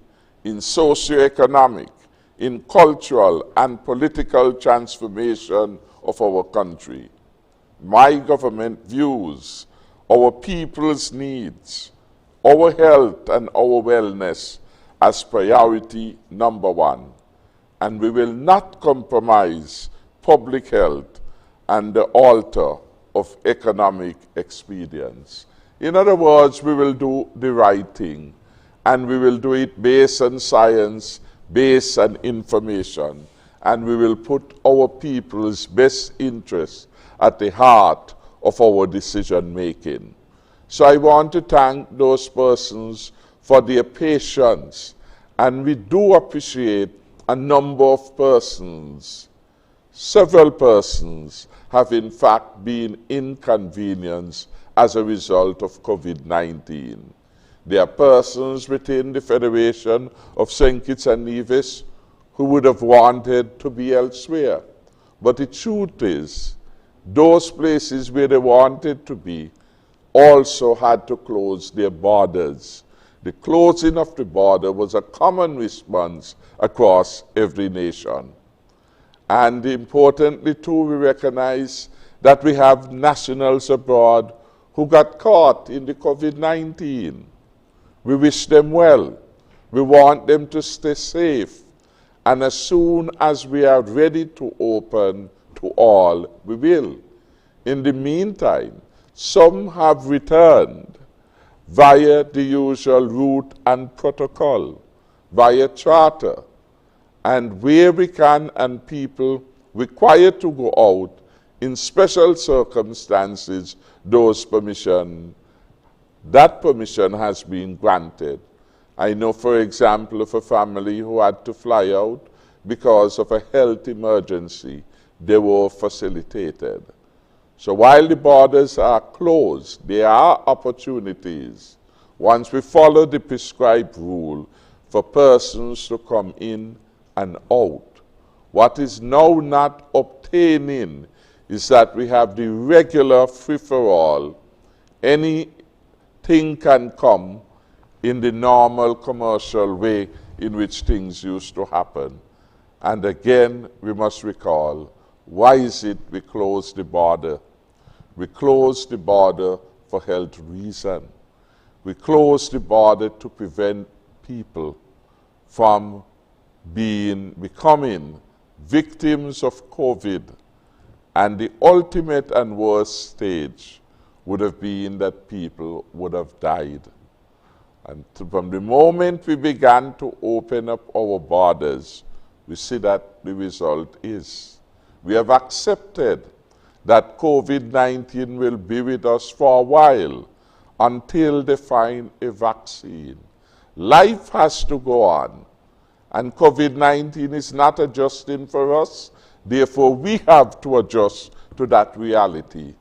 in socioeconomic, in cultural and political transformation of our country. My government views our people's needs, our health and our wellness as priority number one, and we will not compromise public health and the altar of economic expedience. In other words, we will do the right thing, and we will do it based on science, based on information, and we will put our people's best interests at the heart of our decision making. So I want to thank those persons for their patience, and we do appreciate a number of persons. Several persons have in fact been inconvenienced as a result of COVID-19. There are persons within the Federation of St. Kitts and Nevis who would have wanted to be elsewhere. But the truth is, those places where they wanted to be also had to close their borders. The closing of the border was a common response across every nation. And importantly too, we recognize that we have nationals abroad who got caught in the COVID-19. We wish them well. We want them to stay safe. And as soon as we are ready to open to all, we will. In the meantime, some have returned via the usual route and protocol, via charter. And where we can and people required to go out in special circumstances, that permission has been granted. I know, for example, of a family who had to fly out because of a health emergency. They were facilitated. So while the borders are closed, there are opportunities, once we follow the prescribed rule, for persons to come in and out. What is now not obtaining is that we have the regular free-for-all. Anything can come in the normal commercial way in which things used to happen. And again, we must recall, why is it we close the border? We close the border for health reasons. We close the border to prevent people from becoming victims of COVID. And the ultimate and worst stage would have been that people would have died. And from the moment we began to open up our borders, we see that the result is we have accepted that COVID-19 will be with us for a while until they find a vaccine. Life has to go on, and COVID-19 is not adjusting for us. Therefore, we have to adjust to that reality.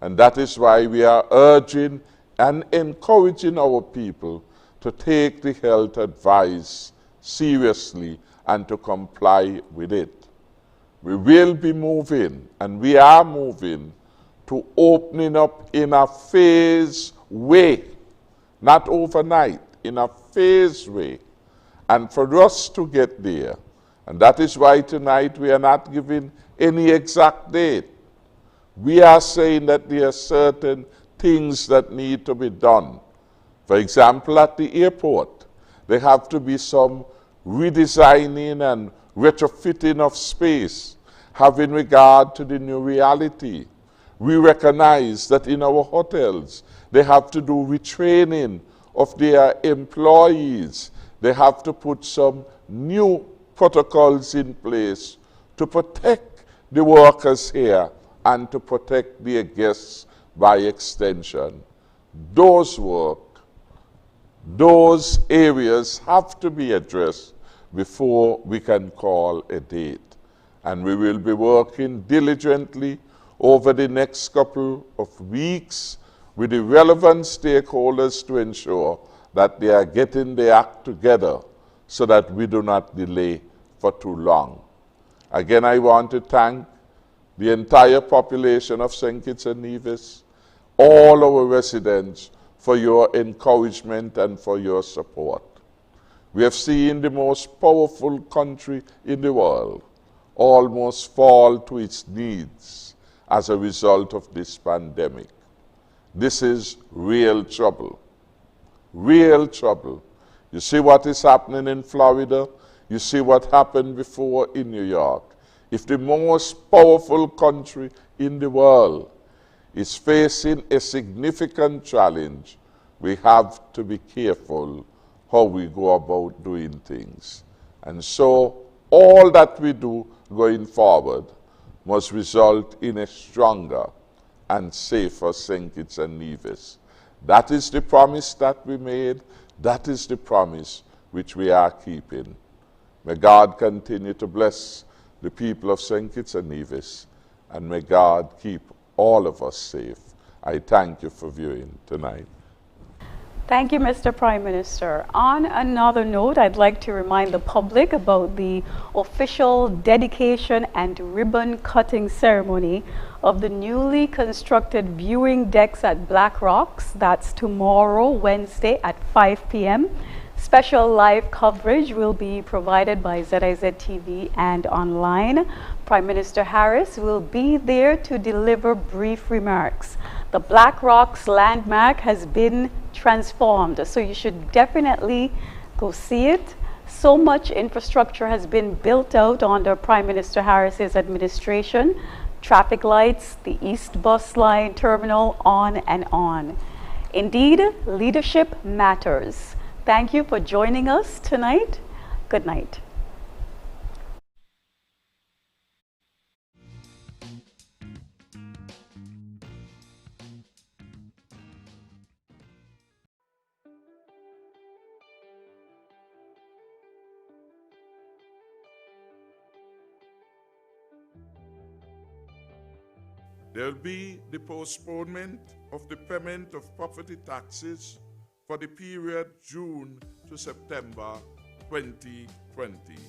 And that is why we are urging and encouraging our people to take the health advice seriously and to comply with it. We will be moving, and we are moving, to opening up in a phased way, not overnight, in a phased way. And for us to get there, and that is why tonight we are not giving any exact date. We are saying that there are certain things that need to be done. For example, at the airport, there have to be some redesigning and retrofitting of space, having regard to the new reality. We recognize that in our hotels, they have to do retraining of their employees. They have to put some new protocols in place to protect the workers here and to protect their guests by extension. Those areas have to be addressed before we can call a date. And we will be working diligently over the next couple of weeks with the relevant stakeholders to ensure that they are getting their act together so that we do not delay for too long. Again, I want to thank the entire population of St. Kitts and Nevis, all our residents, for your encouragement and for your support. We have seen the most powerful country in the world almost fall to its knees as a result of this pandemic. This is real trouble. Real trouble. You see what is happening in Florida. You see what happened before in New York. If the most powerful country in the world is facing a significant challenge, we have to be careful how we go about doing things. And so all that we do going forward must result in a stronger and safer St. Kitts and Nevis. That is the promise that we made. That is the promise which we are keeping. May God continue to bless the people of St. Kitts and Nevis, and may God keep all of us safe. I thank you for viewing tonight. Thank you, Mr. Prime Minister. On another note, I'd like to remind the public about the official dedication and ribbon cutting ceremony of the newly constructed viewing decks at Black Rocks. That's tomorrow, Wednesday at 5 p.m. Special live coverage will be provided by ZIZ TV and online. Prime Minister Harris will be there to deliver brief remarks. The Black Rocks landmark has been transformed, so you should definitely go see it. So much infrastructure has been built out under Prime Minister Harris's administration. Traffic lights, the East Bus Line terminal, on and on. Indeed, leadership matters. Thank you for joining us tonight. Good night. There will be the postponement of the payment of property taxes for the period June to September 2020.